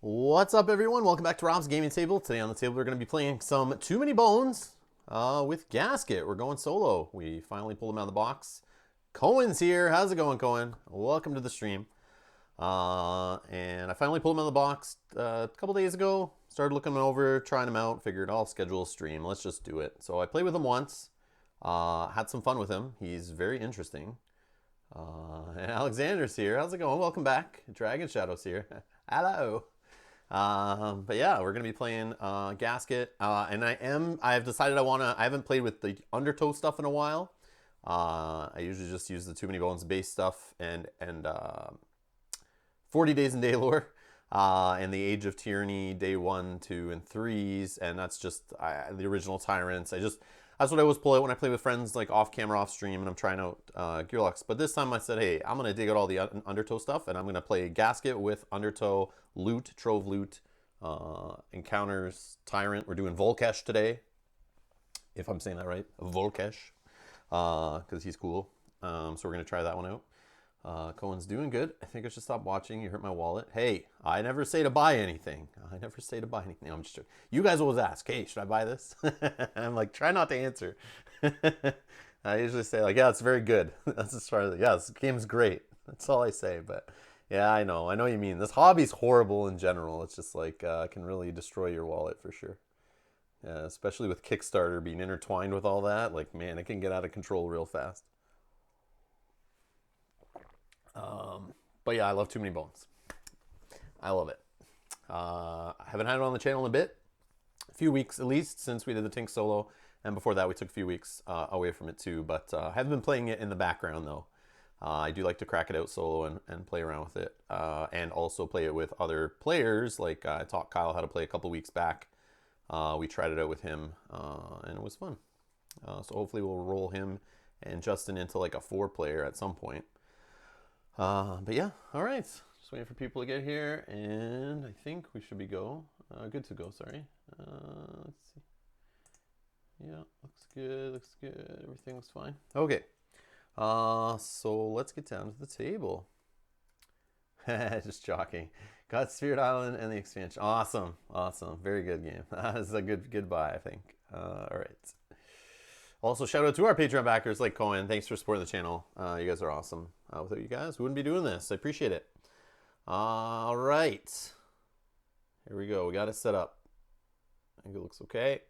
What's up, everyone? Welcome back to Rob's Gaming Table. Today on the table, we're going to be playing some Too Many Bones with Gasket. We're going solo. We finally pulled him out of the box. Cohen's here. How's it going, Cohen? Welcome to the stream. And I finally pulled him out of the box a couple days ago. Started looking him over, trying him out. Figured I'll schedule a stream. Let's just do it. So I played with him once. Had some fun with him. He's very interesting. And Alexander's here. How's it going? Welcome back. Dragon Shadow's here. Hello. But yeah, we're gonna be playing Gasket, and I've decided I haven't played with the Undertow stuff in a while. I usually just use the Too Many Bones base stuff and 40 Days in Daylore, and the Age of Tyranny Day 1, 2, and 3s, and that's just the original Tyrants. That's what I always pull out when I play with friends, like off camera, off stream, and I'm trying out Gearlocs. But this time I said, hey, I'm gonna dig out all the Undertow stuff, and I'm gonna play Gasket with Undertow loot, trove loot, encounters, Tyrant. We're doing Volkash today, if I'm saying that right, Volkash, because he's cool. So we're gonna try that one out. Cohen's doing good. I think I should stop watching. You hurt my wallet. Hey, I never say to buy anything. I'm just joking. You guys always ask, hey, should I buy this? I'm like, try not to answer. I usually say, like, yeah, it's very good. That's as far as, yeah, this game's great. That's all I say. But yeah, I know what you mean. This hobby's horrible in general. It's just like, can really destroy your wallet for sure. Yeah, especially with Kickstarter being intertwined with all that. Like, man, it can get out of control real fast. But yeah, I love Too Many Bones. I love it. I haven't had it on the channel in a bit. A few weeks at least since we did the Tink solo. And before that, we took a few weeks away from it too. But I haven't been playing it in the background though. I do like to crack it out solo and play around with it. And also play it with other players. Like I taught Kyle how to play a couple weeks back. We tried it out with him and it was fun. So hopefully we'll roll him and Justin into like a 4-player at some point. But yeah, all right. Just waiting for people to get here, and I think we should be good to go. Sorry. Let's see. Yeah, looks good. Looks good. Everything looks fine. Okay. So let's get down to the table. Just joking. Got Spirit Island and the expansion. Awesome, awesome. Very good game. This is a good buy, I think. All right. Also, shout out to our Patreon backers like Cohen. Thanks for supporting the channel. You guys are awesome. Without you guys, we wouldn't be doing this. I appreciate it. All right. Here we go. We got it set up. I think it looks okay.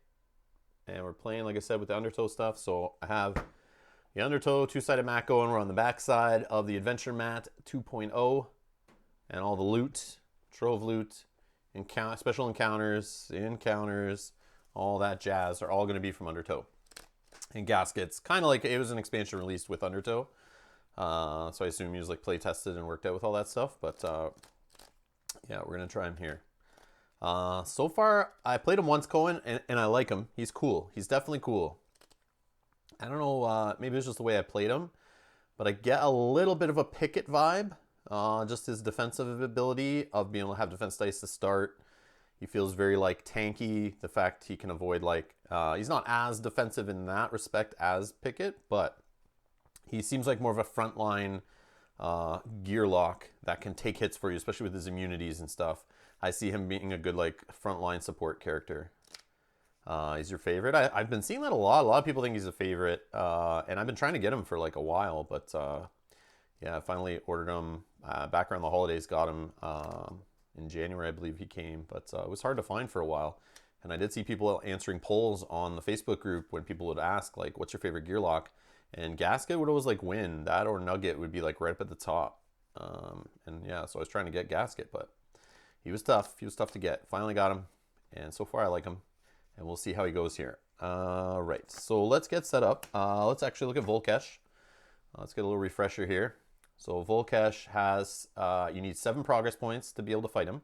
And we're playing, like I said, with the Undertow stuff. So I have the Undertow two-sided mat going. We're on the back side of the Adventure Mat 2.0. And all the loot, trove loot, special encounters, all that jazz are all going to be from Undertow. And Gasket's kind of like, it was an expansion released with Undertow. So I assume he was like play tested and worked out with all that stuff. But yeah, we're going to try him here. So far, I played him once, Cohen, and I like him. He's cool. He's definitely cool. I don't know, maybe it's just the way I played him. But I get a little bit of a Picket vibe. Just his defensive ability of being able to have defense dice to start. He feels very like tanky. The fact he can avoid like, he's not as defensive in that respect as Picket, but he seems like more of a frontline Gearloc that can take hits for you, especially with his immunities and stuff. I see him being a good like frontline support character. He's your favorite? I've been seeing that a lot. A lot of people think he's a favorite, and I've been trying to get him for like a while, but yeah, I finally ordered him back around the holidays. Got him in January, I believe he came, but it was hard to find for a while. And I did see people answering polls on the Facebook group when people would ask, like, what's your favorite Gearloc? And Gasket would always like win. That or Nugget would be like right up at the top. And yeah, so I was trying to get Gasket, but he was tough. He was tough to get. Finally got him. And so far I like him. And we'll see how he goes here. Right, so let's get set up. Let's actually look at Volkash. Let's get a little refresher here. So Volkash has, you need 7 progress points to be able to fight him.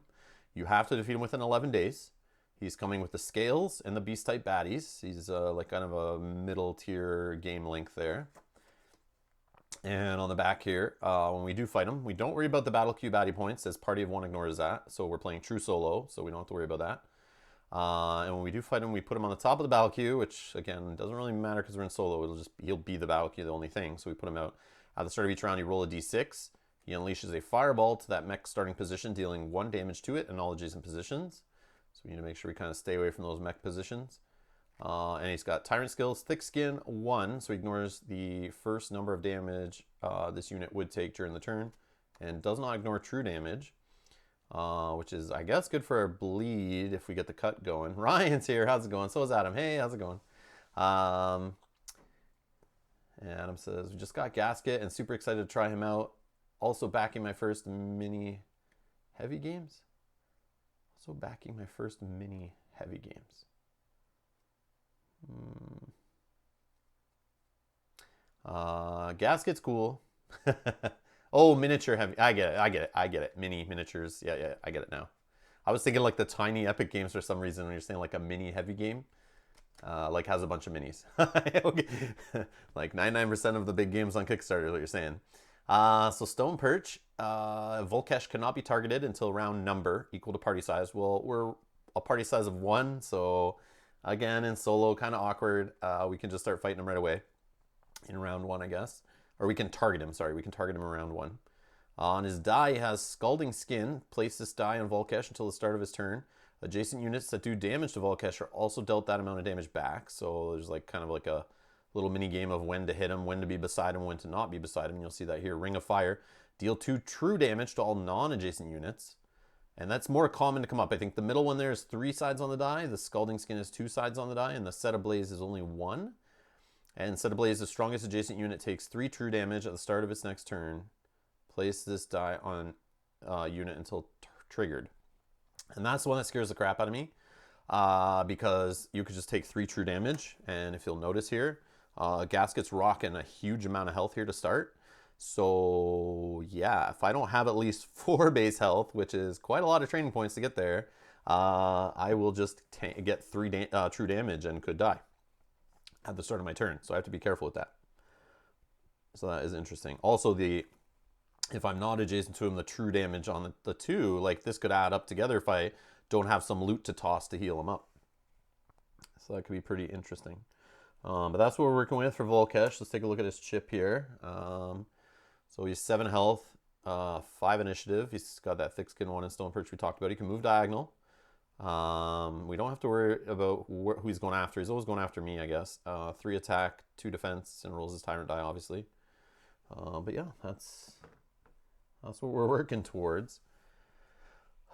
You have to defeat him within 11 days. He's coming with the Scales and the Beast-type baddies. He's like kind of a middle tier game length there. And on the back here, when we do fight him, we don't worry about the Battle Queue baddie points, as Party of One ignores that. So we're playing true solo, so we don't have to worry about that. And when we do fight him, we put him on the top of the battle queue, which again doesn't really matter because we're in solo. He'll be the battle queue, the only thing. So we put him out at the start of each round. You roll a d6. He unleashes a fireball to that mech starting position, dealing 1 damage to it and all adjacent positions. So we need to make sure we kind of stay away from those mech positions. And he's got Tyrant skills, Thick Skin 1, so he ignores the first number of damage this unit would take during the turn, and does not ignore true damage, which is, I guess, good for our bleed if we get the cut going. Ryan's here. How's it going? So is Adam. Hey, how's it going? And Adam says, we just got Gasket and super excited to try him out. Also backing my first mini heavy games. Gasket's cool. Oh, miniature heavy. I get it. Miniatures. Yeah, I get it now. I was thinking like the tiny epic games for some reason when you're saying like a mini heavy game. Like has a bunch of minis. Okay. Like 99% of the big games on Kickstarter is what you're saying. So Stone Perch, Volkash cannot be targeted until round number equal to party size. Well, we're a party size of 1, so again in solo, kind of awkward. We can just start fighting him right away in round 1, I guess. Or we can target him, sorry. We can target him in round 1. On his die, he has Scalding Skin. Place this die on Volkash until the start of his turn. Adjacent units that do damage to Volkash are also dealt that amount of damage back. So there's like kind of like a little mini game of when to hit him, when to be beside him, when to not be beside him. You'll see that here. Ring of Fire. Deal 2 true damage to all non-adjacent units. And that's more common to come up. I think the middle one there is 3 sides on the die. The Scalding Skin is 2 sides on the die. And the Set Ablaze is only 1. And Set Ablaze, the strongest adjacent unit, takes 3 true damage at the start of its next turn. Place this die on unit until triggered. And that's the one that scares the crap out of me. Because you could just take 3 true damage. And if you'll notice here, Gasket's rocking a huge amount of health here to start. So yeah, if I don't have at least 4 base health, which is quite a lot of training points to get there, I will just get 3 true damage and could die at the start of my turn. So I have to be careful with that. So that is interesting. Also, if I'm not adjacent to him, the true damage on the 2, like this could add up together if I don't have some loot to toss to heal him up. So that could be pretty interesting. But that's what we're working with for Volkash. Let's take a look at his chip here. So he's 7 health, 5 initiative. He's got that Thick Skin 1 and Stone Perch we talked about. He can move diagonal. We don't have to worry about who he's going after. He's always going after me, I guess. 3 attack, 2 defense, and rolls his Tyrant die, obviously. But yeah, that's what we're working towards.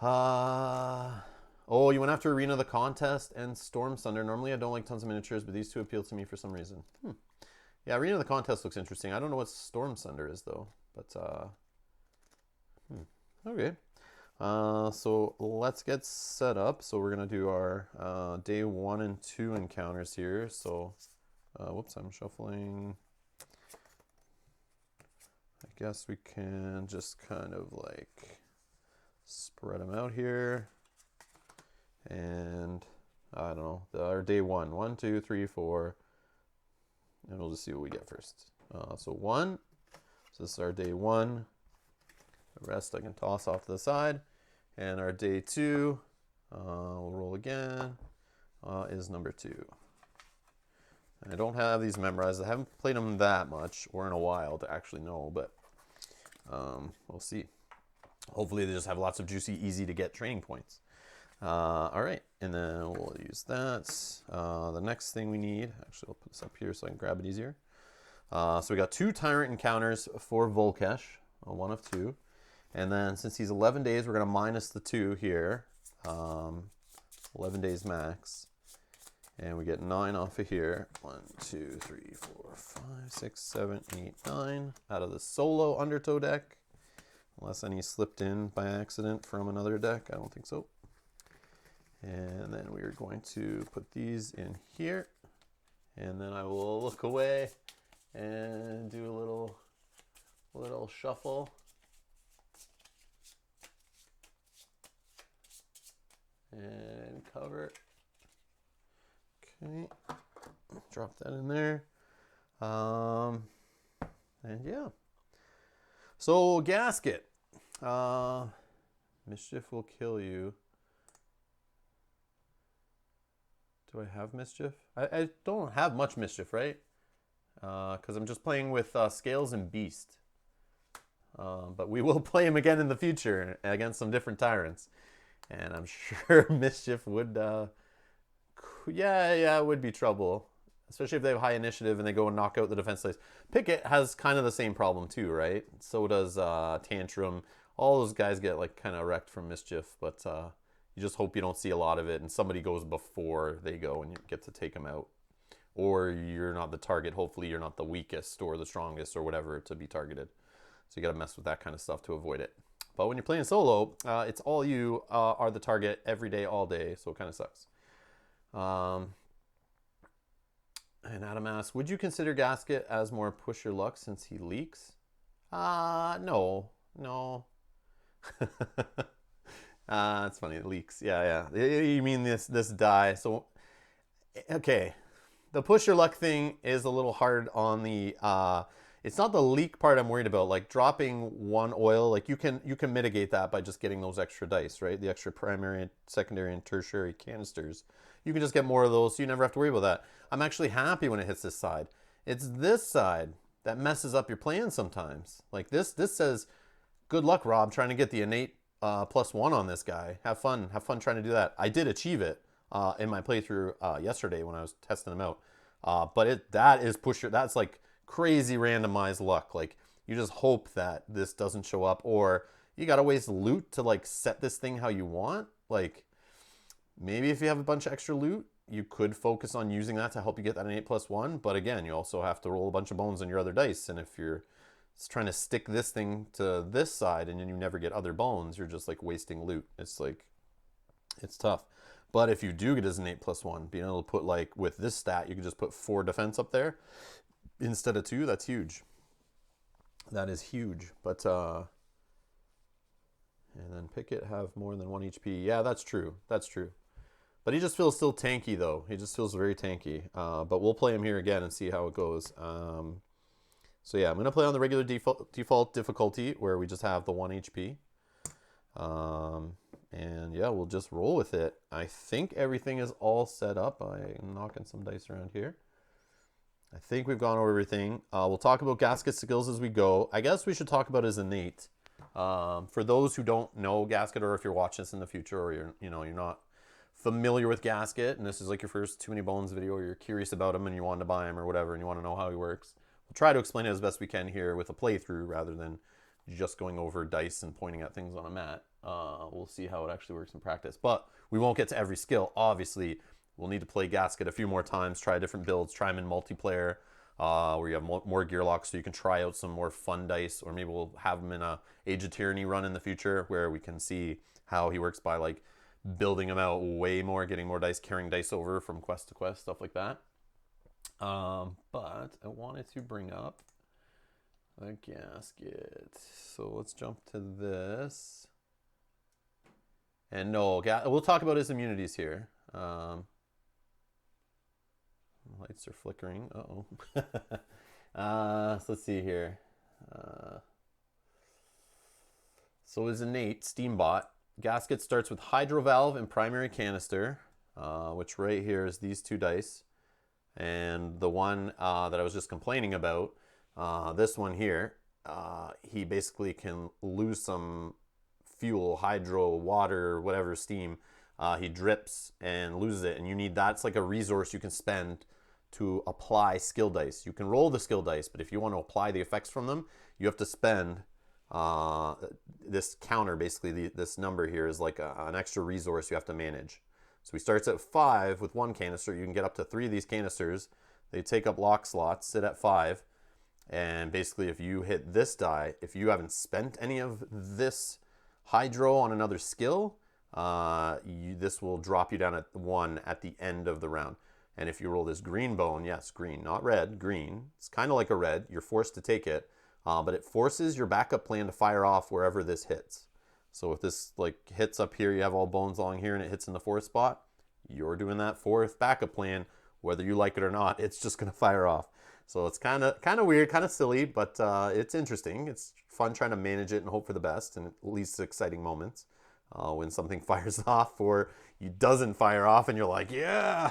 Oh, you went after Arena of the Contest and Storm Thunder. Normally I don't like tons of miniatures, but these 2 appeal to me for some reason. Yeah, Arena of the Contest looks interesting. I don't know what Storm Thunder is, though. But, okay. So let's get set up. So we're going to do our day 1 and 2 encounters here. So, whoops, I'm shuffling. I guess we can just kind of like spread them out here. And I don't know, our day 1, 1, 2, 3, 4. And we'll just see what we get first. So 1, so this is our day 1. The rest I can toss off to the side. And our day 2, we'll roll again, is number 2. And I don't have these memorized. I haven't played them that much or in a while to actually know, but we'll see. Hopefully they just have lots of juicy, easy to get training points. All right, and then we'll use that. The next thing we need, actually I'll put this up here so I can grab it easier. So we got 2 Tyrant encounters for Volkash, 1 of 2. And then since he's 11 days, we're going to minus the 2 here. 11 days max. And we get 9 off of here. 1, 2, 3, 4, 5, 6, 7, 8, 9 out of the solo Undertow deck. Unless any slipped in by accident from another deck. I don't think so. And then we are going to put these in here. And then I will look away and do a little shuffle. And cover. Okay. Drop that in there. And yeah. So Gasket. Mischief will kill you. Do I have Mischief? I don't have much Mischief, right? Because I'm just playing with Scales and Beast. But we will play him again in the future against some different Tyrants. And I'm sure Mischief would, it would be trouble. Especially if they have high initiative and they go and knock out the defense dice. Pickett has kind of the same problem too, right? So does Tantrum. All those guys get like kind of wrecked from Mischief, but you just hope you don't see a lot of it and somebody goes before they go and you get to take them out. Or you're not the target. Hopefully you're not the weakest or the strongest or whatever to be targeted. So you got to mess with that kind of stuff to avoid it. But when you're playing solo, it's all you are the target every day, all day. So it kind of sucks. And Adam asks, would you consider Gasket as more push your luck since he leaks? No. It's funny, it leaks. Yeah. You mean this die. So, okay. The push your luck thing is a little hard on the, it's not the leak part I'm worried about. Like dropping one oil, like you can mitigate that by just getting those extra dice, right? The extra primary, secondary, and tertiary canisters. You can just get more of those, so you never have to worry about that. I'm actually happy when it hits this side. It's this side that messes up your plan sometimes. Like this says, good luck, Rob, trying to get the innate +1 on this guy. Have fun trying to do that. I did achieve it in my playthrough yesterday when I was testing them out. But that's like crazy randomized luck. Like you just hope that this doesn't show up, or you gotta waste loot to like set this thing how you want. Like maybe if you have a bunch of extra loot, you could focus on using that to help you get that innate +1. But again, you also have to roll a bunch of bones on your other dice. And if you're trying to stick this thing to this side and then you never get other bones, you're just like wasting loot. It's like, it's tough. But if you do get his innate +1, being able to put like with this stat, you can just put 4 defense up there instead of 2. That's huge. That is huge. But and then Pickett have more than 1 HP. Yeah, that's true. But he just feels still tanky though. He just feels very tanky. But we'll play him here again and see how it goes. So yeah, I'm gonna play on the regular default difficulty where we just have the 1 HP. And yeah, we'll just roll with it. I think everything is all set up. I'm knocking some dice around here. I think we've gone over everything. We'll talk about Gasket skills as we go. I guess we should talk about his innate. For those who don't know Gasket, or if you're watching this in the future, or you're not familiar with Gasket, and this is like your first Too Many Bones video, or you're curious about him and you want to buy him or whatever, and you want to know how he works, we'll try to explain it as best we can here with a playthrough rather than just going over dice and pointing at things on a mat. We'll see how it actually works in practice. But we won't get to every skill. Obviously, we'll need to play Gasket a few more times, try different builds, try him in multiplayer, where you have more Gearloc so you can try out some more fun dice, or maybe we'll have him in a Age of Tyranny run in the future where we can see how he works by like building him out way more, getting more dice, carrying dice over from quest to quest, stuff like that. But I wanted to bring up a Gasket. So let's jump to this. And no, we'll talk about his immunities here. Lights are flickering. Uh-oh. So let's see here. So his innate, Steambot. Gasket starts with Hydro Valve and Primary Canister, which right here is these 2 dice. And the one that I was just complaining about, this one here, he basically can lose some fuel, hydro, water, whatever, steam. He drips and loses it, and you need, that's like a resource you can spend to apply skill dice. You can roll the skill dice, but if you want to apply the effects from them, you have to spend this counter. Basically, this number here is like an extra resource you have to manage. So he starts at 5 with 1 canister. You can get up to 3 of these canisters. They take up lock slots, sit at 5. And basically, if you hit this die, if you haven't spent any of this hydro on another skill, this will drop you down at 1 at the end of the round. And if you roll this green bone, yes, green, not red, green. It's kind of like a red. You're forced to take it, but it forces your backup plan to fire off wherever this hits. So if this like hits up here, you have all bones along here, and it hits in the 4th spot, you're doing that 4th backup plan, whether you like it or not. It's just gonna fire off. So it's kind of weird, kind of silly, but it's interesting. It's fun trying to manage it and hope for the best, and at least exciting moments when something fires off or it doesn't fire off, and you're like, yeah,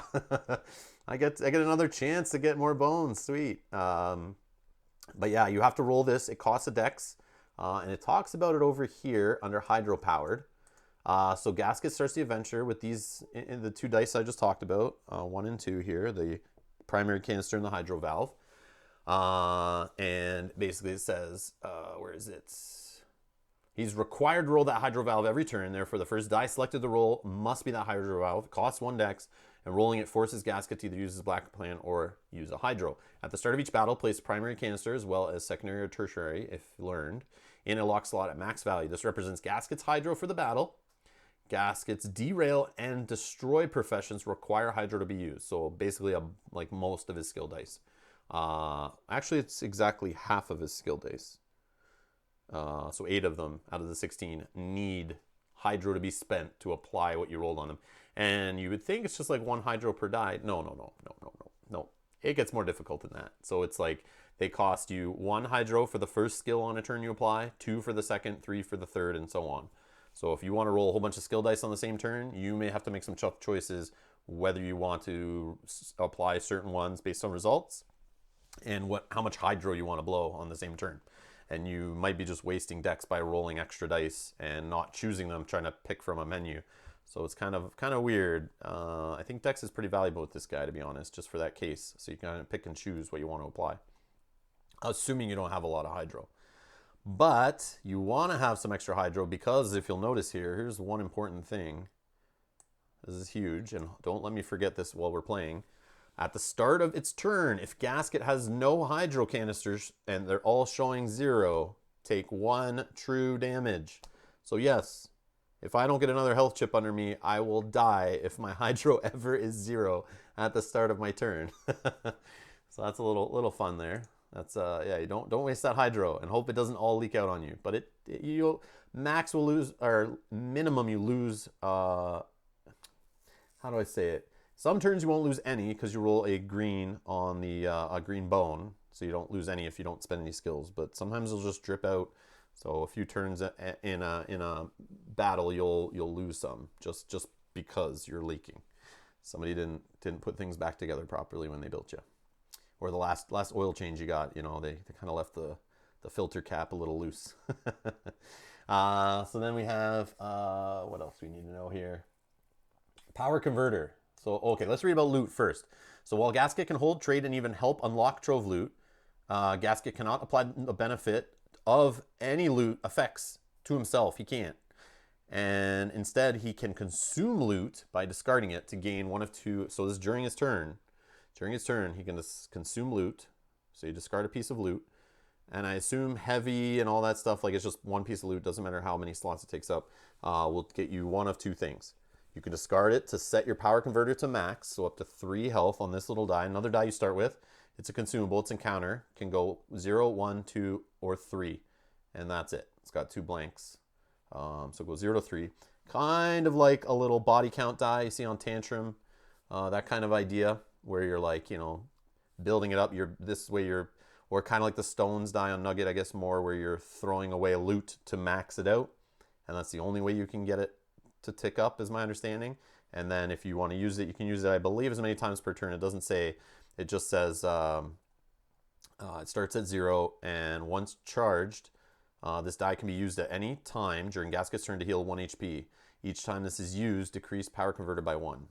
I get another chance to get more bones. Sweet. But yeah, you have to roll this. It costs a dex. And it talks about it over here under hydro-powered. So Gasket starts the adventure with these, the 2 dice I just talked about, 1 and 2 here, the primary canister and the hydro valve. And basically it says, where is it? He's required to roll that hydro valve every turn. Therefore, the first die selected to roll must be that hydro valve. Costs 1 dex, and rolling it forces Gasket to either use his black plan or use a hydro. At the start of each battle, place primary canister as well as secondary or tertiary, if learned, in a lock slot at max value. This represents Gasket's hydro for the battle. Gasket's derail and destroy professions require hydro to be used. So basically, like most of his skill dice. Actually, it's exactly half of his skill dice. So 8 of them out of the 16 need hydro to be spent to apply what you rolled on them. And you would think it's just like 1 hydro per die. No. It gets more difficult than that. So it's like they cost you 1 hydro for the first skill on a turn you apply, 2 for the second, 3 for the third, and so on. So if you want to roll a whole bunch of skill dice on the same turn, you may have to make some tough choices whether you want to apply certain ones based on results and how much hydro you want to blow on the same turn. And you might be just wasting decks by rolling extra dice and not choosing them, trying to pick from a menu. So it's kind of weird. I think dex is pretty valuable with this guy, to be honest, just for that case. So you can kind of pick and choose what you want to apply, assuming you don't have a lot of hydro. But you want to have some extra hydro because if you'll notice here, here's one important thing. This is huge, and don't let me forget this while we're playing. At the start of its turn, if Gasket has no hydro canisters and they're all showing 0, take 1 true damage. So yes, if I don't get another health chip under me, I will die if my hydro ever is 0 at the start of my turn. So that's a little fun there. That's yeah, you don't waste that hydro and hope it doesn't all leak out on you. But you max will lose, or minimum you lose. How do I say it? Some turns you won't lose any because you roll a green on the a green bone, so you don't lose any if you don't spend any skills. But sometimes it'll just drip out. So a few turns in a battle, you'll lose some just because you're leaking. Somebody didn't put things back together properly when they built you, or the last oil change you got. You know, they kind of left the filter cap a little loose. So then we have what else we need to know here? Power converter. So, okay, let's read about loot first. So while Gasket can hold, trade, and even help unlock trove loot, Gasket cannot apply the benefit of any loot effects to himself. He can't. And instead, he can consume loot by discarding it to gain 1 of 2. So this is during his turn. During his turn, he can consume loot. So you discard a piece of loot. And I assume heavy and all that stuff, like it's just 1 piece of loot, doesn't matter how many slots it takes up, will get you 1 of 2 things. You can discard it to set your power converter to max, so up to 3 health on this little die. Another die you start with. It's a consumable, it's encounter. Can go 0, 1, 2, or 3. And that's it. It's got 2 blanks. So it goes 0 to 3. Kind of like a little body count die you see on Tantrum. That kind of idea where you're like, you know, building it up. Or kind of like the stones die on Nugget, I guess more, where you're throwing away loot to max it out. And that's the only way you can get it to tick up, is my understanding. And then if you want to use it, you can use it, I believe, as many times per turn. It doesn't say, it just says it starts at 0, and once charged, this die can be used at any time during Gasket's turn to heal 1 HP. Each time this is used, decrease power converted by 1.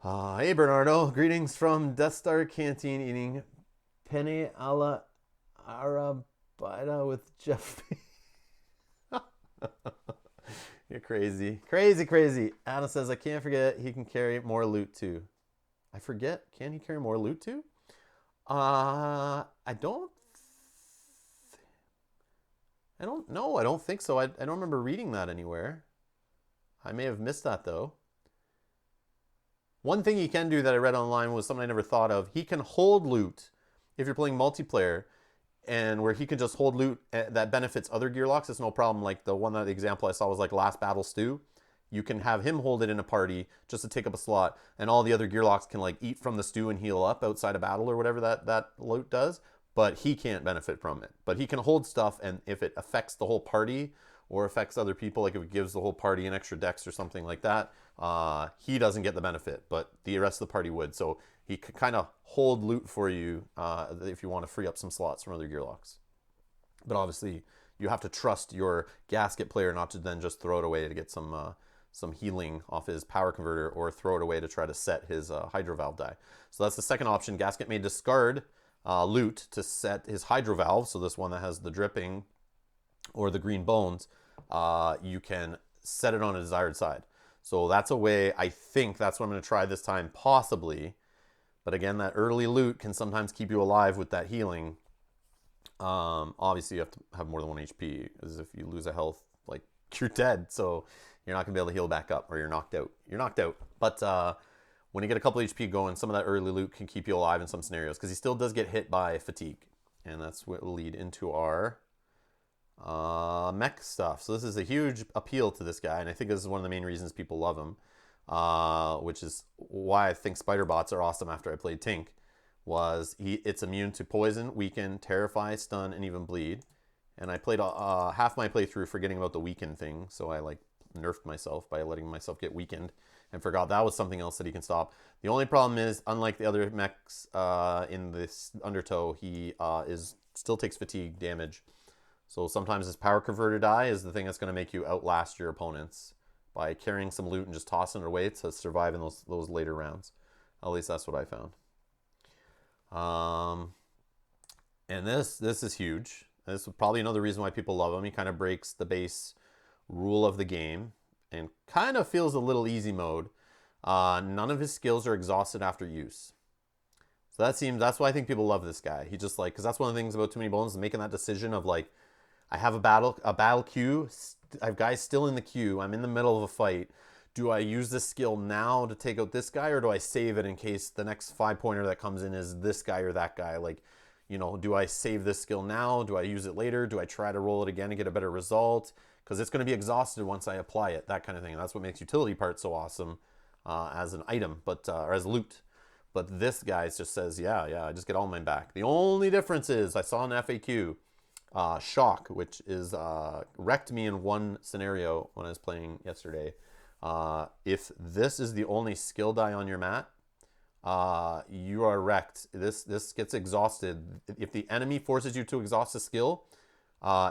Hey Bernardo, greetings from Death Star Canteen, eating penne alla arrabbiata with Jeff. You're crazy. Crazy. Anna says, I can't forget he can carry more loot too. I forget. Can he carry more loot too? I don't know. I don't think so. I don't remember reading that anywhere. I may have missed that though. One thing he can do that I read online was something I never thought of. He can hold loot if you're playing multiplayer, and where he can just hold loot that benefits other Gearlocs. It's no problem. Like the example I saw was like Last Battle Stew. You can have him hold it in a party just to take up a slot, and all the other Gearlocs can like eat from the stew and heal up outside of battle or whatever that loot does. But he can't benefit from it. But he can hold stuff, and if it affects the whole party or affects other people, like if it gives the whole party an extra dex or something like that, he doesn't get the benefit, but the rest of the party would. So he could kind of hold loot for you if you want to free up some slots from other Gearlocs. But obviously, you have to trust your Gasket player not to then just throw it away to get some healing off his power converter, or throw it away to try to set his Hydro Valve die. So that's the second option. Gasket may discard loot to set his Hydro Valve, so this one that has the dripping or the green bones, you can set it on a desired side. So that's a way, I think that's what I'm going to try this time, possibly. But again, that early loot can sometimes keep you alive with that healing. Obviously, you have to have more than 1 HP, as if you lose a health, like, you're dead. So you're not going to be able to heal back up, or you're knocked out. You're knocked out. But when you get a couple HP going, some of that early loot can keep you alive in some scenarios, because he still does get hit by fatigue. And that's what will lead into our mech stuff. So this is a huge appeal to this guy, and I think this is one of the main reasons people love him, which is why I think spider bots are awesome after I played Tink. It's immune to poison, weaken, terrify, stun, and even bleed. And I played half my playthrough forgetting about the weaken thing, so I like nerfed myself by letting myself get weakened and forgot that was something else that he can stop. The only problem is, unlike the other mechs in this Undertow, he still takes fatigue damage. So sometimes his power converter die is the thing that's going to make you outlast your opponents by carrying some loot and just tossing it away to survive in those later rounds. At least that's what I found. And this is huge. This is probably another reason why people love him. He kind of breaks the base rule of the game and kind of feels a little easy mode. None of his skills are exhausted after use. So that's why I think people love this guy. He just like, because that's one of the things about Too Many Bones, is making that decision of like, I have a battle queue. I have guys still in the queue. I'm in the middle of a fight. Do I use this skill now to take out this guy, or do I save it in case the next 5-pointer that comes in is this guy or that guy? Like, you know, do I save this skill now? Do I use it later? Do I try to roll it again and get a better result? Because it's going to be exhausted once I apply it, that kind of thing. And that's what makes utility parts so awesome as an item, or as loot. But this guy just says, yeah, I just get all mine back. The only difference is, I saw an FAQ, Shock, which is wrecked me in one scenario when I was playing yesterday. If this is the only skill die on your mat, you are wrecked. This gets exhausted. If the enemy forces you to exhaust a skill,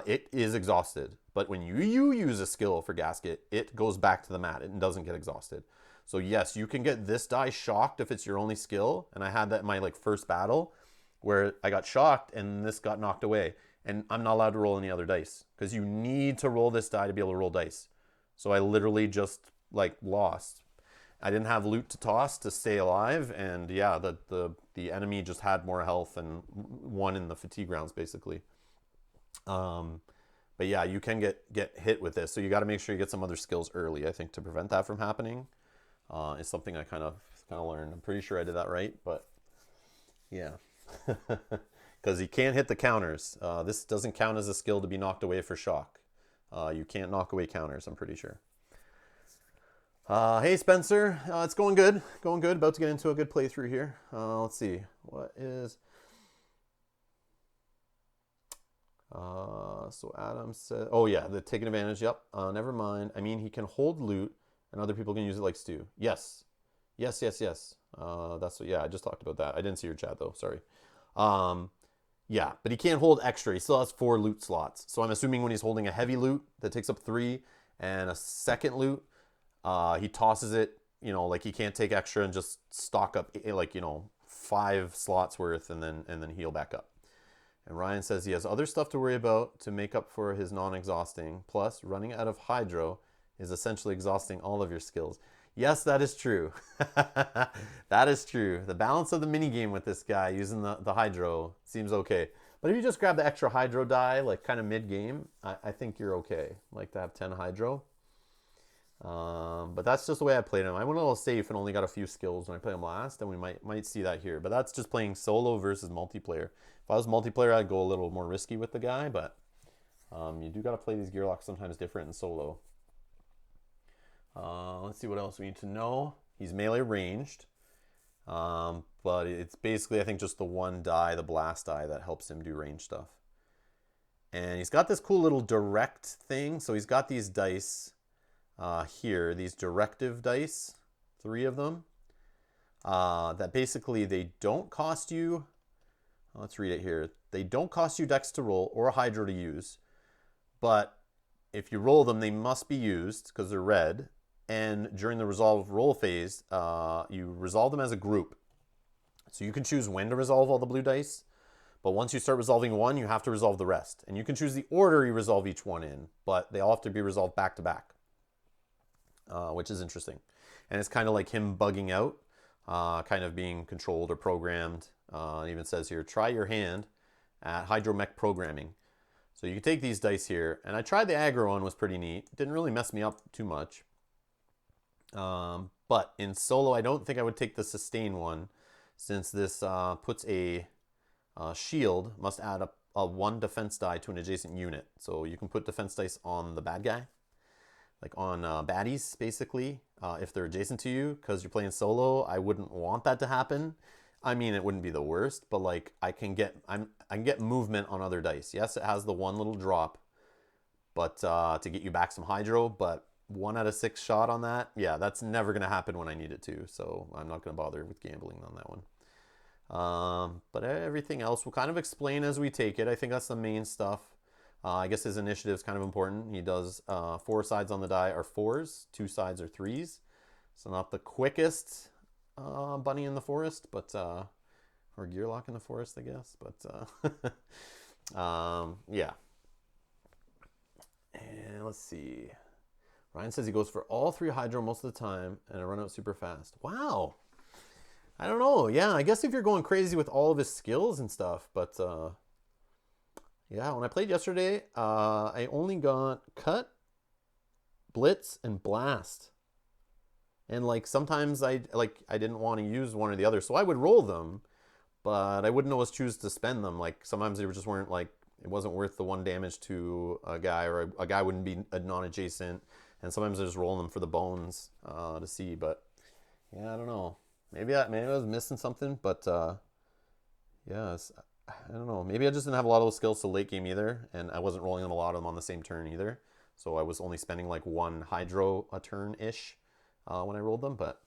it is exhausted. But when you use a skill for Gasket, it goes back to the mat. It doesn't get exhausted. So yes, you can get this die shocked if it's your only skill. And I had that in my first battle where I got shocked and this got knocked away. And I'm not allowed to roll any other dice because you need to roll this die to be able to roll dice. So I literally just lost. I didn't have loot to toss to stay alive, and yeah, the enemy just had more health and won in the fatigue rounds basically. But yeah, you can get hit with this, so you got to make sure you get some other skills early, I think, to prevent that from happening. It's something I kind of learned. I'm pretty sure I did that right, but yeah. Because he can't hit the counters. This doesn't count as a skill to be knocked away for shock. You can't knock away counters, I'm pretty sure. Hey, Spencer. It's going good. Going good. About to get into a good playthrough here. Let's see. What is... so Adam said... Oh, yeah. The taking advantage. Yep. Never mind. I mean, he can hold loot, and other people can use it like stew. Yes. Yes. That's what... Yeah, I just talked about that. I didn't see your chat, though. Sorry. Yeah, but he can't hold extra. He still has 4 loot slots. So I'm assuming when he's holding a heavy loot that takes up 3 and a second loot, he tosses it, he can't take extra and just stock up 5 slots worth and then heal back up. And Ryan says he has other stuff to worry about to make up for his non-exhausting. Plus, running out of Hydro is essentially exhausting all of your skills. Yes, that is true. That is true. The balance of the minigame with this guy using the Hydro seems okay. But if you just grab the extra Hydro die, kind of mid-game, I think you're okay. To have 10 Hydro. But that's just the way I played him. I went a little safe and only got a few skills when I played him last, and we might see that here. But that's just playing solo versus multiplayer. If I was multiplayer, I'd go a little more risky with the guy, but you do got to play these Gearlocs sometimes different in solo. Let's see what else we need to know. He's melee ranged, but it's basically, I think, just the one die, the blast die, that helps him do range stuff. And he's got this cool little direct thing. So he's got these dice here, these directive dice, 3 of them, that basically they don't cost you, let's read it here, They don't cost you dex to roll or a hydro to use, but if you roll them, they must be used because they're red. And during the resolve roll phase, you resolve them as a group. So you can choose when to resolve all the blue dice, but once you start resolving one, you have to resolve the rest. And you can choose the order you resolve each one in, but they all have to be resolved back to back, which is interesting. And it's kind of like him bugging out, kind of being controlled or programmed. It even says here, try your hand at hydromech programming. So you can take these dice here, and I tried the aggro one, was pretty neat. Didn't really mess me up too much. But in solo, I don't think I would take the sustain one, since this puts a shield, must add a 1 defense die to an adjacent unit. So you can put defense dice on the bad guy, like on baddies, basically, if they're adjacent to you, because you're playing solo. I wouldn't want that to happen. I mean, it wouldn't be the worst, but like I can get movement on other dice. Yes, it has the one little drop, but to get you back some hydro, but 1 out of 6 shot on that, yeah, that's never gonna happen when I need it to. So I'm not gonna bother with gambling on that one. But everything else we'll kind of explain as we take it. I think that's the main stuff. I guess his initiative is kind of important. He does 4 sides on the die are 4s, 2 sides are 3s. So not the quickest bunny in the forest, but or Gearloc in the forest, I guess. But yeah. And let's see. Ryan says he goes for all 3 hydro most of the time, and I run out super fast. Wow. I don't know. Yeah, I guess if you're going crazy with all of his skills and stuff, but yeah, when I played yesterday, I only got cut, blitz, and blast. And like sometimes I didn't want to use one or the other, so I would roll them, but I wouldn't always choose to spend them. Like sometimes they just weren't like, it wasn't worth the 1 damage to a guy, or a guy wouldn't be a non-adjacent, and sometimes I just roll them for the bones to see. But yeah, I don't know. Maybe I was missing something, but yeah, I don't know. Maybe I just didn't have a lot of those skills to late game either, and I wasn't rolling them a lot of them on the same turn either. So I was only spending like 1 hydro a turn-ish when I rolled them. But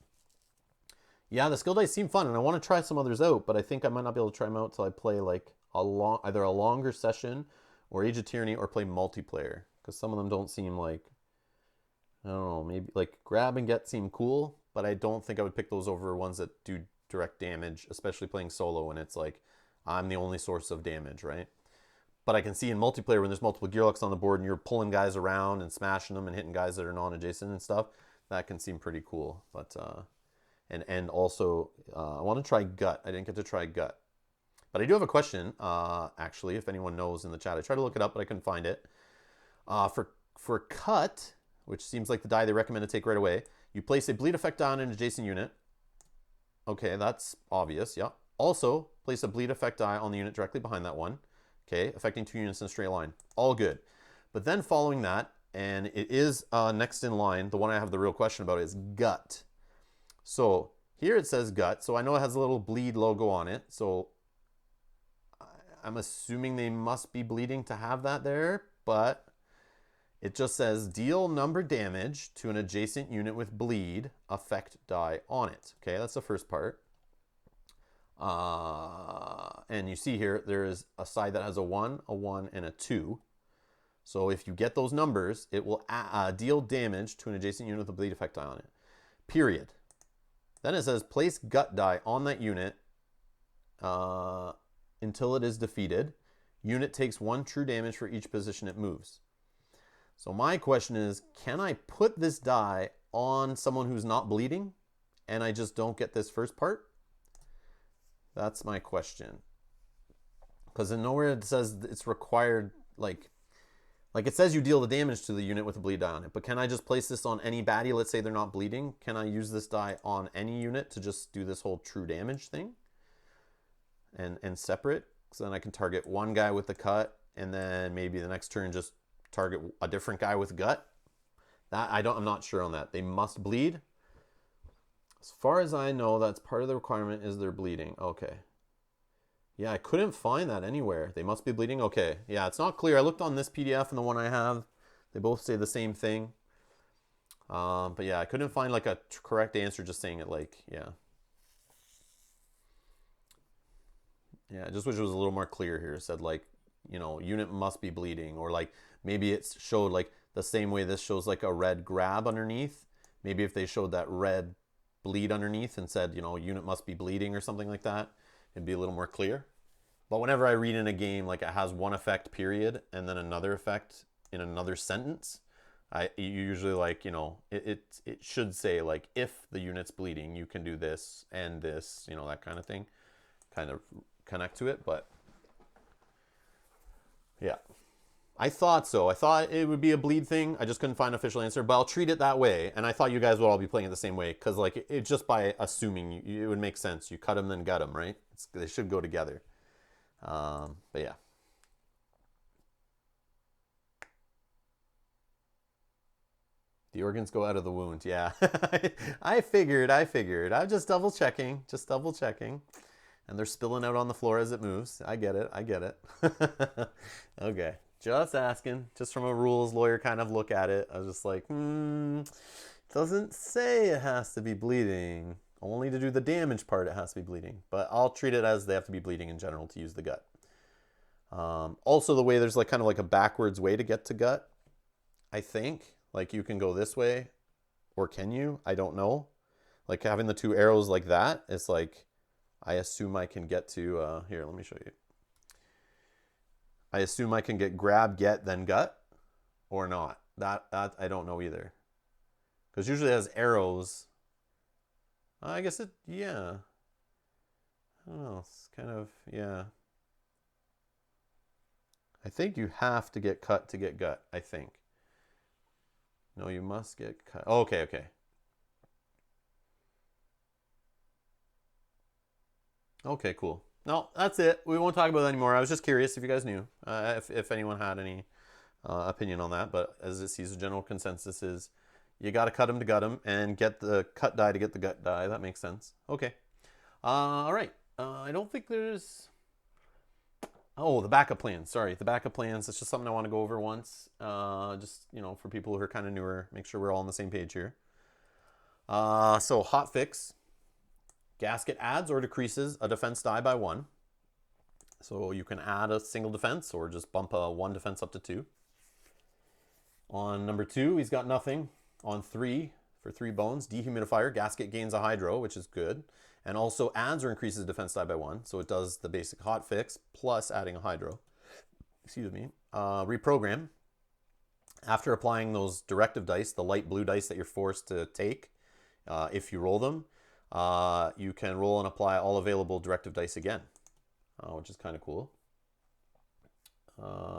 yeah, the skill dice seem fun, and I want to try some others out, but I think I might not be able to try them out until I play like either a longer session or Age of Tyranny, or play multiplayer, because some of them don't seem like, I don't know, maybe like grab and get seem cool, but I don't think I would pick those over ones that do direct damage, especially playing solo when it's like I'm the only source of damage, right? But I can see in multiplayer when there's multiple Gearlocs on the board and you're pulling guys around and smashing them and hitting guys that are non-adjacent and stuff, that can seem pretty cool. But and also I want to try gut. I didn't get to try gut, but I do have a question. Actually, if anyone knows in the chat, I tried to look it up, but I couldn't find it. For cut, which seems like the die they recommend to take right away, you place a bleed effect die on an adjacent unit. Okay, that's obvious. Yeah. Also, place a bleed effect die on the unit directly behind that one. Okay, affecting 2 units in a straight line. All good. But then following that, and it is next in line, the one I have the real question about is gut. So here it says gut, so I know it has a little bleed logo on it. So I'm assuming they must be bleeding to have that there, but it just says deal number damage to an adjacent unit with bleed effect die on it. Okay, that's the first part. And you see here, there is a side that has a 1, and a 2. So if you get those numbers, it will deal damage to an adjacent unit with a bleed effect die on it. Period. Then it says place gut die on that unit until it is defeated. Unit takes 1 true damage for each position it moves. So my question is, can I put this die on someone who's not bleeding and I just don't get this first part? That's my question. Because in nowhere it says it's required, like it says you deal the damage to the unit with a bleed die on it, but can I just place this on any baddie? Let's say they're not bleeding. Can I use this die on any unit to just do this whole true damage thing? And separate? So then I can target one guy with the cut, and then maybe the next turn just target a different guy with gut. I'm not sure on that. They must bleed. As far as I know, that's part of the requirement is they're bleeding. Okay. Yeah, I couldn't find that anywhere. They must be bleeding. Okay. Yeah, it's not clear. I looked on this PDF and the one I have. They both say the same thing. But yeah, I couldn't find like a correct answer just saying it like, yeah. Yeah, I just wish it was a little more clear here. It said like, you know, unit must be bleeding, or like maybe it showed like the same way this shows like a red grab underneath. Maybe if they showed that red bleed underneath and said, you know, unit must be bleeding or something like that, it'd be a little more clear. But whenever I read in a game like it has one effect period and then another effect in another sentence, I usually like, you know, it should say like if the unit's bleeding, you can do this and this, you know, that kind of thing. Kind of connect to it, but yeah. I thought so. I thought it would be a bleed thing. I just couldn't find an official answer, but I'll treat it that way. And I thought you guys would all be playing it the same way because, like, it just by assuming it would make sense. You cut them, then gut them, right? They should go together. But yeah. The organs go out of the wound. Yeah. I figured. I'm just double checking. And they're spilling out on the floor as it moves. I get it. Okay. Just asking. Just from a rules lawyer kind of look at it. I was just like, doesn't say it has to be bleeding. Only to do the damage part it has to be bleeding. But I'll treat it as they have to be bleeding in general to use the gut. Also the way there's like kind of like a backwards way to get to gut, I think. Like you can go this way, or can you? I don't know. Like having the two arrows like that, it's like, I assume I can get to, here, let me show you. I assume I can get grab, get, then gut, or not. That I don't know either. Because usually it has arrows. I guess it, yeah. I don't know, it's kind of, yeah. I think you have to get cut to get gut, I think. No, you must get cut. Oh, okay. Okay, cool. No, that's it. We won't talk about that anymore. I was just curious if you guys knew, if anyone had any opinion on that. But as it sees, the general consensus is you got to cut them to gut them and get the cut die to get the gut die. That makes sense. Okay. All right. I don't think there's... Oh, the backup plans. Sorry, the backup plans. It's just something I want to go over once. Just, you know, for people who are kind of newer, make sure we're all on the same page here. So hot fix. Gasket adds or decreases a defense die by 1. So you can add a single defense or just bump a 1 defense up to 2. On number 2, he's got nothing. On 3, for 3 bones, dehumidifier, Gasket gains a hydro, which is good. And also adds or increases defense die by 1. So it does the basic hot fix plus adding a hydro. Excuse me. Reprogram. After applying those directive dice, the light blue dice that you're forced to take, if you roll them, you can roll and apply all available directive dice again, which is kind of cool.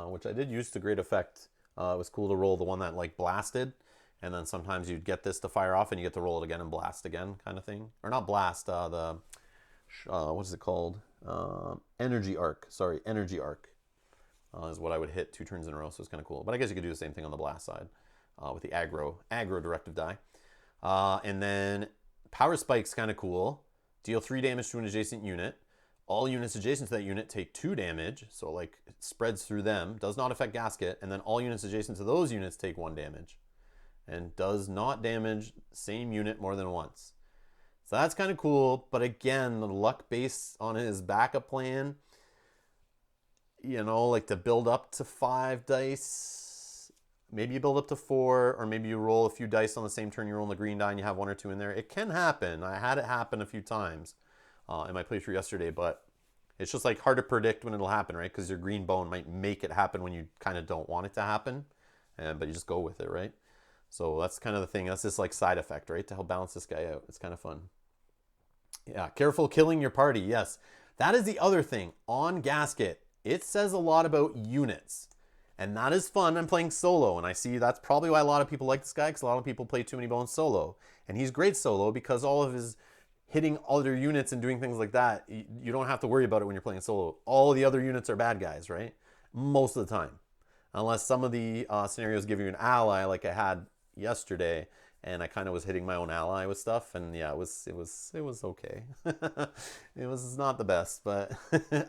Which I did use to great effect. It was cool to roll the one that like blasted, and then sometimes you'd get this to fire off and you get to roll it again and blast again kind of thing. Or not blast, what is it called? Energy arc. Sorry, energy arc is what I would hit 2 turns in a row, so it's kind of cool. But I guess you could do the same thing on the blast side with the aggro directive die. And then power spike's kind of cool. Deal 3 damage to an adjacent unit. All units adjacent to that unit take 2 damage, so like it spreads through them. Does not affect Gasket, and then all units adjacent to those units take 1 damage. And does not damage same unit more than once. So that's kind of cool, but again, the luck based on his backup plan, you know, like to build up to 5 dice, maybe you build up to 4, or maybe you roll a few dice on the same turn, you roll the green die and you have 1 or 2 in there. It can happen. I had it happen a few times in my playthrough yesterday, but it's just like hard to predict when it'll happen, right? Because your green bone might make it happen when you kind of don't want it to happen, but you just go with it, right? So that's kind of the thing. That's this like side effect, right? To help balance this guy out. It's kind of fun. Yeah, careful killing your party. Yes, that is the other thing. On Gasket, it says a lot about units. And that is fun. I'm playing solo, and I see that's probably why a lot of people like this guy, because a lot of people play Too Many Bones solo. And he's great solo because all of his hitting other units and doing things like that, you don't have to worry about it when you're playing solo. All the other units are bad guys, right? Most of the time. Unless some of the scenarios give you an ally like I had yesterday, and I kind of was hitting my own ally with stuff, and yeah, it was okay. It was not the best, but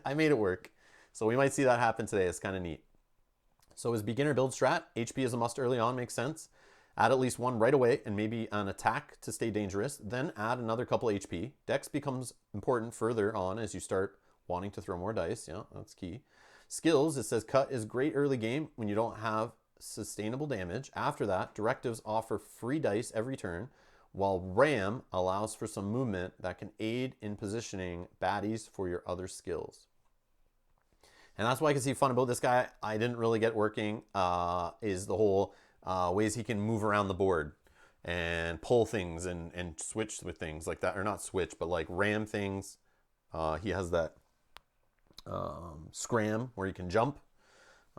I made it work. So we might see that happen today. It's kind of neat. So his beginner build strat, HP is a must early on, makes sense. Add at least 1 right away and maybe an attack to stay dangerous. Then add another couple HP. Dex becomes important further on as you start wanting to throw more dice. Yeah, that's key. Skills, it says cut is great early game when you don't have sustainable damage. After that, directives offer free dice every turn, while ram allows for some movement that can aid in positioning baddies for your other skills. And that's why I can see fun about this guy. I didn't really get working is the whole ways he can move around the board and pull things and switch with things like that. Or not switch, but like ram things. He has that scram where you can jump.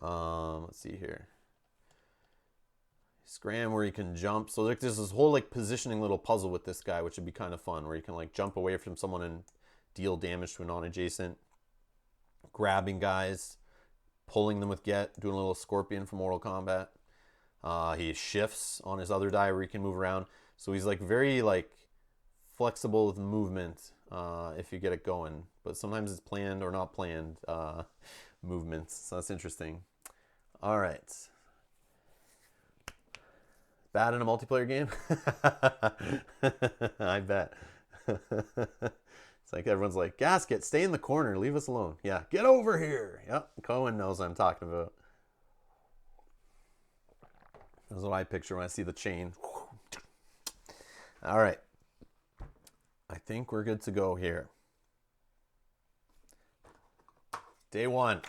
Let's see here. Scram where you can jump. So like there's this whole like positioning little puzzle with this guy, which would be kind of fun, where you can like jump away from someone and deal damage to a non-adjacent. Grabbing guys, pulling them with get, doing a little scorpion from Mortal Kombat. He shifts on his other die where he can move around. So he's like very like flexible with movement if you get it going. But sometimes it's planned or not planned movements. So that's interesting. All right. Bad in a multiplayer game? I bet. It's like everyone's like, Gasket, stay in the corner. Leave us alone. Yeah, get over here. Yep, Cohen knows what I'm talking about. That's what I picture when I see the chain. All right. I think we're good to go here. Day 1.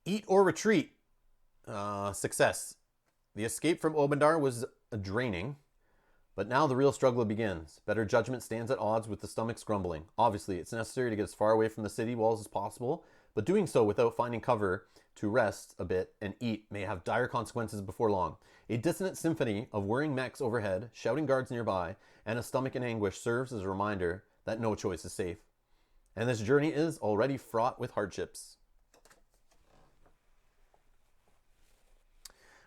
Eat or retreat. Success. The escape from Obendar was draining. But now the real struggle begins. Better judgment stands at odds with the stomach's grumbling. Obviously, it's necessary to get as far away from the city walls as possible, but doing so without finding cover to rest a bit and eat may have dire consequences before long. A dissonant symphony of whirring mechs overhead, shouting guards nearby, and a stomach in anguish serves as a reminder that no choice is safe. And this journey is already fraught with hardships.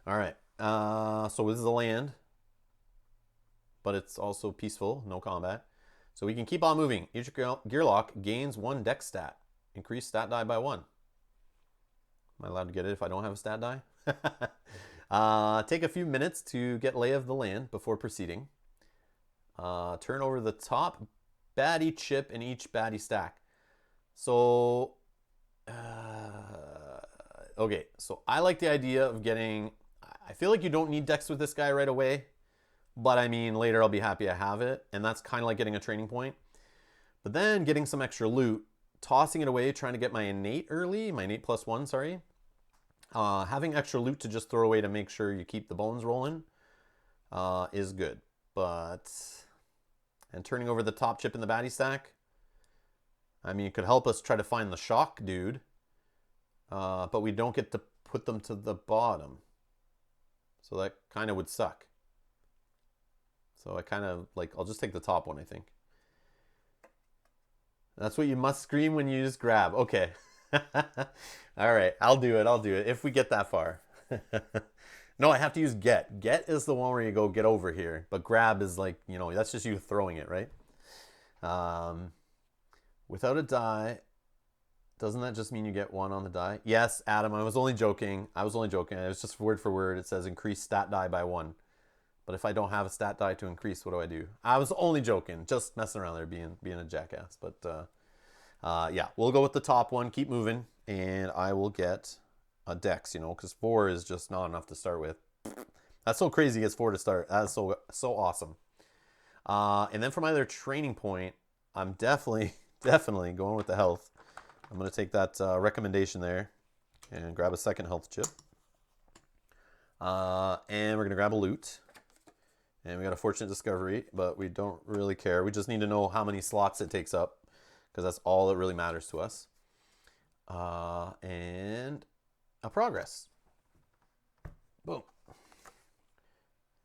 All right, so this is the land. But it's also peaceful, no combat. So we can keep on moving. Each Gearloc gains 1 dex stat. Increase stat die by 1. Am I allowed to get it if I don't have a stat die? Take a few minutes to get lay of the land before proceeding. Turn over the top baddie chip in each baddie stack. So, okay. So I like the idea of getting... I feel like you don't need dex with this guy right away. But I mean, later I'll be happy I have it. And that's kind of like getting a training point. But then getting some extra loot, tossing it away, trying to get my innate early, my innate +1, sorry. Having extra loot to just throw away to make sure you keep the bones rolling is good. And turning over the top chip in the baddie stack, I mean, it could help us try to find the shock dude. But we don't get to put them to the bottom. So that kind of would suck. So I kind of like, I'll just take the top one, I think. That's what you must scream when you use grab. Okay. All right, I'll do it if we get that far. No, I have to use get. Get is the one where you go get over here. But grab is like, you know, that's just you throwing it, right? Without a die, doesn't that just mean you get 1 on the die? Yes, Adam, I was only joking. It was just word for word. It says increase stat die by 1. But if I don't have a stat die to increase, what do I do? I was only joking, just messing around there, being a jackass. But yeah, we'll go with the top one, keep moving, and I will get a dex, you know, because 4 is just not enough to start with. That's so crazy, it's 4 to start. That's so awesome. And then for my other training point, I'm definitely going with the health. I'm going to take that recommendation there and grab a second health chip. And we're going to grab a loot. And we got a fortunate discovery, but we don't really care. We just need to know how many slots it takes up, because that's all that really matters to us. And a progress. Boom.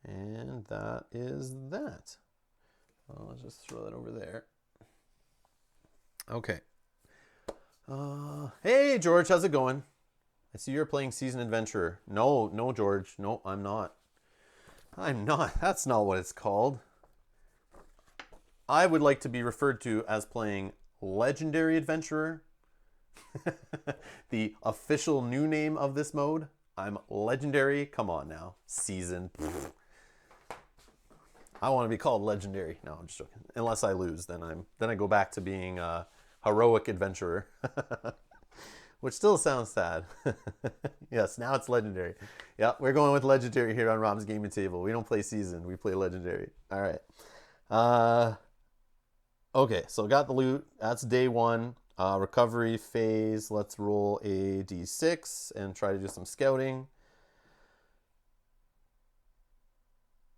And that is that. Let's just throw that over there. Okay. Hey, George, how's it going? I see you're playing Seasoned Adventurer. No, George. No, I'm not. That's not what it's called. I would like to be referred to as playing Legendary Adventurer. The official new name of this mode. I'm Legendary. Come on now. Seasoned. I want to be called Legendary. No, I'm just joking. Unless I lose, then I go back to being Heroic adventurer. Which still sounds sad. Yes, now it's legendary. Yeah, we're going with legendary here on Rob's Gaming Table. We don't play season, we play legendary. All right. Okay, so got the loot. That's day one. Recovery phase. Let's roll a d6 and try to do some scouting.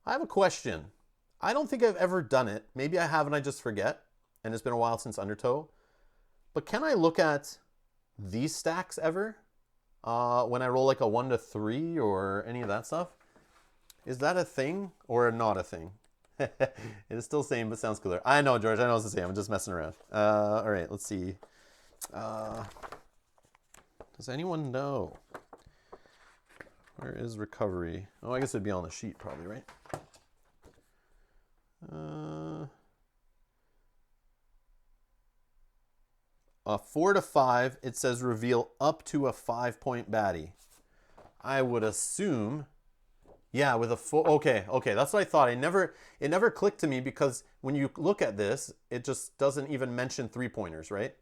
I have a question. I don't think I've ever done it. Maybe I have and I just forget. And it's been a while since Undertow. But can I look at these stacks ever? When I roll like a 1 to 3 or any of that stuff? Is that a thing or not a thing? It is still the same, but sounds cooler. I know, George. I know it's the same. I'm just messing around. All right, let's see. Does anyone know? Where is recovery? Oh, I guess it'd be on the sheet probably, right? A 4 to 5, it says reveal up to a 5-point baddie. I would assume, yeah, with a 4. Okay, that's what I thought. It never clicked to me because when you look at this, it just doesn't even mention 3-pointers, right?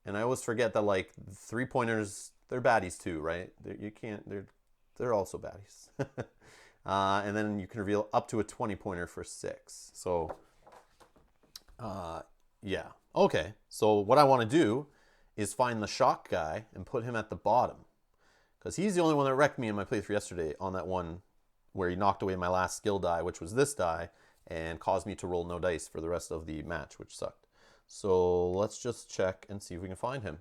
And I always forget that like 3-pointers, they're baddies too, right? They're also baddies. And then you can reveal up to a 20-pointer for 6. So, yeah. Okay, so what I want to do is find the shock guy and put him at the bottom. Because he's the only one that wrecked me in my playthrough yesterday on that one where he knocked away my last skill die, which was this die, and caused me to roll no dice for the rest of the match, which sucked. So let's just check and see if we can find him.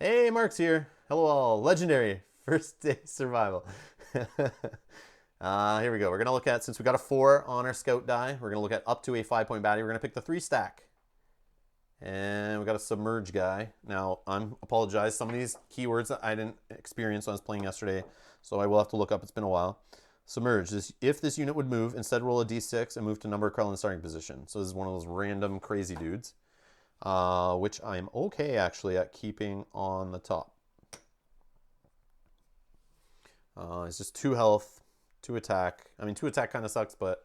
Hey, Mark's here. Hello all. Legendary. First day survival. Here we go. We're going to look at, since we got a 4 on our scout die, we're going to look at up to a 5-point baddie. We're going to pick the 3 stack. And we got a submerge guy. Now, I apologize. Some of these keywords that I didn't experience when I was playing yesterday, so I will have to look up. It's been a while. Submerge is if this unit would move, instead roll a d6 and move to number Carl in the starting position. So this is one of those random crazy dudes, which I'm okay actually at keeping on the top. It's just 2 health, 2 attack. I mean, 2 attack kind of sucks, but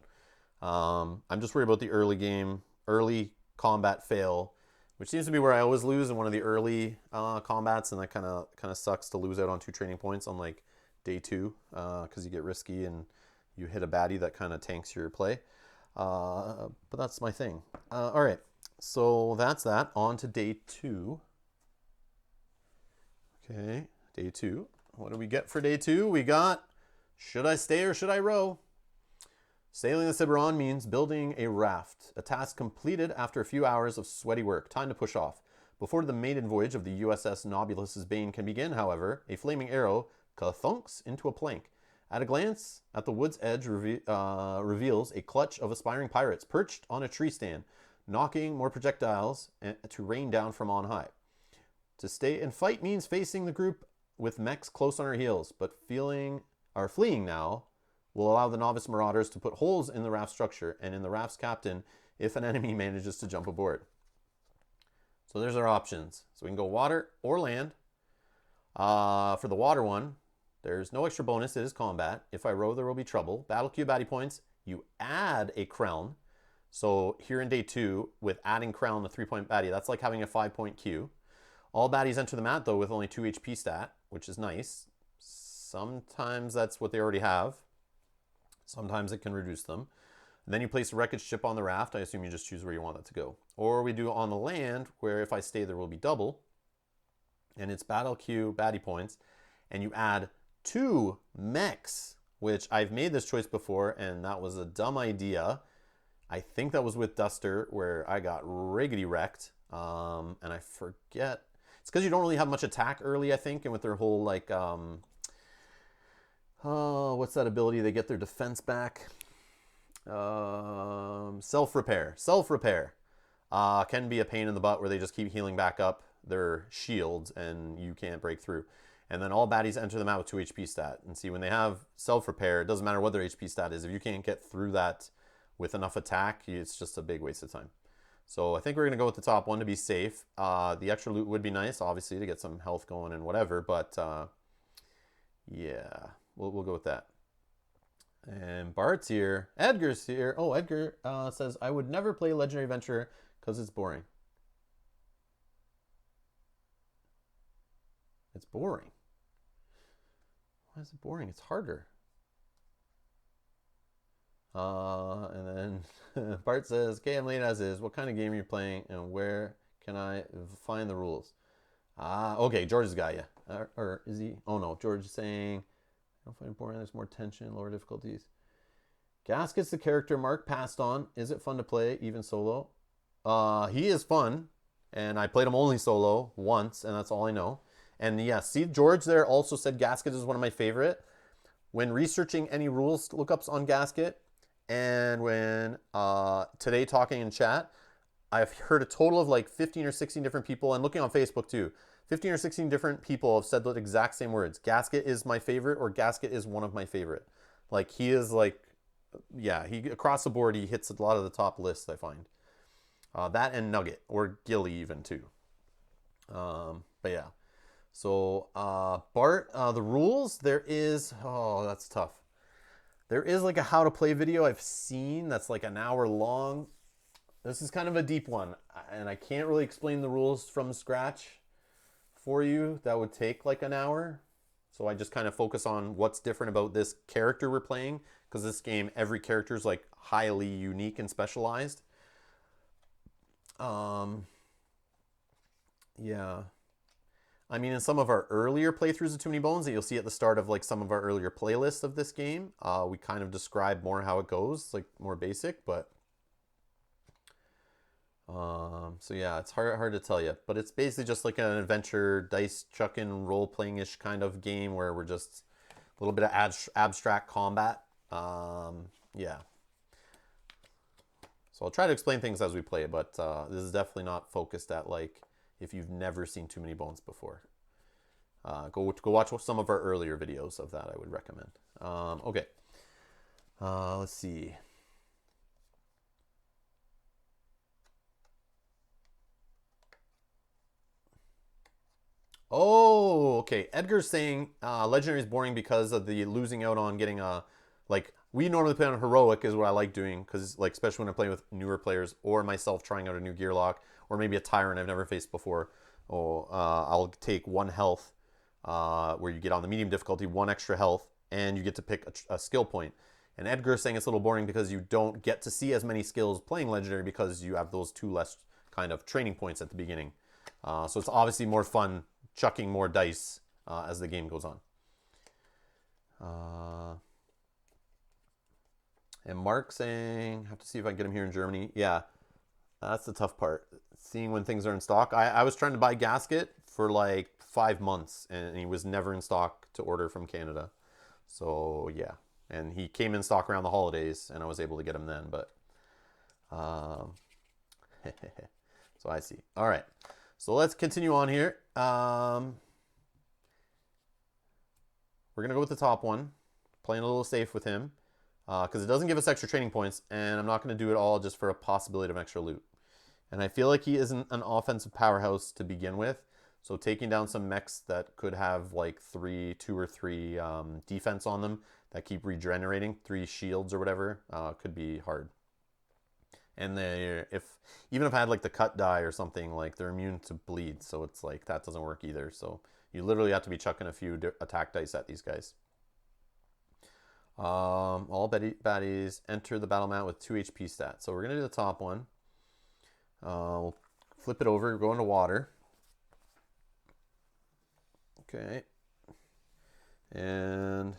I'm just worried about the early combat fail, which seems to be where I always lose in one of the early combats, and that kind of sucks to lose out on 2 training points on like day 2 because you get risky and you hit a baddie that kind of tanks your play. But that's my thing. All right, so that's that. On to day 2. Okay, day 2. What do we get for day 2? We got, should I stay or should I row? Sailing the Ciberon means building a raft, a task completed after a few hours of sweaty work. Time to push off. Before the maiden voyage of the USS Nobulus's Bane can begin, however, a flaming arrow ka-thunks into a plank. At a glance, at the wood's edge reveals a clutch of aspiring pirates perched on a tree stand, knocking more projectiles to rain down from on high. To stay and fight means facing the group with mechs close on our heels, but fleeing now will allow the novice marauders to put holes in the raft structure and in the raft's captain if an enemy manages to jump aboard. So there's our options. So we can go water or land. For the water one, there's no extra bonus. It is combat. If I row, there will be trouble. Battle queue baddie points. You add a crown. So here in day 2, with adding crown the 3-point baddie, that's like having a 5-point queue. All baddies enter the mat, though, with only 2 HP stat, which is nice. Sometimes that's what they already have. Sometimes it can reduce them. And then you place a wreckage ship on the raft. I assume you just choose where you want that to go. Or we do on the land, where if I stay, there will be double. And it's battle queue, baddie points. And you add 2 mechs, which I've made this choice before, and that was a dumb idea. I think that was with Duster, where I got riggedy wrecked. And I forget. It's because you don't really have much attack early, I think. And with their whole, like, what's that ability? They get their defense back. Self-repair. Self-repair can be a pain in the butt where they just keep healing back up their shields and you can't break through. And then all baddies enter them out with 2 HP stat. And see, when they have self-repair, it doesn't matter what their HP stat is. If you can't get through that with enough attack, it's just a big waste of time. So I think we're going to go with the top one to be safe. The extra loot would be nice, obviously, to get some health going and whatever. But yeah, we'll go with that. And Bart's here. Edgar's here. Oh, Edgar says, I would never play Legendary Adventure because it's boring. It's boring. Why is it boring? It's harder. And then Bart says, okay, I'm late as is. What kind of game are you playing and where can I find the rules? Okay, George has got you. Or is he? Oh no, George is saying, I don't find it boring. There's more tension, lower difficulties. Gasket's the character Mark passed on. Is it fun to play, even solo? He is fun, and I played him only solo once, and that's all I know. And yeah, see, George there also said Gasket is one of my favorite. When researching any rules lookups on Gasket, and when today talking in chat, I've heard a total of like 15 or 16 different people, and looking on Facebook too, 15 or 16 different people have said the exact same words. Gasket is my favorite, or Gasket is one of my favorite. Like, he is like, yeah, he across the board, he hits a lot of the top lists, I find. That and Nugget, or Gilly even too. But yeah. So, Bart, the rules, there is, oh, that's tough. There is like a how to play video I've seen that's like an hour long. This is kind of a deep one, and I can't really explain the rules from scratch for you. That would take like an hour. So I just kind of focus on what's different about this character we're playing, because this game, every character is like highly unique and specialized. Yeah. I mean, in some of our earlier playthroughs of Too Many Bones that you'll see at the start of like some of our earlier playlists of this game, we kind of describe more how it goes, like more basic, but so yeah, it's hard to tell you, but it's basically just like an adventure dice chucking role playing ish kind of game where we're just a little bit of abstract combat. Yeah. So I'll try to explain things as we play, but this is definitely not focused at like if you've never seen Too Many Bones before. Go watch some of our earlier videos of that, I would recommend. Okay. Let's see. Oh, okay. Edgar's saying Legendary is boring because of the losing out on getting a, like, we normally play on Heroic is what I like doing, because, like, especially when I'm playing with newer players or myself trying out a new Gearloc or maybe a Tyrant I've never faced before. I'll take 1 health where you get on the medium difficulty, 1 extra health, and you get to pick a skill point. And Edgar's saying it's a little boring because you don't get to see as many skills playing Legendary because you have those 2 less kind of training points at the beginning. So it's obviously more fun chucking more dice as the game goes on. And Mark saying, have to see if I can get him here in Germany. Yeah, that's the tough part. Seeing when things are in stock. I was trying to buy Gasket for like 5 months, and he was never in stock to order from Canada. So yeah, and he came in stock around the holidays, and I was able to get him then. But so I see. All right. So let's continue on here. We're going to go with the top one. Playing a little safe with him. Because it doesn't give us extra training points. And I'm not going to do it all just for a possibility of extra loot. And I feel like he isn't an offensive powerhouse to begin with. So taking down some mechs that could have like 2 or 3 defense on them that keep regenerating, 3 shields or whatever, could be hard. And even if I had like the cut die or something, like they're immune to bleed, so it's like that doesn't work either. So you literally have to be chucking a few attack dice at these guys. All baddies enter the battle mat with 2 HP stats. So we're gonna do the top one. We'll flip it over, go into water. Okay. And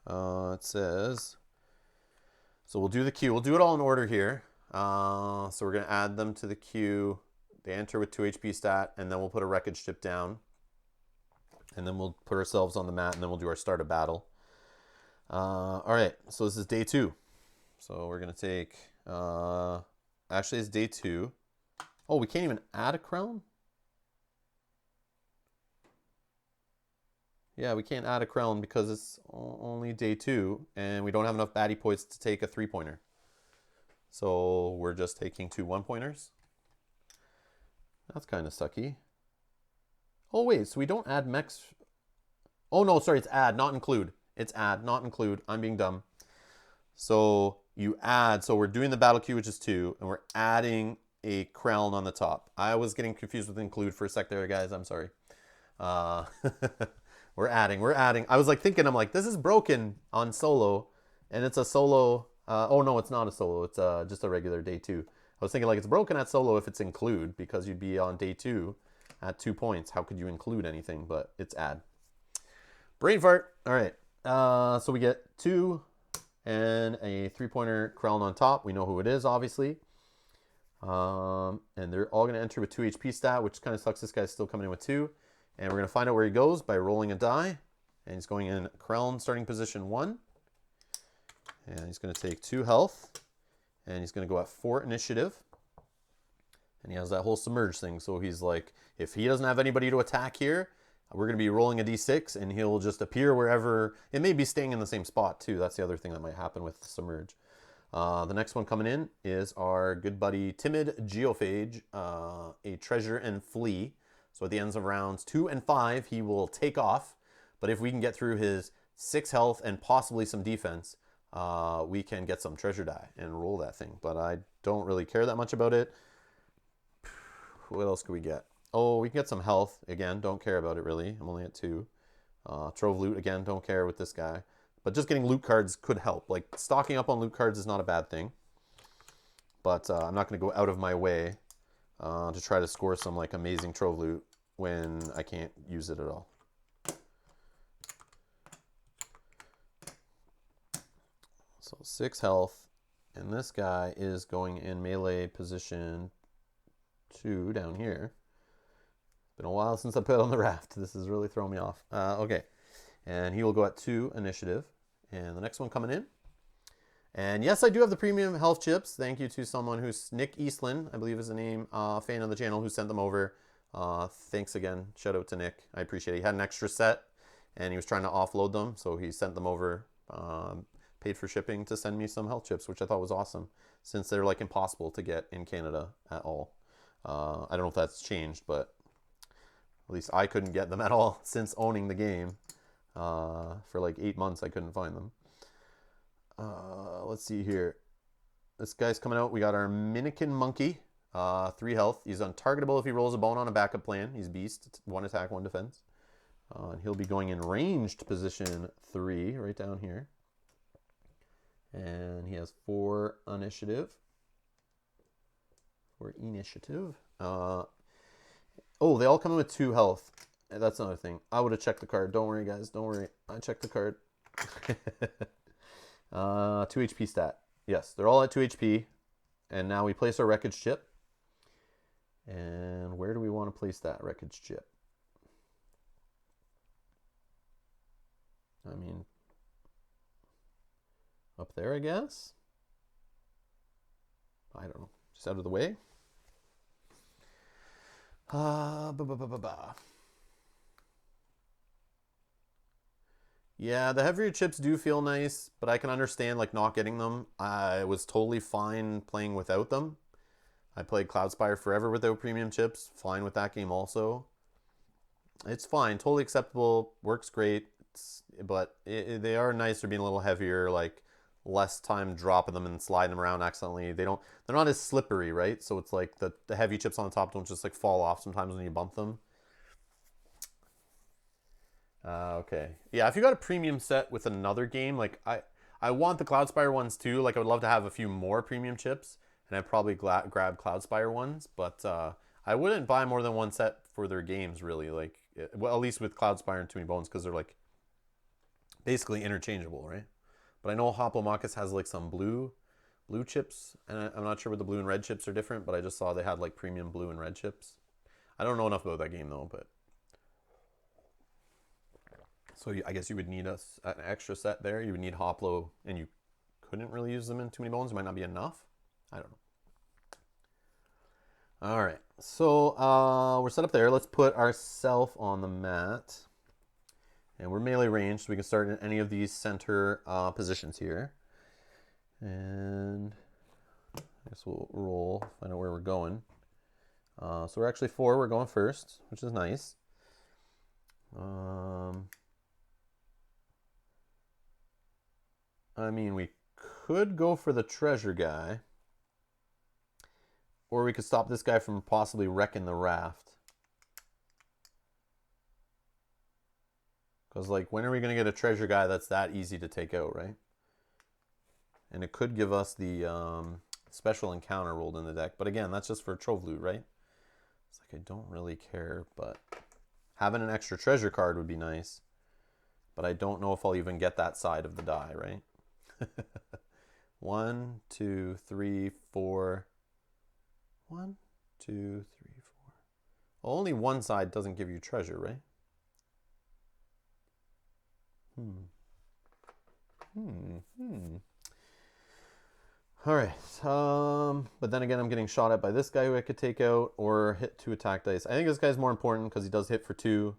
it says, so we'll do the queue. We'll do it all in order here. So we're going to add them to the queue. They enter with 2 HP stat, and then we'll put a wreckage ship down. And then we'll put ourselves on the mat, and then we'll do our start of battle. All right, so this is day 2. So we're going to take, actually it's day 2. Oh, we can't even add a crown? Yeah, we can't add a crown because it's only day 2, and we don't have enough baddie points to take a 3-pointer. So we're just taking 2 1-pointers. That's kind of sucky. Oh wait, so we don't add mechs. Oh no, sorry, it's add, not include. It's add, not include. I'm being dumb. So you add, so we're doing the battle queue, which is 2, and we're adding a crown on the top. I was getting confused with include for a sec there, guys. I'm sorry. We're adding. I was like thinking, I'm like, this is broken on solo, and it's a solo. Oh no, it's not a solo. It's just a regular day 2. I was thinking like it's broken at solo if it's include, because you'd be on day 2 at 2 points. How could you include anything? But it's add. Brain fart. All right. So we get 2 and a 3-pointer Krellin on top. We know who it is, obviously. And they're all going to enter with 2 HP stat, which kind of sucks. This guy's still coming in with 2. And we're going to find out where he goes by rolling a die. And he's going in Krellin starting position 1. And he's going to take 2 health. And he's going to go at 4 initiative. And he has that whole submerge thing. So he's like, if he doesn't have anybody to attack here, we're going to be rolling a d6 and he'll just appear wherever. It may be staying in the same spot too. That's the other thing that might happen with submerge. The next one coming in is our good buddy Timid Geophage, a treasure and flee. So at the ends of rounds 2 and 5, he will take off. But if we can get through his 6 health and possibly some defense, we can get some treasure die and roll that thing. But I don't really care that much about it. What else could we get? Oh, we can get some health. Again, don't care about it really. I'm only at 2. Trove loot, again, don't care with this guy. But just getting loot cards could help. Like, stocking up on loot cards is not a bad thing. But I'm not going to go out of my way to try to score some, like, amazing Trove loot when I can't use it at all. So 6 health. And this guy is going in melee position 2 down here. Been a while since I put on the raft. This is really throwing me off. Okay. And he will go at 2 initiative. And the next one coming in. And yes, I do have the premium health chips. Thank you to someone who's Nick Eastland, I believe is the name, fan of the channel, who sent them over. Thanks again. Shout out to Nick. I appreciate it. He had an extra set and he was trying to offload them. So he sent them over, paid for shipping to send me some health chips, which I thought was awesome since they're like impossible to get in Canada at all. I don't know if that's changed, but at least I couldn't get them at all since owning the game. For like 8 months, I couldn't find them. Let's see here. This guy's coming out. We got our Minikin Monkey, 3 health. He's untargetable if he rolls a bone on a backup plan. He's beast. It's 1 attack, 1 defense. And he'll be going in ranged position 3, right down here. And he has 4 initiative. 4 initiative. Oh, they all come in with 2 health. That's another thing. I would have checked the card. Don't worry, guys. Don't worry. I checked the card. 2 HP stat. Yes, they're all at 2 HP. And now we place our wreckage chip. And where do we want to place that wreckage chip? I mean, up there, I guess? I don't know. Just out of the way. Yeah, the heavier chips do feel nice, but I can understand like not getting them. I was totally fine playing without them. I played Cloudspire forever without premium chips. Fine with that game also. It's fine, totally acceptable, works great. But they are nice for being a little heavier, like less time dropping them and sliding them around accidentally. They're not as slippery, right? So it's like the heavy chips on the top don't just like fall off sometimes when you bump them. Okay. Yeah, if you got a premium set with another game, like I want the Cloudspire ones too. Like I would love to have a few more premium chips, and I'd probably grab Cloudspire ones, but I wouldn't buy more than one set for their games really. Like, well, at least with Cloudspire and Too Many Bones, because they're like basically interchangeable, right? But I know Hoplomachus has like some blue chips, and I'm not sure what the blue and red chips are different, but I just saw they had like premium blue and red chips. I don't know enough about that game though, but so I guess you would need an extra set there. You would need Hoplo, and you couldn't really use them in Too Many Bones. It might not be enough. I don't know. All right, so we're set up there. Let's put ourselves on the mat. And we're melee range, so we can start in any of these center positions here. And I guess we'll roll, find out where we're going. So we're actually 4. We're going first, which is nice. I mean, we could go for the treasure guy. Or we could stop this guy from possibly wrecking the raft. Because, like, when are we going to get a treasure guy that's that easy to take out, right? And it could give us the special encounter rolled in the deck. But again, that's just for Trove Loot, right? It's like, I don't really care, but having an extra treasure card would be nice. But I don't know if I'll even get that side of the die, right? 1, 2, 3, 4. 1, 2, 3, 4. Well, only one side doesn't give you treasure, right? All right. But then again, I'm getting shot at by this guy who I could take out or hit 2 attack dice. I think this guy's more important because he does hit for 2.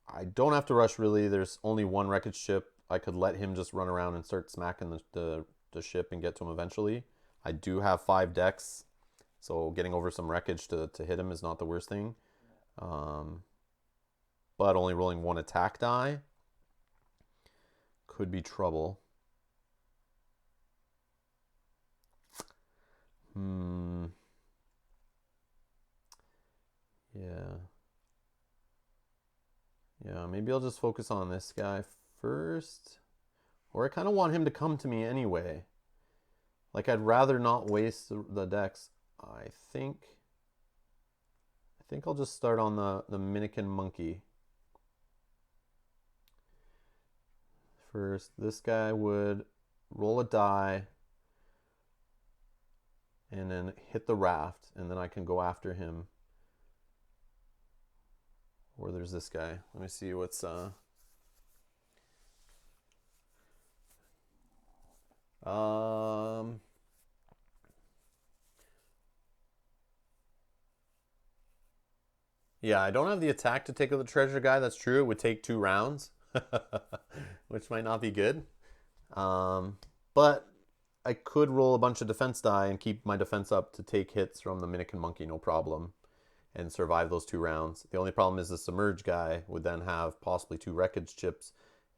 I don't have to rush, really. There's only 1 wreckage ship. I could let him just run around and start smacking the ship and get to him eventually. I do have 5 decks, so getting over some wreckage to hit him is not the worst thing. But only rolling 1 attack die could be trouble. Yeah, maybe I'll just focus on this guy first. Or I kind of want him to come to me anyway. Like, I'd rather not waste the decks. I think I'll just start on the Minikin Monkey. First, this guy would roll a die and then hit the raft, and then I can go after him. Or there's this guy. Let me see what's yeah, I don't have the attack to take out the treasure guy. That's true. It would take 2 rounds, which might not be good. But I could roll a bunch of defense die and keep my defense up to take hits from the Minikin Monkey, no problem, and survive those 2 rounds. The only problem is the Submerge guy would then have possibly 2 wreckage chips,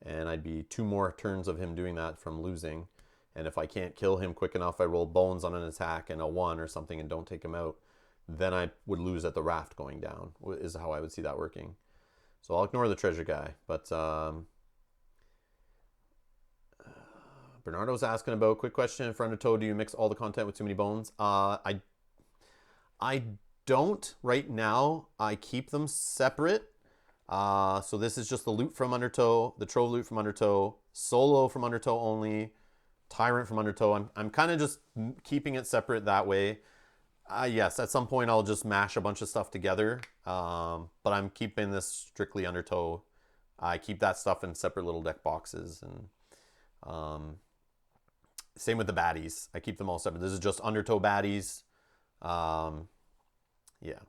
and I'd be 2 more turns of him doing that from losing. And if I can't kill him quick enough, I roll bones on an attack and a 1 or something and don't take him out, then I would lose at the raft going down, is how I would see that working. So I'll ignore the treasure guy. But Bernardo's asking about, quick question, for Undertow, do you mix all the content with too many bones? I don't right now. I keep them separate. So this is just the loot from Undertow, the Trove loot from Undertow, solo from Undertow only, Tyrant from Undertow. I'm kind of just keeping it separate that way. Yes, at some point I'll just mash a bunch of stuff together, but I'm keeping this strictly Undertow. I keep that stuff in separate little deck boxes, and same with the baddies. I keep them all separate. This is just Undertow baddies. Yeah.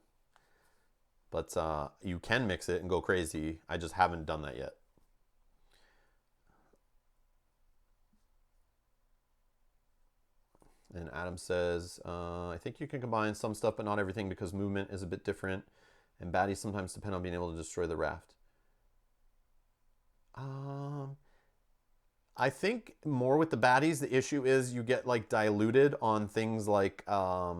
But you can mix it and go crazy. I just haven't done that yet. And Adam says, I think you can combine some stuff, but not everything, because movement is a bit different. And baddies sometimes depend on being able to destroy the raft. I think more with the baddies, the issue is you get like diluted on things like, I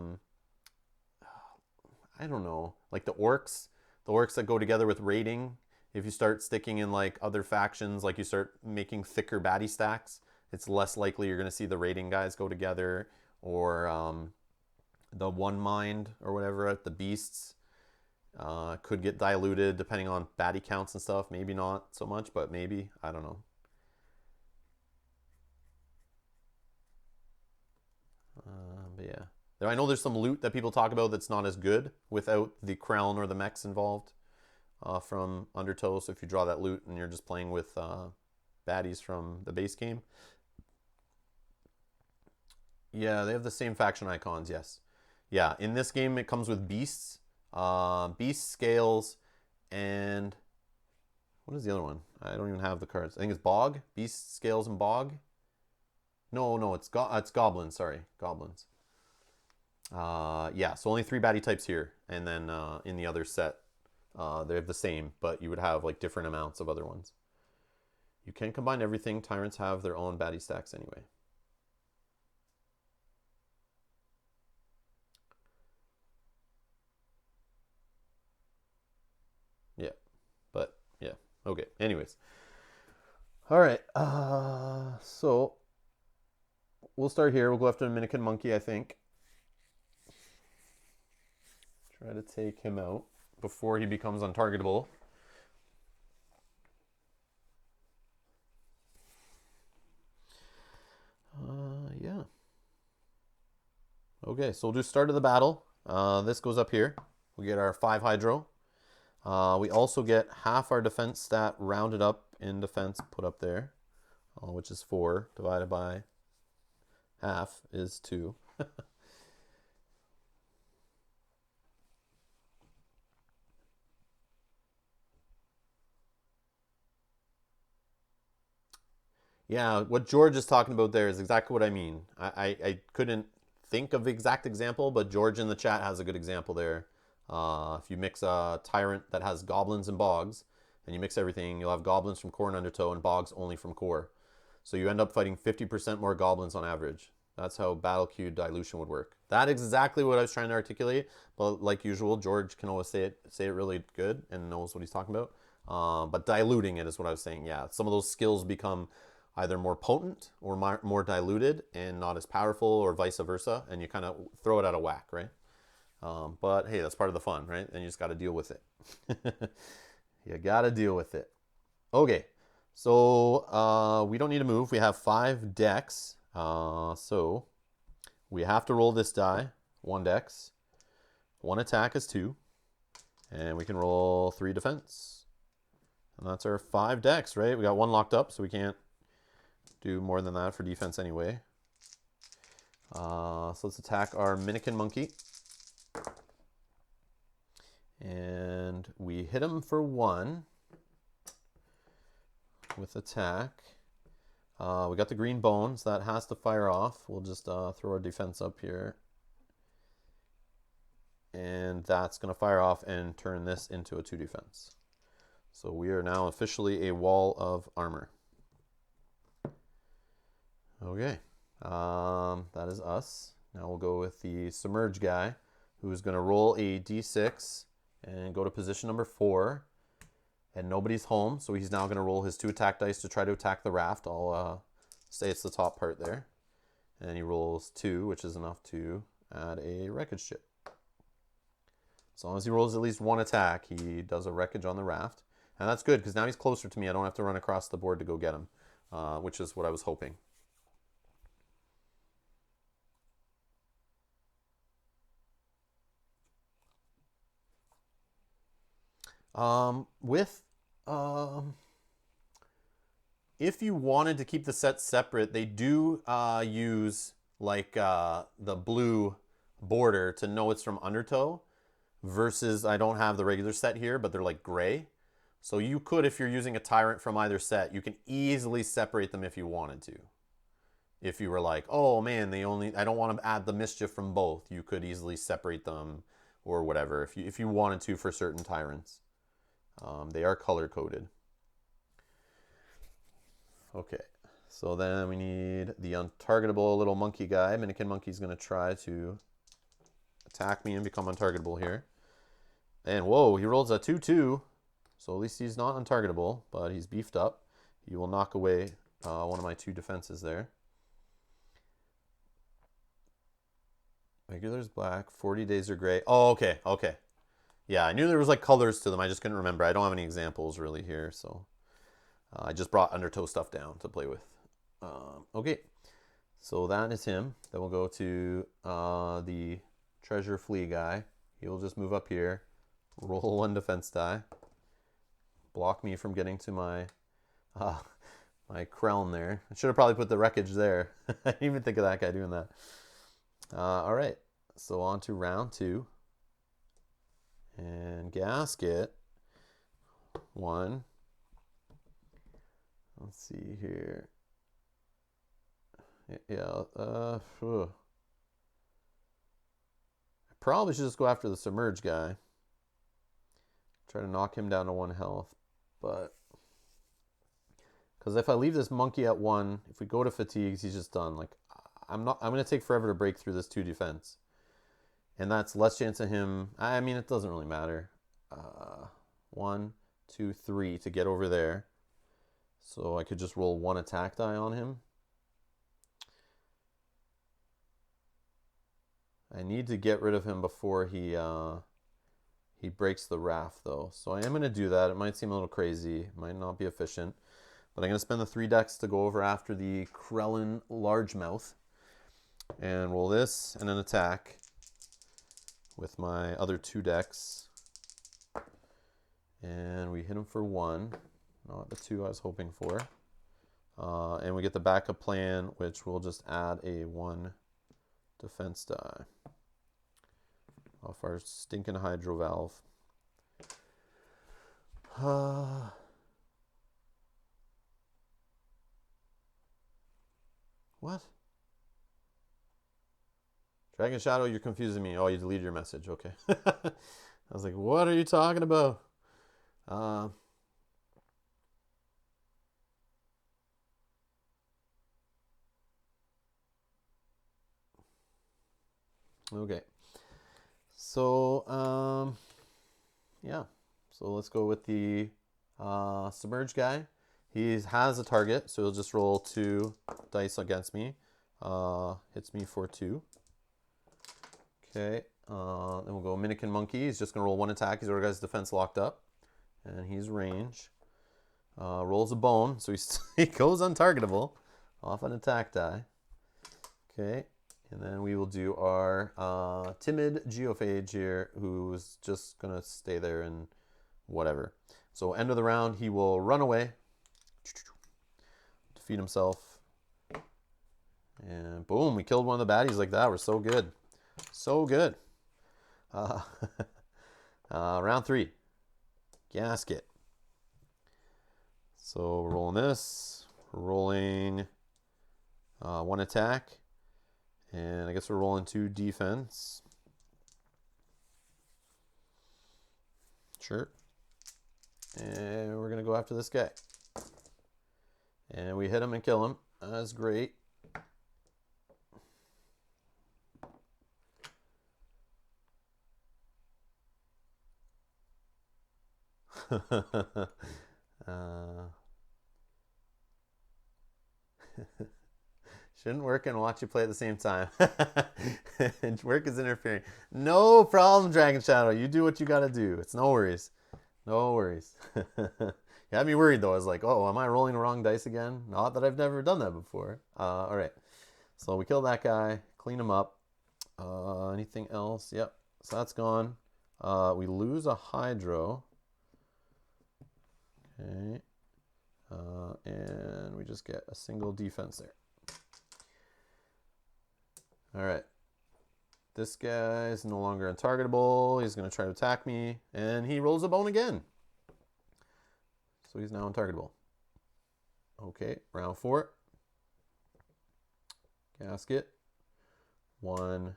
don't know, like the orcs that go together with raiding. If you start sticking in like other factions, like you start making thicker baddie stacks, it's less likely you're going to see the raiding guys go together, or the one mind or whatever at the beasts could get diluted depending on baddie counts and stuff. Maybe not so much, but maybe. I don't know. But yeah. I know there's some loot that people talk about that's not as good without the crown or the mechs involved from Undertow. So if you draw that loot and you're just playing with baddies from the base game. Yeah, they have the same faction icons, yes. Yeah, in this game it comes with beasts, beast scales, and what is the other one? I don't even have the cards. I think it's bog, beast scales and bog. No, it's goblins. Sorry, goblins. Yeah, so only 3 baddie types here, and then in the other set, they have the same, but you would have like different amounts of other ones. You can combine everything. Tyrants have their own baddie stacks anyway. Yeah, but yeah, Okay, anyways. All right, so we'll start here. We'll go after Dominican Monkey, I think. Try to take him out before he becomes untargetable. Yeah. Okay, so we'll do start of the battle. This goes up here. We get our 5 hydro. We also get half our defense stat rounded up in defense put up there, which is 4 divided by half is 2. Yeah, what George is talking about there is exactly what I mean. I couldn't think of the exact example, but George in the chat has a good example there. If you mix a Tyrant that has goblins and bogs, and you mix everything, you'll have goblins from core and undertow and bogs only from core. So you end up fighting 50% more goblins on average. That's how battle queue dilution would work. That is exactly what I was trying to articulate, but like usual, George can always say it really good and knows what he's talking about. But diluting it is what I was saying. Yeah, some of those skills become either more potent or more diluted and not as powerful, or vice versa, and you kind of throw it out of whack, right? But hey, that's part of the fun, right? And you just got to deal with it. You got to deal with it. Okay, so we don't need to move. We have 5 decks, so we have to roll this die. 1 dex, 1 attack is 2, and we can roll 3 defense. And that's our 5 decks, right? We got 1 locked up, so we can't do more than that for defense anyway. So let's attack our Minikin Monkey. And we hit him for 1 with attack. We got the green bones. That has to fire off. We'll just throw our defense up here. And that's going to fire off and turn this into a 2 defense. So we are now officially a wall of armor. Okay, that is us. Now we'll go with the Submerge guy, who is going to roll a d6 and go to position number 4. And nobody's home, so he's now going to roll his 2 attack dice to try to attack the raft. I'll say it's the top part there. And he rolls 2, which is enough to add a wreckage ship. As long as he rolls at least 1 attack, he does a wreckage on the raft. And that's good, because now he's closer to me. I don't have to run across the board to go get him, which is what I was hoping. If you wanted to keep the sets separate, they do use like the blue border to know it's from Undertow, versus I don't have the regular set here, but they're like gray. So you could, if you're using a Tyrant from either set, you can easily separate them if you wanted to. If you were like, oh man, I don't want to add the mischief from both, you could easily separate them or whatever if you wanted to for certain Tyrants. They are color coded. Okay, so then we need the untargetable little monkey guy. Minikin Monkey's going to try to attack me and become untargetable here. And whoa, he rolls a 2-2. So at least he's not untargetable, but he's beefed up. He will knock away one of my 2 defenses there. Regular's black, 40 days are gray. Oh, okay, okay. Yeah, I knew there was like colors to them. I just couldn't remember. I don't have any examples really here, so I just brought Undertow stuff down to play with. Okay, so that is him. Then we'll go to the Treasure Flea guy. He'll just move up here, roll 1 defense die, block me from getting to my my crown there. I should have probably put the wreckage there. I didn't even think of that guy doing that. All right, so on to round 2. And Gasket, 1. Let's see here. Yeah, I probably should just go after the Submerge guy. Try to knock him down to 1 health. But because if I leave this monkey at 1, if we go to fatigues, he's just done. Like I'm going to take forever to break through this 2 defense. And that's less chance of him. I mean, it doesn't really matter. 1, 2, 3 to get over there. So I could just roll 1 attack die on him. I need to get rid of him before he breaks the raft, though. So I am going to do that. It might seem a little crazy. It might not be efficient. But I'm going to spend the 3 decks to go over after the Krellin Largemouth. And roll this and an attack with my other 2 decks. And we hit him for 1. Not the 2 I was hoping for. And we get the backup plan, which will just add a 1 defense die off our stinking hydro valve. What? Dragon Shadow, you're confusing me. Oh, you deleted your message. Okay. I was like, what are you talking about? Okay. So, yeah. So let's go with the Submerge guy. He has a target, so he'll just roll 2 dice against me. Hits me for 2. Okay. Then we'll go Minikin Monkey. He's just going to roll 1 attack. He's already got his defense locked up. And he's range. Rolls a bone, so he goes untargetable off an attack die. Okay. And then we will do our timid Geophage here, who's just going to stay there and whatever. So end of the round, he will run away, defeat himself. And boom, we killed one of the baddies like that. We're so good. So good. Round 3. Gasket. So we're rolling this. We're rolling 1 attack. And I guess we're rolling 2 defense. Sure. And we're going to go after this guy. And we hit him and kill him. That's great. Shouldn't work and watch you play at the same time. Work is interfering. No problem, Dragon Shadow. You do what you got to do. It's no worries. No worries. You had me worried, though. I was like, oh, am I rolling the wrong dice again? Not that I've never done that before. All right. So we kill that guy. Clean him up. Anything else? Yep. So that's gone. We lose a Hydro. Okay. And we just get a single defense there. All right. This guy is no longer untargetable. He's going to try to attack me. And he rolls a bone again. So he's now untargetable. Okay, round 4. Gasket. 1,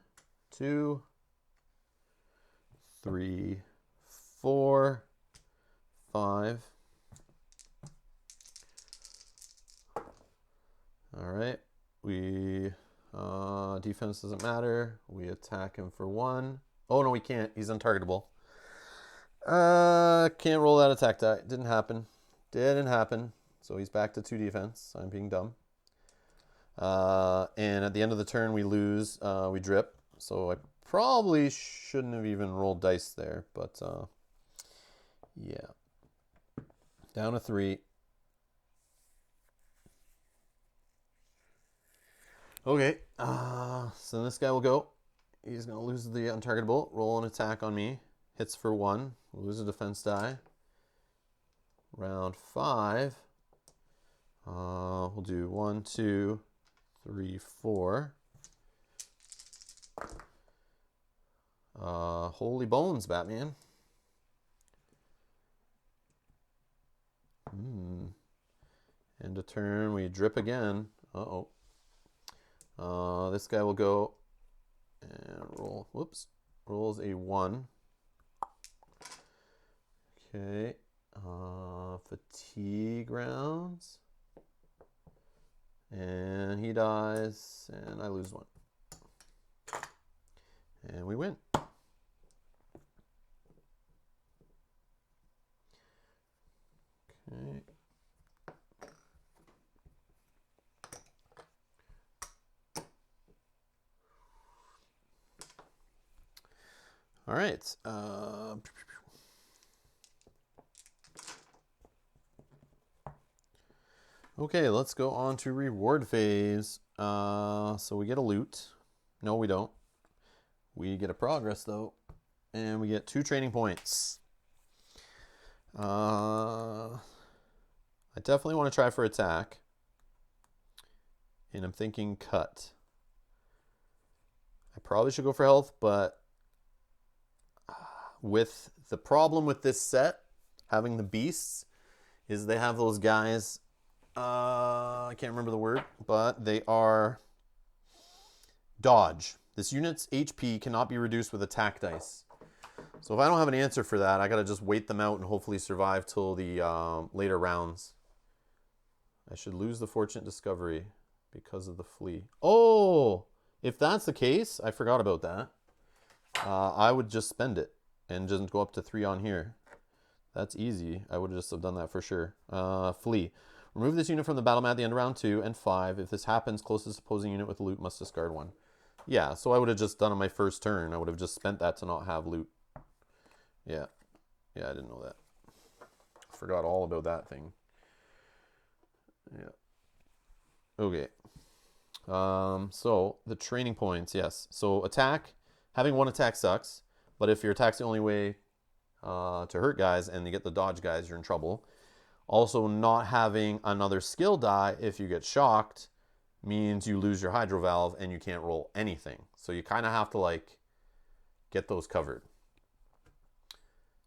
2, 3, 4, 5. All right. We defense doesn't matter. We attack him for 1. Oh no, we can't. He's untargetable. Can't roll that attack die. Didn't happen. Didn't happen. So he's back to 2 defense. I'm being dumb. And at the end of the turn, we lose. We drip. So I probably shouldn't have even rolled dice there. But yeah. Down to 3. Okay. So this guy will go. He's going to lose the untargetable. Roll an attack on me. Hits for 1. Lose a defense die. Round 5. We'll do 1, 2, 3, 4. Holy bones, Batman. End of turn, we drip again. Uh-oh. This guy will go and roll. Whoops. Rolls a 1. Okay. Fatigue rounds. And he dies, and I lose 1. And we win. All right. Okay, let's go on to reward phase. So we get a loot. No, we don't. We get a progress, though. And we get 2 training points. I definitely want to try for attack. And I'm thinking cut. I probably should go for health, but with the problem with this set, having the beasts, is they have those guys, I can't remember the word, but they are dodge. This unit's HP cannot be reduced with attack dice. So if I don't have an answer for that, I gotta just wait them out and hopefully survive till the later rounds. I should lose the Fortunate Discovery because of the flea. Oh, if that's the case, I forgot about that. I would just spend it and just go up to 3 on here. That's easy. I would just have done that for sure. Flea. Remove this unit from the battle mat at the end of round 2 and 5. If this happens, closest opposing unit with loot must discard 1. Yeah, so I would have just done on my first turn. I would have just spent that to not have loot. Yeah. Yeah, I didn't know that. Forgot all about that thing. Yeah. Okay. So the training points, yes. So attack, having 1 attack sucks, but if your attack's the only way to hurt guys and you get the dodge guys, you're in trouble. Also, not having another skill die if you get shocked means you lose your hydro valve and you can't roll anything. So you kind of have to like get those covered.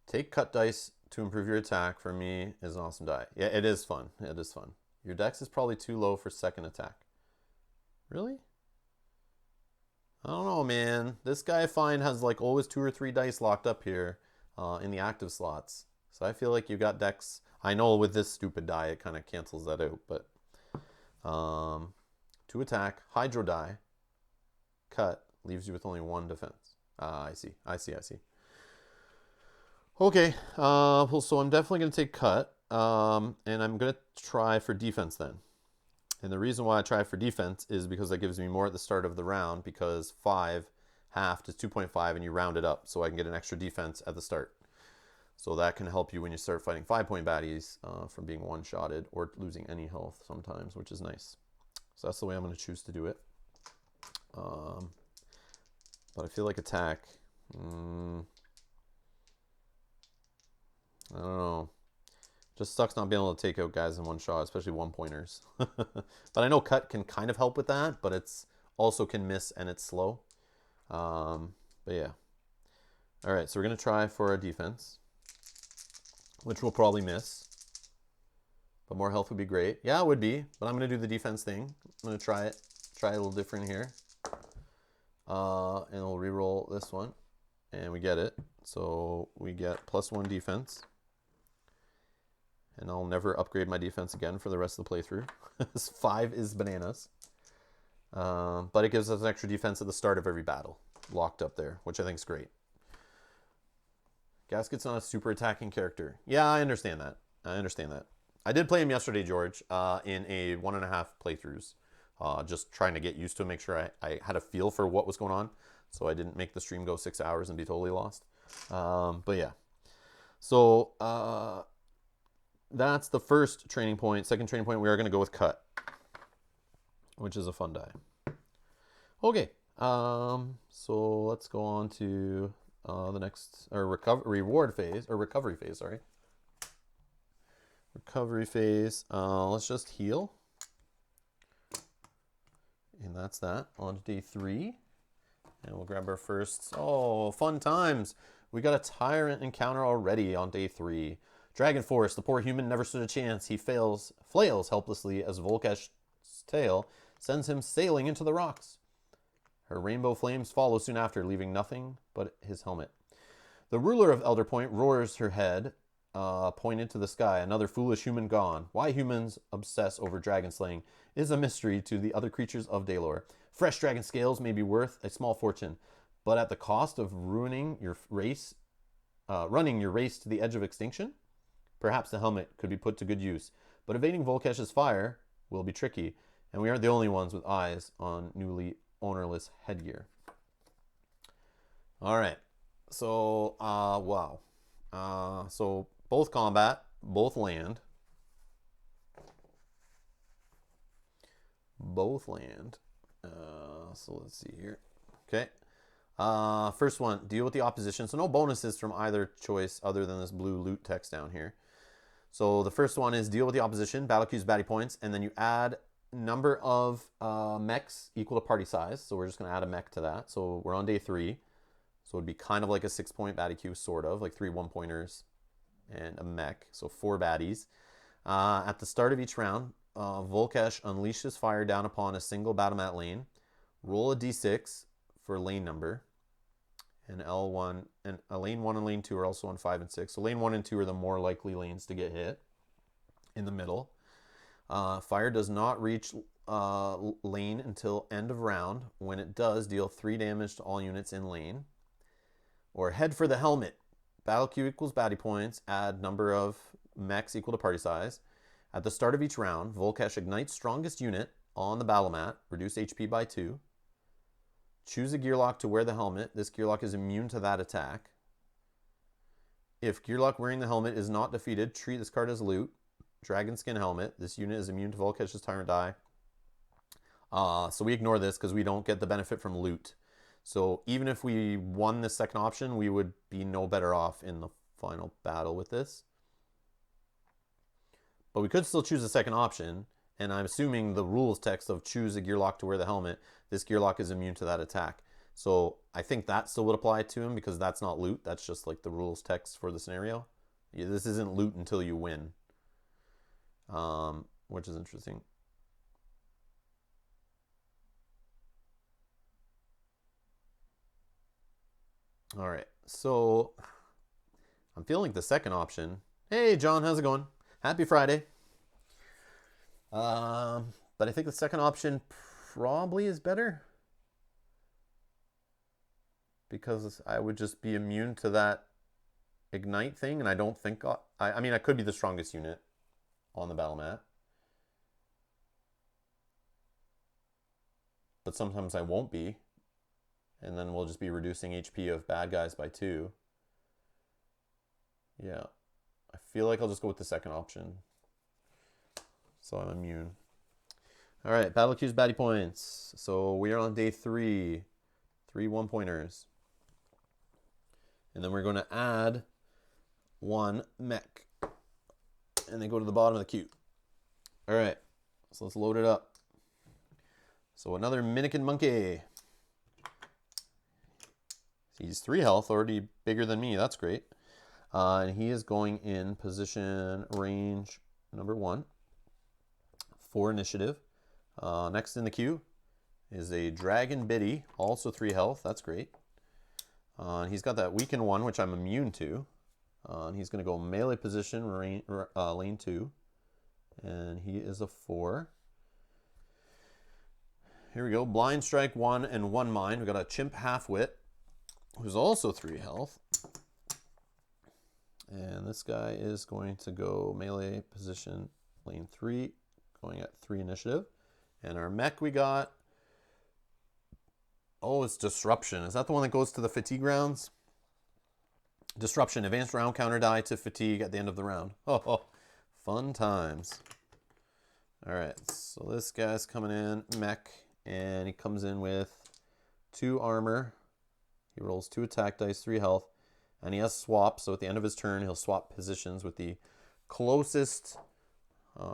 Take cut dice to improve your attack for me is an awesome die. Yeah, it is fun. It is fun. Your dex is probably too low for second attack. Really? I don't know, man. This guy I find has like always 2 or 3 dice locked up here in the active slots. So I feel like you got dex. I know with this stupid die it kind of cancels that out, but 2 attack, hydro die, cut, leaves you with only 1 defense. I see. Okay, well, so I'm definitely going to take cut, and I'm going to try for defense then. And the reason why I try for defense is because that gives me more at the start of the round, because 5 halved is 2.5 and you round it up, so I can get an extra defense at the start. So that can help you when you start fighting 5-point baddies from being one-shotted or losing any health sometimes, which is nice. So that's the way I'm going to choose to do it. But I feel like attack. I don't know. Just sucks not being able to take out guys in one shot, especially 1-pointers. But I know cut can kind of help with that, but it's also can miss and it's slow. But yeah. All right, so we're going to try for a defense, which we'll probably miss. But more health would be great. Yeah, it would be, but I'm going to do the defense thing. I'm going to try it a little different here. And we'll re-roll this one. And we get it. So we get +1 defense. And I'll never upgrade my defense again for the rest of the playthrough. 5 is bananas. But it gives us an extra defense at the start of every battle. Locked up there, which I think is great. Gasket's not a super attacking character. Yeah, I understand that. I did play him yesterday, George, in a 1.5 playthroughs. Just trying to get used to it, make sure I had a feel for what was going on. So I didn't make the stream go 6 hours and be totally lost. But yeah. So that's the first training point. Second training point, we are going to go with cut, which is a fun die. Okay. So let's go on to the next reward phase, or recovery phase, sorry. Recovery phase. Let's just heal. And that's that. On to day 3. And we'll grab our first. Oh, fun times. We got a Tyrant encounter already on day 3. Dragon Force. The poor human never stood a chance. He flails helplessly as Volkash's tail sends him sailing into the rocks. Her rainbow flames follow soon after, leaving nothing but his helmet. The ruler of Elder Point roars, her head pointed to the sky. Another foolish human gone. Why humans obsess over dragon slaying is a mystery to the other creatures of Daelor. Fresh dragon scales may be worth a small fortune, but at the cost of running your race to the edge of extinction? Perhaps the helmet could be put to good use, but evading Volkash's fire will be tricky, and we aren't the only ones with eyes on newly ownerless headgear. All right, So, wow. So both combat, both land. Both land. So let's see here. Okay. First one, deal with the opposition. So no bonuses from either choice other than this blue loot text down here. So the first one is deal with the opposition, battle queues, baddie points, and then you add number of mechs equal to party size. So we're just going to add a mech to that. So we're on day 3. So it'd be kind of like a 6-point baddie queue, sort of, like 3 1-pointers and a mech. So 4 baddies. At the start of each round, Volkash unleashes fire down upon a single battle mat lane. Roll a d6 for lane number. And L1 and lane 1 and lane 2 are also on 5 and 6. So lane 1 and 2 are the more likely lanes to get hit in the middle. Fire does not reach lane until end of round. When it does, deal 3 damage to all units in lane. Or head for the helmet. Battle queue equals baddie points. Add number of mechs equal to party size. At the start of each round, Volkash ignites strongest unit on the battle mat. Reduce HP by 2. Choose a Gearloc to wear the helmet. This Gearloc is immune to that attack. If Gearloc wearing the helmet is not defeated, treat this card as loot. Dragon skin helmet. This unit is immune to Volkash's Tyrant die. So we ignore this because we don't get the benefit from loot. So even if we won this second option, we would be no better off in the final battle with this. But we could still choose a second option. And I'm assuming the rules text of choose a Gearloc to wear the helmet, this Gearloc is immune to that attack. So I think that still would apply to him because that's not loot. That's just like the rules text for the scenario. Yeah, this isn't loot until you win, which is interesting. All right, so I'm feeling like the second option. Hey, John, how's it going? Happy Friday. But I think the second option probably is better because I would just be immune to that ignite thing, and I don't think I mean I could be the strongest unit on the battle mat, but sometimes I won't be, and then we'll just be reducing HP of bad guys by 2. Yeah, I feel like I'll just go with the second option. So I'm immune. All right, battle queues, baddie points. So we are on day 3. 3 1-pointers. And then we're going to add 1 mech. And they go to the bottom of the queue. All right, so let's load it up. So another Minikin Monkey. He's 3 health, already bigger than me. That's great. And he is going in position range number 1 for initiative. Next in the queue is a Dragon Biddy, also 3 health. That's great. He's got that weaken 1, which I'm immune to. And he's going to go melee position, lane 2. And he is a 4. Here we go. Blind Strike 1 and 1 Mind. We've got a Chimp Halfwit, who's also 3 health. And this guy is going to go melee position, lane 3, going at 3 initiative. And our mech we got, oh, it's Disruption. Is that the one that goes to the fatigue rounds? Disruption, advanced round counter die to fatigue at the end of the round. Oh, fun times. All right, so this guy's coming in, mech, and he comes in with 2 armor. He rolls 2 attack dice, 3 health, and he has swap. So at the end of his turn, he'll swap positions with the closest.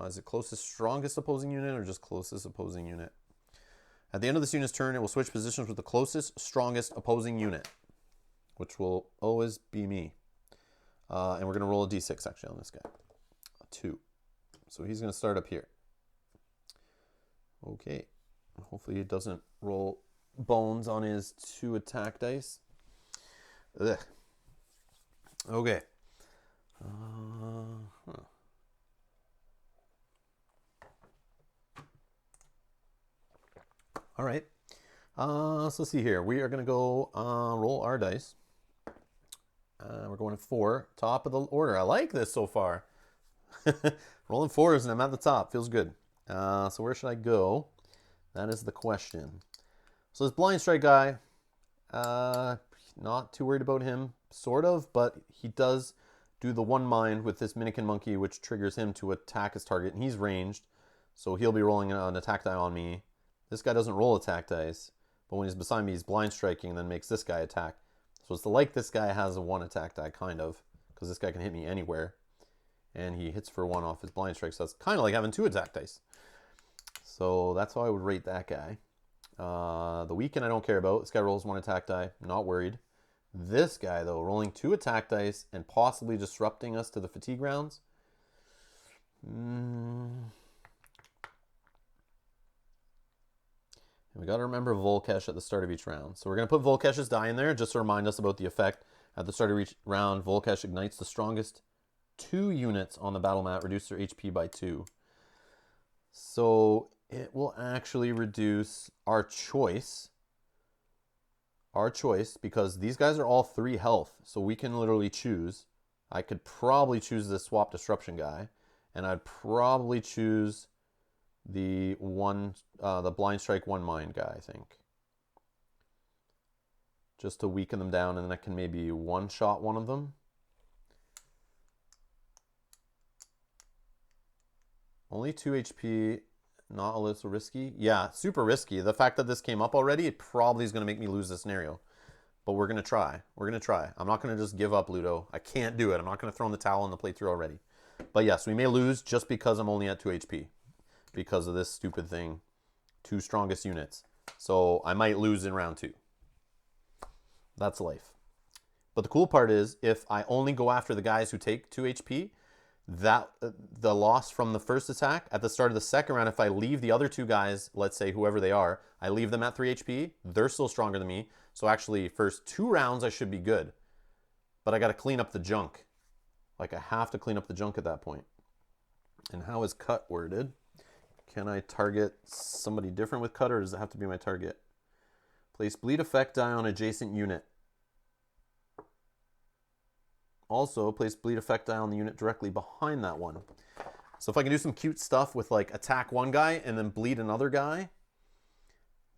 Is it closest strongest opposing unit or just closest opposing unit? At the end of this unit's turn, it will switch positions with the closest strongest opposing unit, which will always be me. And we're going to roll a d6 actually on this guy. 2. So he's going to start up here. Okay. Hopefully it doesn't roll bones on his 2 attack dice. Ugh. Okay. All right. So let's see here. We are going to go roll our dice. We're going at 4. Top of the order. I like this so far. Rolling 4s and I'm at the top. Feels good. So where should I go? That is the question. So this Blind Strike guy, Not too worried about him, sort of, but he does do the one mind with this Minikin Monkey, which triggers him to attack his target, and he's ranged, so he'll be rolling an attack die on me. This guy doesn't roll attack dice, but when he's beside me, he's blind striking and then makes this guy attack. So it's like this guy has a 1 attack die, kind of, because this guy can hit me anywhere, and he hits for 1 off his blind strike, so that's kind of like having 2 attack dice. So that's how I would rate that guy. The weaken I don't care about. This guy rolls 1 attack die, not worried. This guy, though, rolling 2 attack dice and possibly disrupting us to the fatigue rounds. We got to remember Volkash at the start of each round. So we're going to put Volkash's die in there just to remind us about the effect. At the start of each round, Volkash ignites the strongest 2 units on the battle mat, reduce their HP by 2. So it will actually reduce our choice. Because these guys are all 3 health, so we can literally choose. I could probably choose the swap disruption guy, and I'd probably choose the blind strike 1 mind guy, I think, just to weaken them down, and then I can maybe one-shot one of them. Only 2 HP. Not a little risky. Yeah, super risky. The fact that this came up already, it probably is going to make me lose the scenario. But we're going to try. We're going to try. I'm not going to just give up, Ludo. I can't do it. I'm not going to throw in the towel in the playthrough already. But yes, we may lose just because I'm only at 2 HP. Because of this stupid thing. 2 strongest units. So I might lose in round 2. That's life. But the cool part is, if I only go after the guys who take 2 HP, that the loss from the first attack at the start of the second round, if I leave the other 2 guys, let's say whoever they are, I leave them at 3 HP, they're still stronger than me. So actually, first 2 rounds I should be good. But I got to clean up the junk. Like, I have to clean up the junk at that point. And how is cut worded? Can I target somebody different with cut, or does it have to be my target? Place bleed effect die on adjacent unit. Also, place bleed effect die on the unit directly behind that one. So if I can do some cute stuff with like attack one guy and then bleed another guy,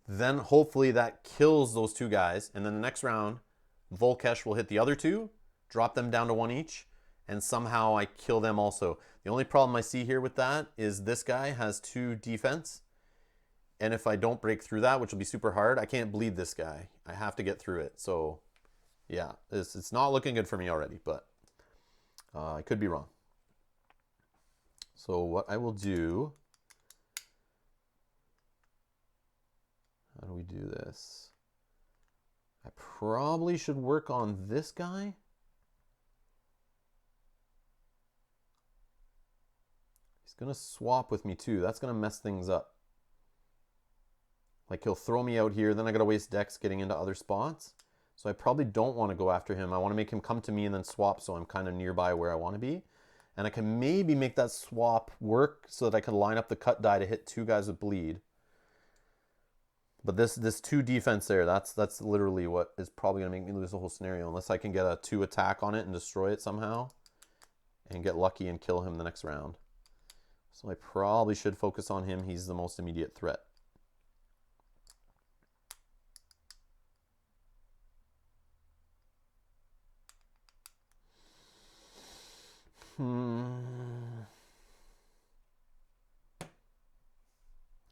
then hopefully that kills those 2 guys. And then the next round, Volkash will hit the other 2, drop them down to 1 each, and somehow I kill them also. The only problem I see here with that is this guy has 2 defense. And if I don't break through that, which will be super hard, I can't bleed this guy. I have to get through it. So yeah, it's not looking good for me already, but I could be wrong. So what I will do, how do we do this? I probably should work on this guy. He's going to swap with me too. That's going to mess things up. Like, he'll throw me out here, then I got to waste dex getting into other spots. So I probably don't want to go after him. I want to make him come to me and then swap so I'm kind of nearby where I want to be. And I can maybe make that swap work so that I can line up the cut die to hit 2 guys with bleed. But this 2 defense there, that's literally what is probably going to make me lose the whole scenario. Unless I can get a 2 attack on it and destroy it somehow. And get lucky and kill him the next round. So I probably should focus on him. He's the most immediate threat.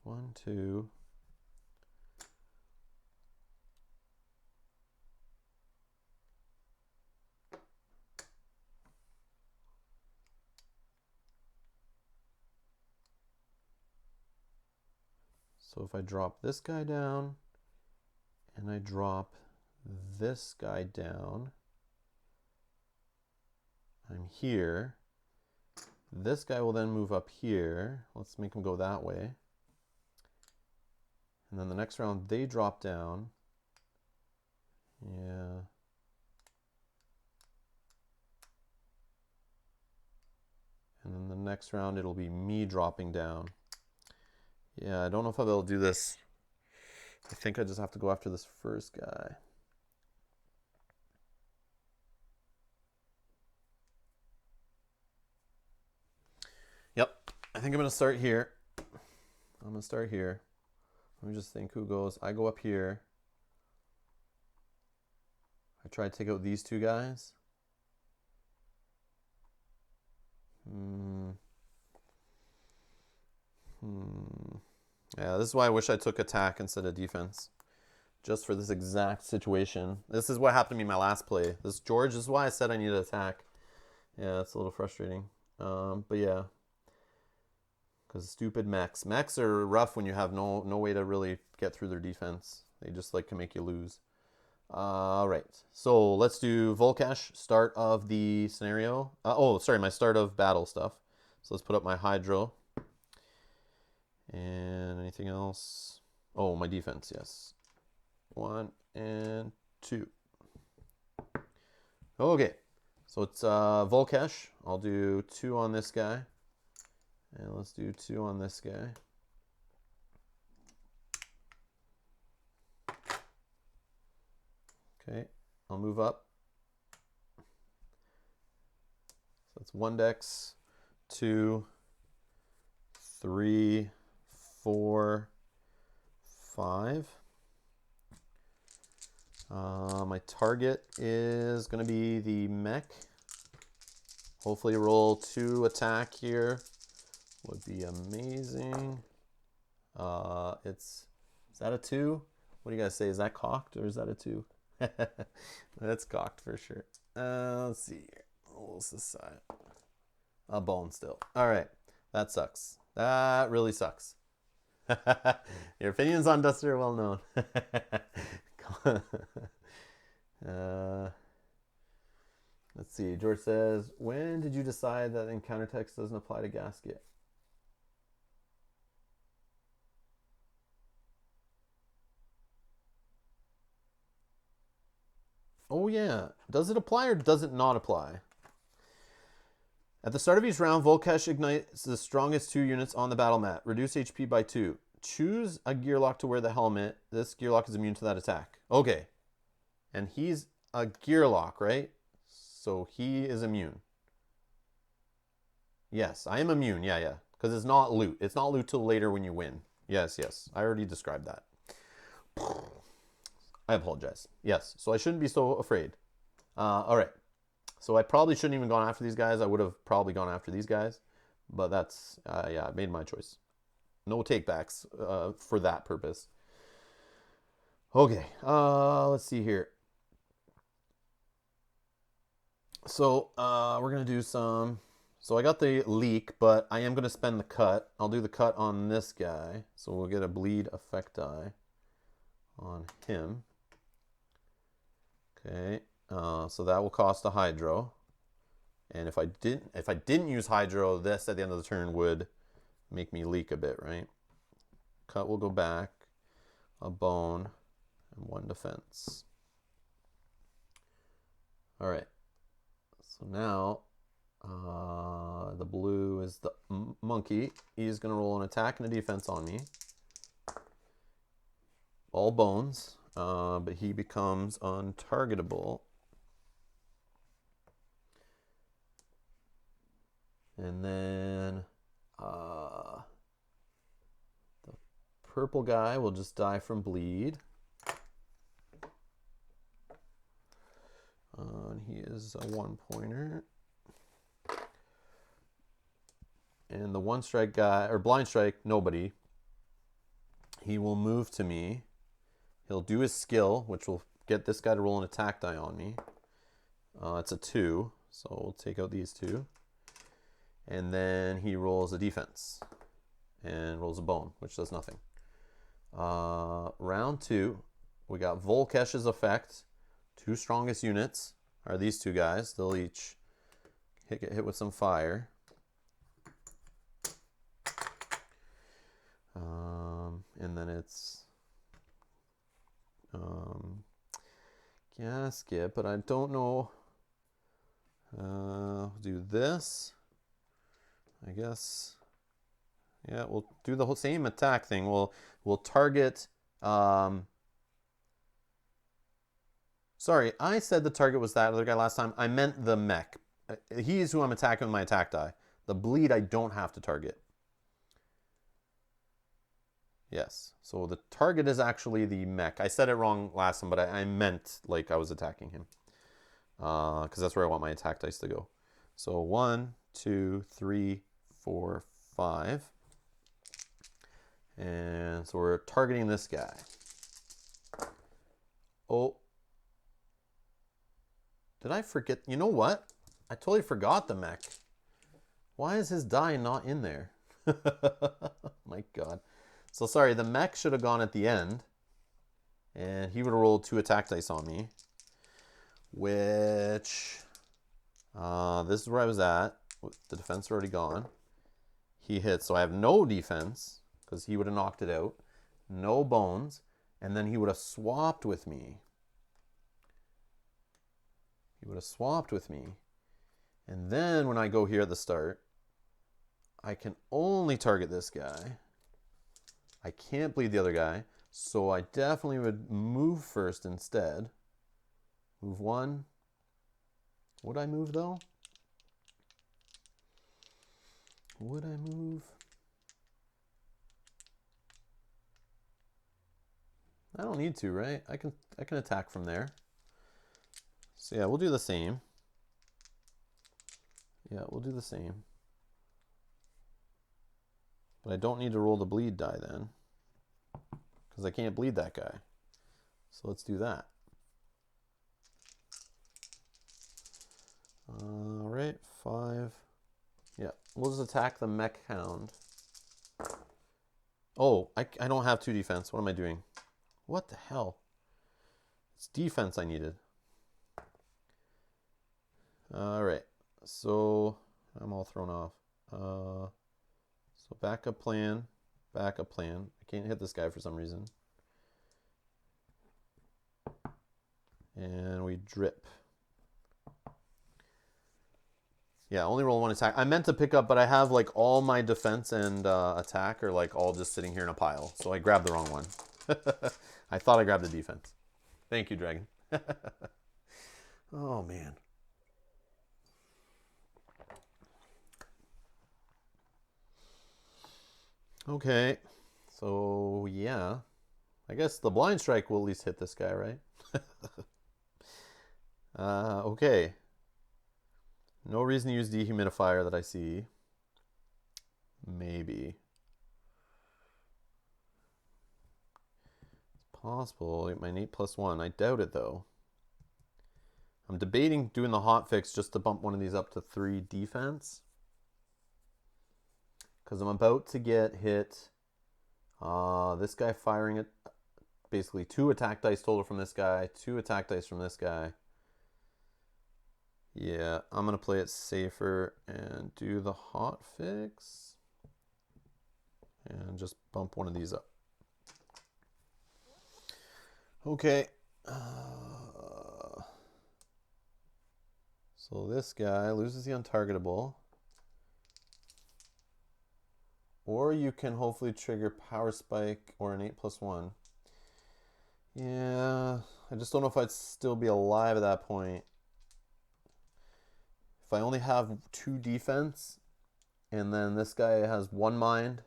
One, two. So if I drop this guy down and I drop this guy down, I'm here. This guy will then move up here. Let's make him go that way. And then the next round, they drop down. Yeah. And then the next round, it'll be me dropping down. Yeah, I don't know if I'll be able to do this. I think I just have to go after this first guy. Yep, I think I'm going to start here. I'm going to start here. Let me just think who goes. I go up here. I try to take out these two guys. Yeah, this is why I wish I took attack instead of defense. Just for this exact situation. This is what happened to me in my last play. This George, this is why I said I needed attack. Yeah, it's a little frustrating. But yeah. Because stupid mechs. Mechs are rough when you have no way to really get through their defense. They just like can make you lose. Alright, so let's do Volkash, start of the scenario. My start of battle stuff. So let's put up my Hydro. And anything else? Oh, my defense, yes. 1 and 2. Okay, so it's Volkash. I'll do 2 on this guy. And let's do 2 on this guy. Okay, I'll move up. So that's 1 dex, 2, 3, 4, 5. My target is going to be the mech. Hopefully roll 2 attack here. Would be amazing. Is that a 2? What do you guys say? Is that cocked or is that a 2? That's cocked for sure. Let's see here. What's this side? A bone still. All right. That sucks. That really sucks. Your opinions on Duster are well known. Let's see. George says, when did you decide that encounter text doesn't apply to Gasket? Oh yeah. Does it apply or does it not apply? At the start of each round, Volkash ignites the strongest 2 units on the battle mat. Reduce HP by 2. Choose a Gearloc to wear the helmet. This Gearloc is immune to that attack. Okay. And he's a Gearloc, right? So he is immune. Yes, I am immune. Yeah. Because it's not loot. It's not loot till later when you win. Yes. I already described that. I apologize. Yes, so I shouldn't be so afraid. All right. So I probably shouldn't even gone after these guys. I would have probably gone after these guys. But that's, yeah, I made my choice. No takebacks for that purpose. Okay, let's see here. So we're going to do some... So I got the leak, but I am going to spend the cut. I'll do the cut on this guy. So we'll get a bleed effect die on him. Okay, so that will cost a Hydro. And if I didn't use Hydro, this at the end of the turn would make me leak a bit, right? Cut will go back, a bone, and 1 defense. All right. So now the blue is the monkey. He's going to roll an attack and a defense on me. All bones, but he becomes untargetable. And then the purple guy will just die from bleed. And he is a 1-pointer. And the 1-strike guy, or blind strike, nobody. He will move to me. He'll do his skill, which will get this guy to roll an attack die on me. It's a 2, so we'll take out these 2. And then he rolls a defense and rolls a bone, which does nothing. Round 2, we got Volkash's effect. 2 strongest units are these 2 guys. They'll each get hit with some fire. And then it's Gasket, but I don't know. Do this. I guess. Yeah, we'll do the whole same attack thing. We'll target. Sorry, I said the target was that other guy last time. I meant the mech. He's who I'm attacking with my attack die. The bleed I don't have to target. Yes, so the target is actually the mech. I said it wrong last time, but I meant like I was attacking him. because that's where I want my attack dice to go. So 1, 2, 3, 4, 5. And so we're targeting this guy. Oh. Did I forget? You know what? I totally forgot the mech. Why is his die not in there? My God. So sorry, the mech should have gone at the end. And he would have rolled 2 attack dice on me. Which, this is where I was at. The defense already gone. He hits, so I have no defense, because he would have knocked it out. No bones. And then he would have swapped with me. He would have swapped with me. And then when I go here at the start, I can only target this guy. I can't bleed the other guy. So I definitely would move first instead. Move 1. Would I move though? Would I move? I don't need to, right? I can attack from there. So yeah, we'll do the same. Yeah, we'll do the same. But I don't need to roll the bleed die then, because I can't bleed that guy. So let's do that. All right, 5. Yeah, we'll just attack the mech hound. Oh, I don't have 2 defense. What am I doing? What the hell? It's defense I needed. All right, so I'm all thrown off. So backup plan, backup plan. I can't hit this guy for some reason. And we drip. Yeah, only roll 1 attack. I meant to pick up, but I have like all my defense and attack are like all just sitting here in a pile. So I grabbed the wrong one. I thought I grabbed the defense. Thank you, Dragon. Oh, man. Okay. So, yeah. I guess the blind strike will at least hit this guy, right? Okay. No reason to use dehumidifier that I see. Maybe. It's possible. My innate +1. I doubt it, though. I'm debating doing the hotfix just to bump one of these up to 3 defense. Because I'm about to get hit. This guy firing it. Basically 2 attack dice total from this guy. 2 attack dice from this guy. Yeah, I'm going to play it safer and do the hotfix. And just bump one of these up. Okay. So this guy loses the untargetable. Or you can hopefully trigger power spike or innate +1. Yeah, I just don't know if I'd still be alive at that point. If I only have 2 defense, and then this guy has 1 mind.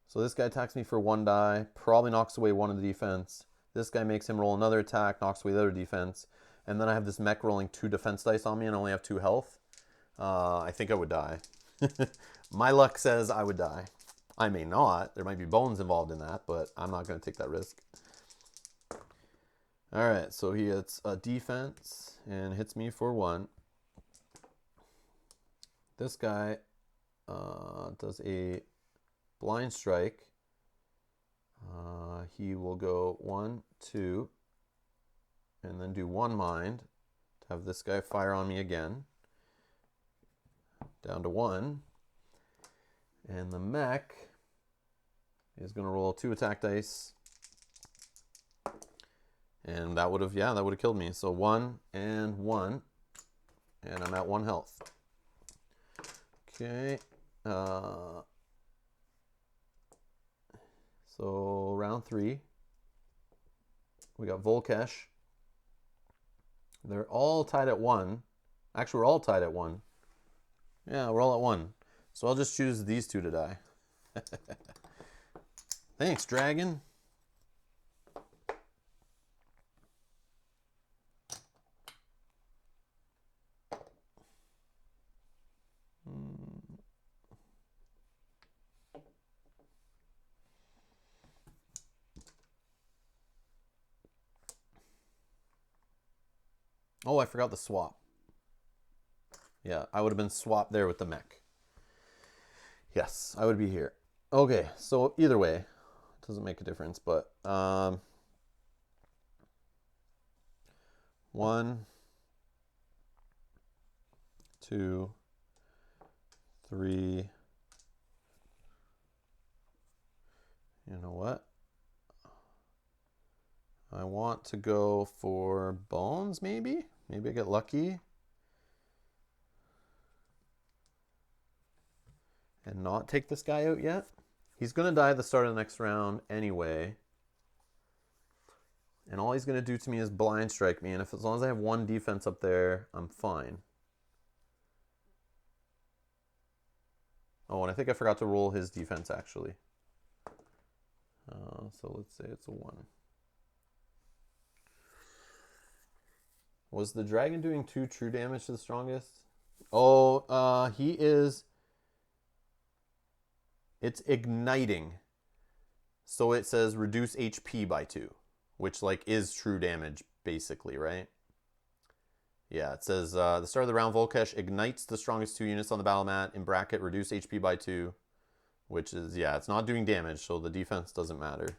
So this guy attacks me for 1 die, probably knocks away 1 of the defense. This guy makes him roll another attack, knocks away the other defense. And then I have this mech rolling 2 defense dice on me and I only have 2 health. I think I would die. My luck says I would die. I may not. There might be bones involved in that, but I'm not going to take that risk. All right, so he hits a defense and hits me for 1. This guy does a blind strike. He will go 1, 2, and then do 1 mind to have this guy fire on me again. Down to 1. And the mech is going to roll 2 attack dice. And that would have, yeah, that would have killed me. So 1 and 1. And I'm at 1 health. Okay. So round 3. We got Volkash. They're all tied at 1. Actually, we're all tied at 1. Yeah, we're all at 1. So I'll just choose these 2 to die. Thanks, Dragon. Oh, I forgot the swap. Yeah, I would have been swapped there with the mech. Yes, I would be here. Okay, so either way, it doesn't make a difference, but 1, 2, 3. You know what? I want to go for bones, maybe? Maybe I get lucky. And not take this guy out yet. He's going to die at the start of the next round anyway. And all he's going to do to me is blind strike me. And as long as I have 1 defense up there, I'm fine. Oh, and I think I forgot to roll his defense, actually. So let's say it's a 1. Was the dragon doing 2 true damage to the strongest? Oh, he is... It's igniting. So it says reduce HP by 2, which like is true damage, basically, right? Yeah, it says the start of the round, Volkash ignites the strongest 2 units on the battle mat, in bracket, reduce HP by 2, which is, yeah, it's not doing damage, so the defense doesn't matter.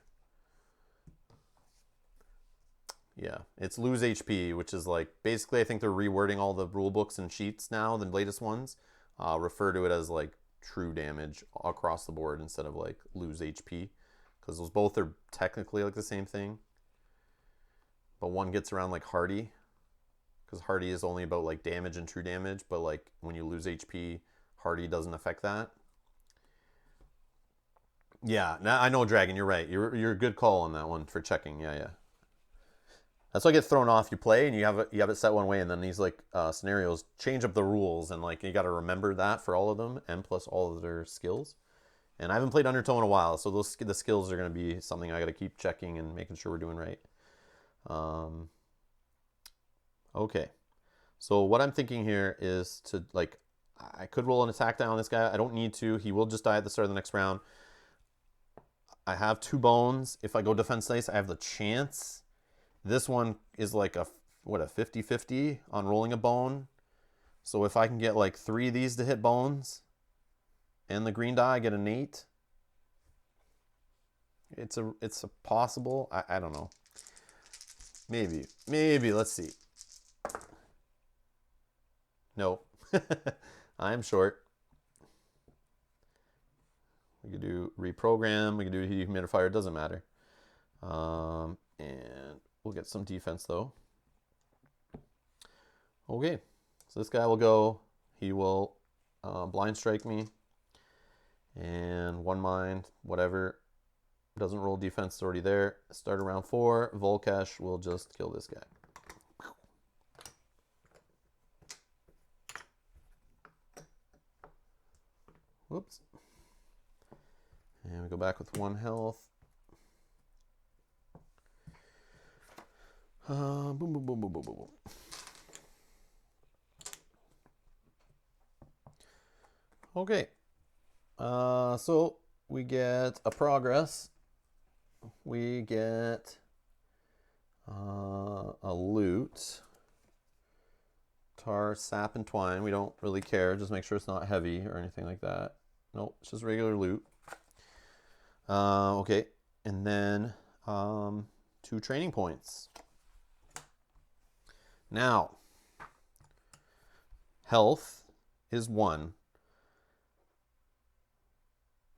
Yeah, it's lose HP, which is like, basically I think they're rewording all the rule books and sheets now, the latest ones, refer to it as like true damage across the board instead of like lose HP, because those both are technically like the same thing, but one gets around like hardy, because hardy is only about like damage and true damage, but like when you lose HP, hardy doesn't affect that. Yeah, now I know, Dragon, you're right. You're a good call on that one for checking. Yeah. That's why I get thrown off. You play and you have it set one way, and then these like scenarios change up the rules, and like you got to remember that for all of them, and plus all of their skills. And I haven't played Undertow in a while, so the skills are going to be something I got to keep checking and making sure we're doing right. Okay, so what I'm thinking here is to like, I could roll an attack down on this guy. I don't need to. He will just die at the start of the next round. I have 2 bones. If I go defense dice, I have the chance. This one is like a 50-50 on rolling a bone. So if I can get like 3 of these to hit bones and the green die, I get an 8. It's a possible. I don't know. Maybe. Let's see. No. I'm short. We could do reprogram. We could do humidifier. It doesn't matter. And we'll get some defense though. Okay, so this guy will go. He will blind strike me, and 1 mind, whatever. Doesn't roll defense, it's already there. Start around 4. Volkash will just kill this guy. Whoops. And we go back with 1 health. Boom, boom, boom, boom, boom, boom, boom. Okay. So we get a progress. We get a loot. Tar, sap, and twine. We don't really care. Just make sure it's not heavy or anything like that. Nope, it's just regular loot. Okay. And then 2 training points. Now, health is 1.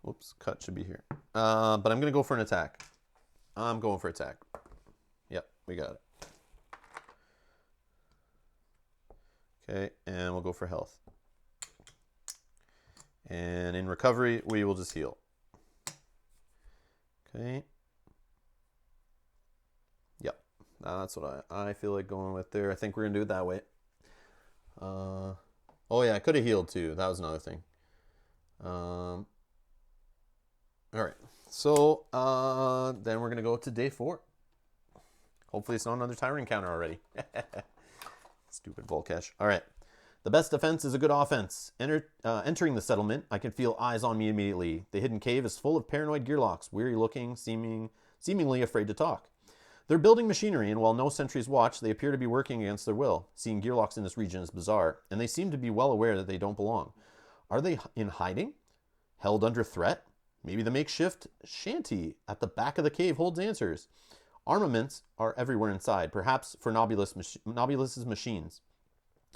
Whoops, cut should be here. But I'm going to go for an attack. I'm going for attack. Yep, we got it. Okay, and we'll go for health. And in recovery, we will just heal. Okay. Yep, that's what I feel like going with there. I think we're going to do it that way. Oh yeah, I could have healed too. That was another thing. All right, so then we're going to go to day 4. Hopefully it's not another Tyrant encounter already. Stupid Volkash. All right. The best defense is a good offense. Entering the settlement, I can feel eyes on me immediately. The hidden cave is full of paranoid Gearlocs, weary looking, seemingly afraid to talk. They're building machinery, and while no sentries watch, they appear to be working against their will. Seeing Gearlocs in this region is bizarre, and they seem to be well aware that they don't belong. Are they in hiding? Held under threat? Maybe the makeshift shanty at the back of the cave holds answers. Armaments are everywhere inside, perhaps for Nobulus's machines.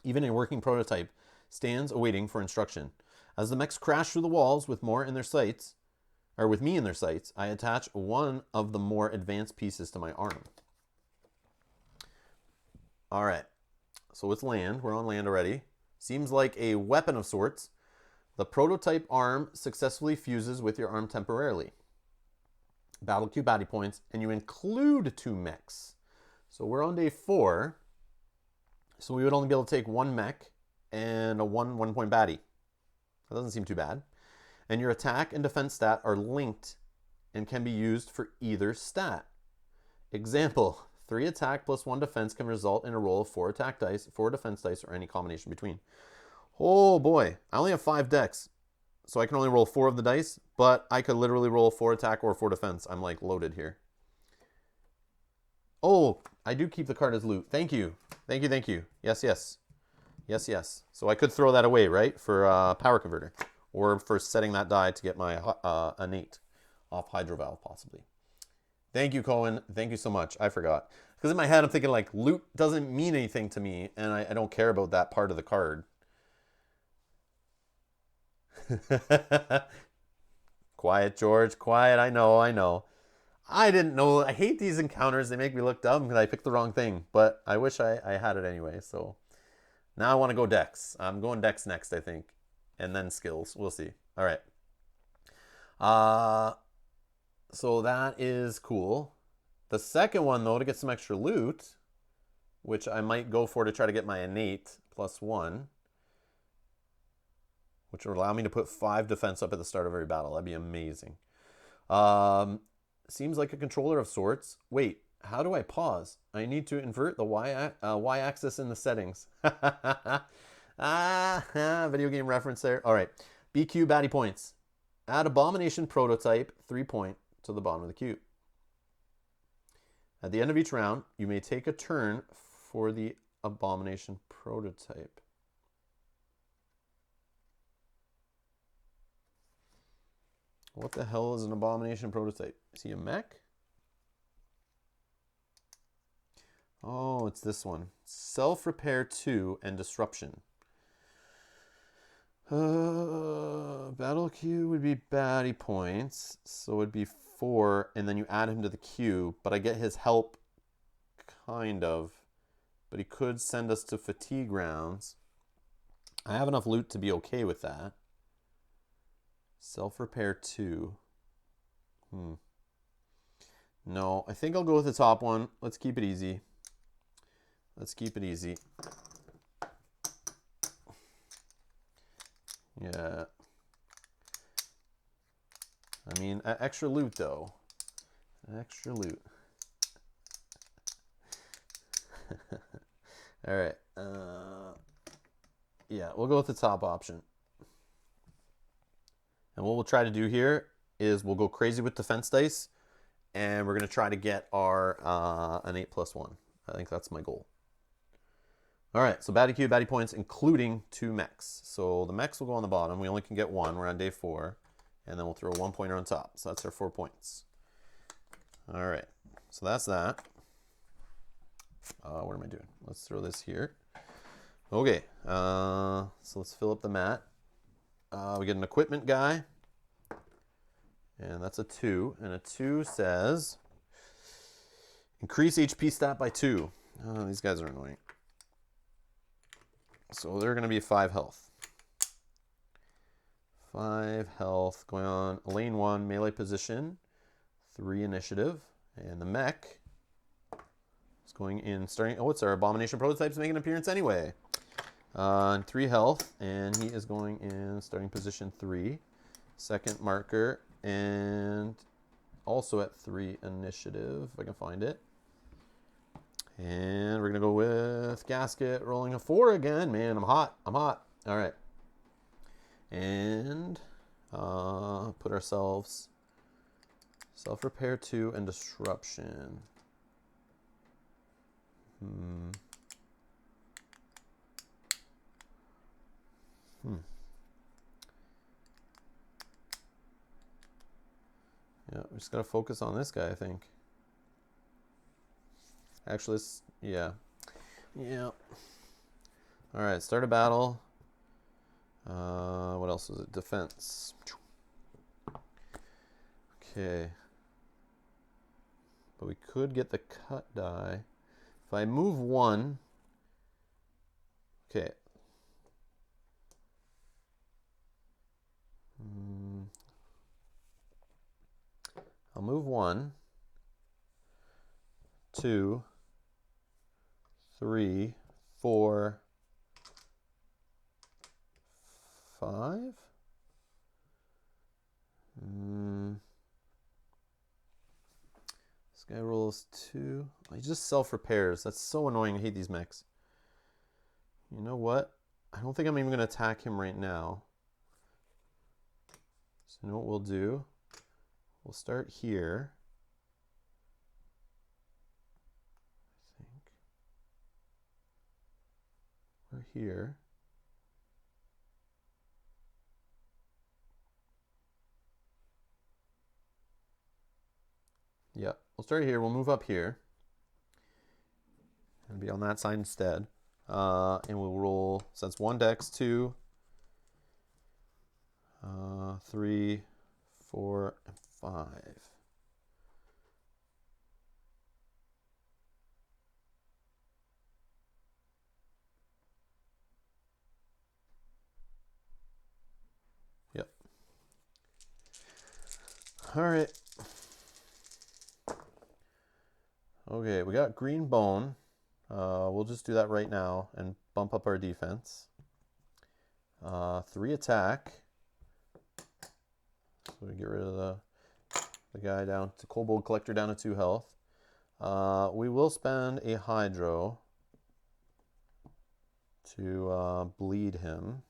Even a working prototype stands awaiting for instruction. As the mechs crash through the walls with me in their sights, I attach one of the more advanced pieces to my arm. All right, so it's land. We're on land already. Seems like a weapon of sorts. The prototype arm successfully fuses with your arm temporarily. Battle queue baddie points, and you include 2 mechs. So we're on day 4. So we would only be able to take 1 mech and a 1 point baddie. That doesn't seem too bad. And your attack and defense stat are linked and can be used for either stat. Example, 3 attack plus 1 defense can result in a roll of 4 attack dice, 4 defense dice, or any combination between. Oh boy, I only have 5 decks, so I can only roll 4 of the dice, but I could literally roll 4 attack or 4 defense. I'm like loaded here. Oh, I do keep the card as loot. Thank you. Thank you, thank you. Yes, yes. Yes, yes. So I could throw that away, right, for power converter, or for setting that die to get my innate off Hydro Valve, possibly. Thank you, Cohen. Thank you so much. I forgot. Because in my head, I'm thinking, like, loot doesn't mean anything to me, and I don't care about that part of the card. Quiet, George. Quiet. I know, I know. I didn't know. I hate these encounters. They make me look dumb because I picked the wrong thing. But I wish I had it anyway. So now I want to go Dex. I'm going Dex next, I think. And then skills. We'll see. All right. So that is cool. The second one, though, to get some extra loot, which I might go for to try to get my innate +1, which will allow me to put 5 defense up at the start of every battle. That'd be amazing. Seems like a controller of sorts. Wait, how do I pause? I need to invert the y-axis in the settings. Video game reference there. All right, BQ baddie points. Add Abomination prototype 3 point to the bottom of the queue. At the end of each round, you may take a turn for the Abomination prototype. What the hell is an Abomination prototype? Is he a mech? Oh, it's this one. Self-repair 2 and disruption. Battle queue would be baddie points. So it would be 4, and then you add him to the queue. But I get his help, kind of. But he could send us to fatigue rounds. I have enough loot to be okay with that. Self-repair 2. No, I think I'll go with the top one. Let's keep it easy. Let's keep it easy. Yeah. I mean, extra loot, though. Extra loot. All right. Yeah, we'll go with the top option. And what we'll try to do here is we'll go crazy with defense dice, and we're going to try to get our innate +1. I think that's my goal. All right, so baddie queue, baddie points, including 2 mechs. So the mechs will go on the bottom. We only can get 1. We're on day 4. And then we'll throw a 1 pointer on top. So that's our 4 points. All right, so that's that. What am I doing? Let's throw this here. Okay, so let's fill up the mat. We get an equipment guy. And that's a 2. And a 2 says, increase HP stat by 2. Oh, these guys are annoying. So they're going to be 5 health. 5 health going on lane 1, melee position, 3 initiative. And the mech is going in starting. Oh, it's our Abomination prototypes making an appearance anyway. 3 health, and he is going in starting position 3. Second marker, and also at 3 initiative, if I can find it. And we're going to go with Gasket, rolling a 4 again. Man, I'm hot. I'm hot. All right. And put ourselves self-repair 2 and disruption. Yeah, we just gotta focus on this guy, I think. Actually, yeah. Yeah. Alright, start a battle. What else is it? Defense. Okay. But we could get the cut die. If I move one... Okay. I'll move 1, 2, 3, 4, 5. This guy rolls 2. He just self-repairs. That's so annoying. I hate these mechs. You know what? I don't think I'm even going to attack him right now. So you know what we'll do? We'll start here. I think. We're here. Yep, we'll start here. We'll move up here. And be on that side instead. And we'll roll, so that's 1 dex, 2, 3, 4, and 5. Yep. All right. Okay, we got green bone. We'll just do that right now and bump up our defense. 3 attack. So we get rid of the guy down to Kobold Collector down to 2 health. We will spend a Hydro to bleed him.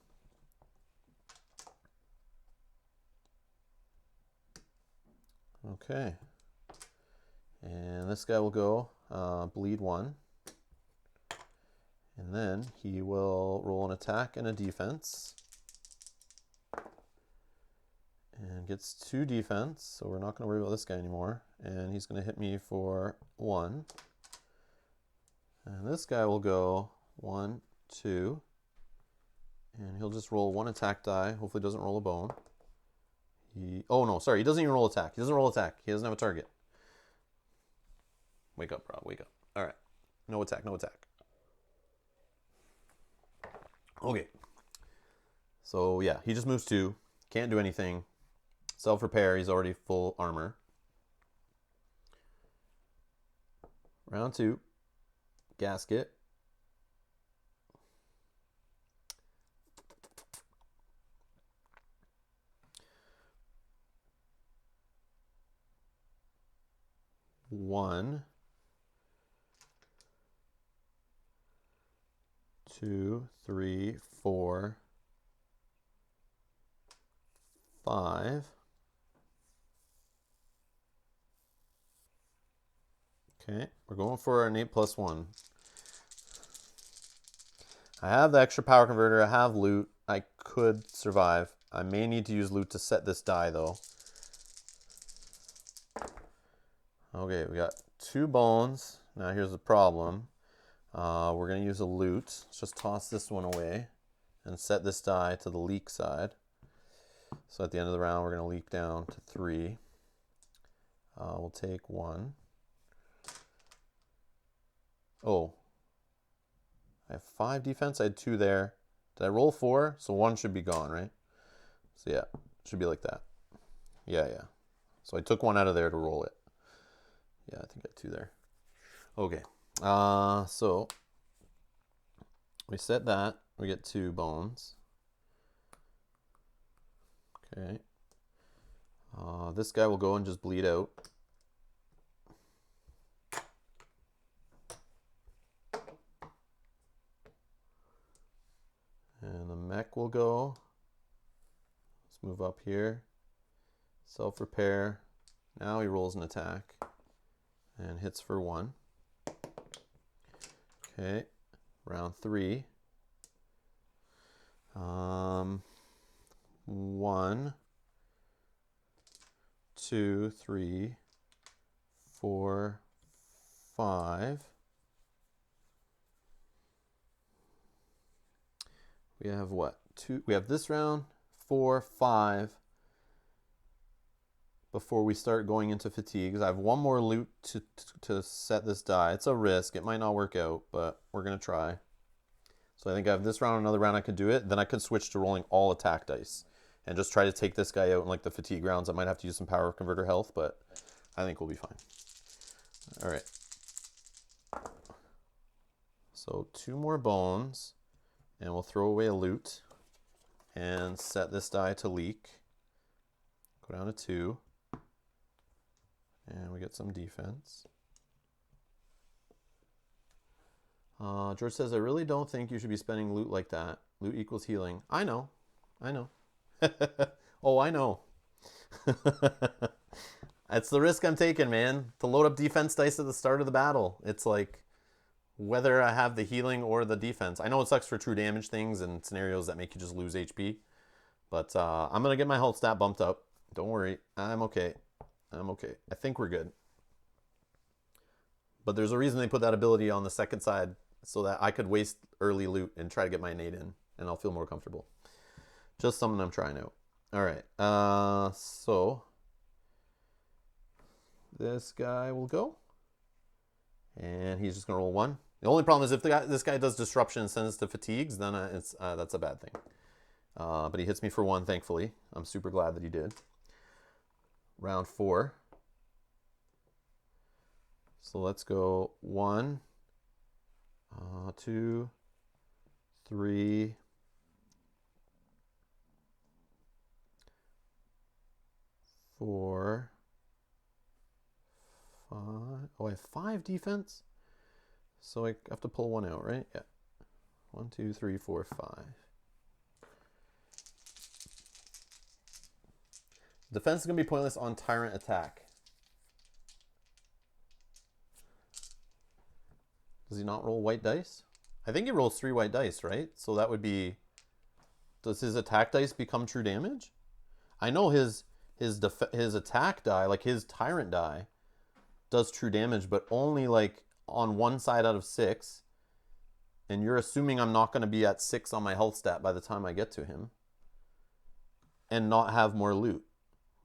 Okay. And this guy will go bleed 1. And then he will roll an attack and a defense. And gets 2 defense, so we're not going to worry about this guy anymore. And he's going to hit me for 1. And this guy will go 1, 2. And he'll just roll 1 attack die. Hopefully doesn't roll a bone. Oh no, sorry, he doesn't even roll attack. He doesn't roll attack. He doesn't have a target. Wake up, bro. Wake up. All right. No attack, no attack. Okay. So yeah, he just moves 2. Can't do anything. Self-repair, he's already full armor. Round 2. Gasket. One, 2, 3, 4, 5. Okay, we're going for an 8+1. I have the extra power converter. I have loot. I could survive. I may need to use loot to set this die though. Okay, we got 2 bones. Now here's the problem. We're going to use a loot. Let's just toss this one away and set this die to the leak side. So at the end of the round, we're going to leak down to 3. We'll take 1. Oh, I have 5 defense. I had 2 there. Did I roll 4? So 1 should be gone, right? So yeah, it should be like that. Yeah. So I took 1 out of there to roll it. Yeah, I think I had 2 there. Okay. So we set that. We get 2 bones. Okay. This guy will go and just bleed out. And the mech will go. Let's move up here. Self-repair. Now he rolls an attack and hits for 1. Okay, round 3. 1, 2, 3, 4, 5. We have what? 2. We have this round, 4, 5. Before we start going into fatigues, I have one more loot to set this die. It's a risk. It might not work out, but we're gonna try. So I think I have this round, another round I could do it. Then I could switch to rolling all attack dice and just try to take this guy out in like the fatigue rounds. I might have to use some power converter health, but I think we'll be fine. All right. So 2 more bones, and we'll throw away a loot and set this die to leak. Go down to 2, and we get some defense. George says, I really don't think you should be spending loot like that. Loot equals healing. I know. Oh, I know. That's the risk I'm taking, man. To load up defense dice at the start of the battle. It's like, whether I have the healing or the defense. I know it sucks for true damage things and scenarios that make you just lose HP. But I'm going to get my health stat bumped up. Don't worry. I'm okay. I think we're good. But there's a reason they put that ability on the second side so that I could waste early loot and try to get my innate in. And I'll feel more comfortable. Just something I'm trying out. All right. So this guy will go. And he's just going to roll 1. The only problem is if this guy does disruption and sends us to fatigues, then that's a bad thing. But he hits me for 1, thankfully. I'm super glad that he did. Round 4. So let's go 1, 2, 3, 4, 5. Oh, I have 5 defense? So I have to pull 1 out, right? Yeah. 1, 2, 3, 4, 5. Defense is going to be pointless on Tyrant attack. Does he not roll white dice? I think he rolls 3 white dice, right? So that would be... Does his attack dice become true damage? I know his attack die, like his Tyrant die, does true damage, but only like on 1 side out of 6. And you're assuming I'm not going to be at 6 on my health stat by the time I get to him. And not have more loot.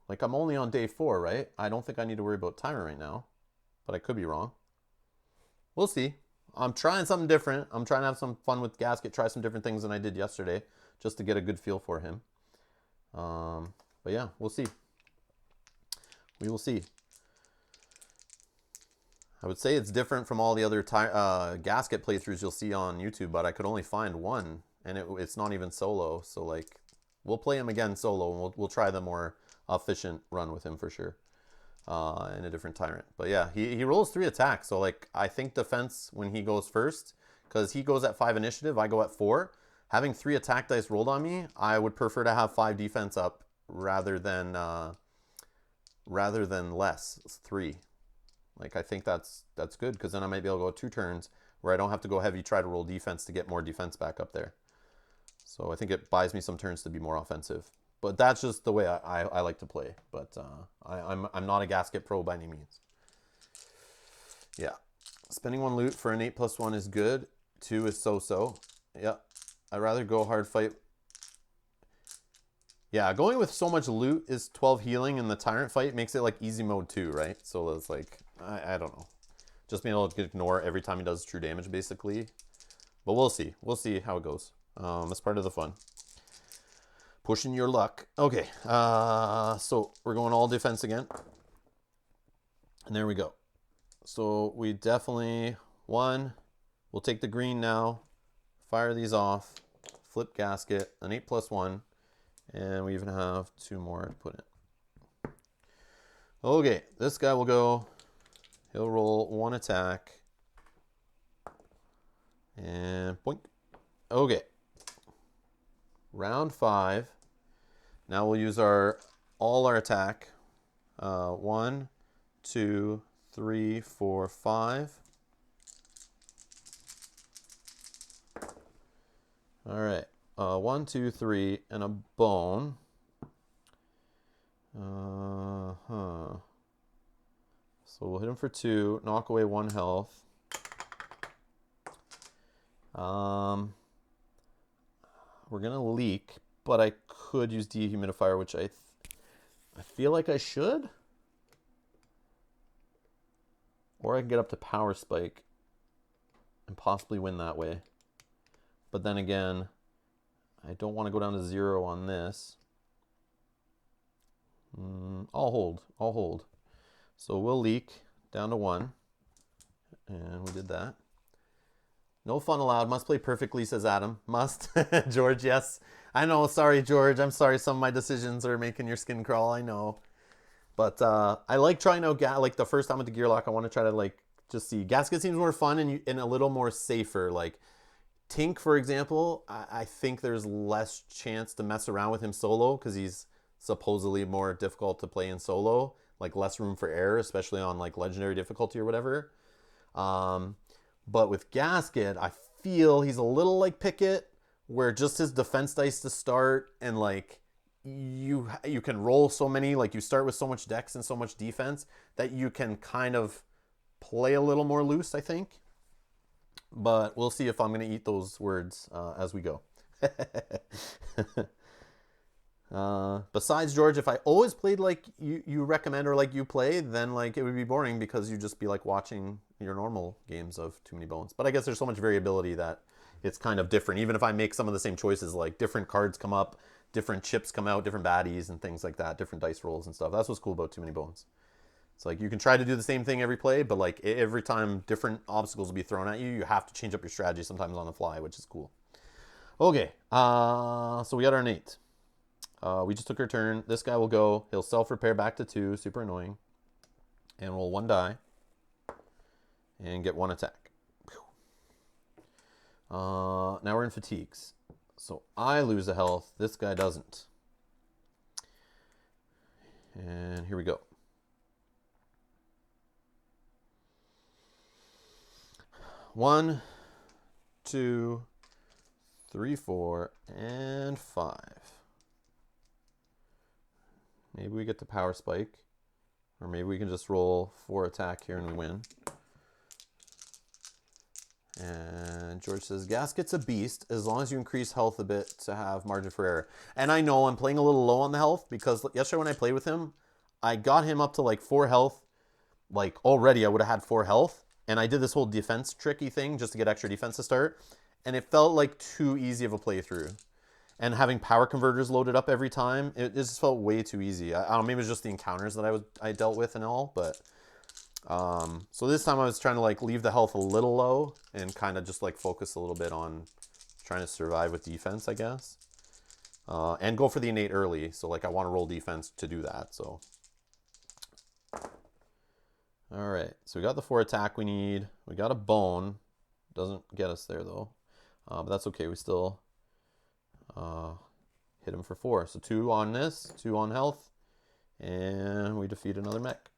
Like, I'm only on day 4, right? I don't think I need to worry about Tyrant right now. But I could be wrong. We'll see. I'm trying something different. I'm trying to have some fun with Gasket. Try some different things than I did yesterday. Just to get a good feel for him. But yeah, we'll see. We will see. I would say it's different from all the other Gasket playthroughs you'll see on YouTube. But I could only find 1. And it's not even solo. So, like, we'll play him again solo. And we'll try the more efficient run with him for sure. In a different Tyrant. But yeah, he rolls 3 attacks. So like, I think defense when he goes first, because he goes at 5 initiative, I go at 4. Having 3 attack dice rolled on me, I would prefer to have 5 defense up rather than less 3. Like, I think that's good, because then I might be able to go 2 turns where I don't have to go heavy, try to roll defense to get more defense back up there. So I think it buys me some turns to be more offensive. But that's just the way I like to play. But I'm not a Gasket pro by any means. Yeah. Spending 1 loot for an 8+1 is good. 2 is so-so. Yeah. I'd rather go hard fight. Yeah, going with so much loot is 12 healing, and the Tyrant fight makes it like easy mode 2, right? So it's like, I don't know. Just being able to ignore every time he does true damage, basically. But we'll see. We'll see how it goes. That's part of the fun. Pushing your luck. Okay, so we're going all defense again. And there we go. So we definitely, 1, we'll take the green now, fire these off, flip Gasket, an 8+1, and we even have 2 more to put in. Okay, this guy will go, he'll roll 1 attack, and boink. Okay. Round 5. Now we'll use all our attack. 1, 2, 3, 4, 5. All right. 1, 2, 3, and a bone. So we'll hit him for 2, knock away 1 health. We're gonna leak, but I could use dehumidifier, which I feel like I should. Or I can get up to power spike and possibly win that way. But then again, I don't want to go down to 0 on this. I'll hold. So we'll leak down to 1. And we did that. No fun allowed. Must play perfectly, says Adam. Must. George, yes. I know. Sorry, George. I'm sorry some of my decisions are making your skin crawl. I know. But I like trying out, like the first time with the Gearloc, I want to try to like just see. Gasket seems more fun and a little more safer. Like Tink, for example, I think there's less chance to mess around with him solo because he's supposedly more difficult to play in solo. Like less room for error, especially on like legendary difficulty or whatever. But with Gasket, I feel he's a little like Pickett, where just his defense dice to start and like you can roll so many, like you start with so much dex and so much defense that you can kind of play a little more loose, I think. But we'll see if I'm going to eat those words as we go. Besides, George, if I always played like you recommend or like you play, then like it would be boring because you'd just be like watching your normal games of Too Many Bones. But I guess there's so much variability that it's kind of different. Even if I make some of the same choices, like different cards come up, different chips come out, different baddies and things like that, different dice rolls and stuff. That's what's cool about Too Many Bones. It's like you can try to do the same thing every play, but like every time different obstacles will be thrown at you, you have to change up your strategy sometimes on the fly, which is cool. Okay, so we got our Nate. We just took our turn. This guy will go. He'll self-repair back to 2. Super annoying. And roll 1 die. And get 1 attack. Now we're in fatigues. So I lose a health. This guy doesn't. And here we go. 1, 2, 3, 4, and 5. Maybe we get the power spike. Or maybe we can just roll 4 attack here and we win. And George says, Gasket's a beast as long as you increase health a bit to have margin for error. And I know I'm playing a little low on the health because yesterday when I played with him, I got him up to like 4 health. Like already I would have had 4 health. And I did this whole defense tricky thing just to get extra defense to start. And it felt like too easy of a playthrough. And having power converters loaded up every time, it just felt way too easy. I don't know, maybe it was just the encounters that I dealt with and all, but so this time I was trying to like leave the health a little low and kind of just like focus a little bit on trying to survive with defense, I guess. And go for the innate early, so like I want to roll defense to do that, so. All right, so we got the 4 attack we need. We got a bone. Doesn't get us there though, but that's okay. We still hit him for 4. So 2 on this, 2 on health, and we defeat another mech.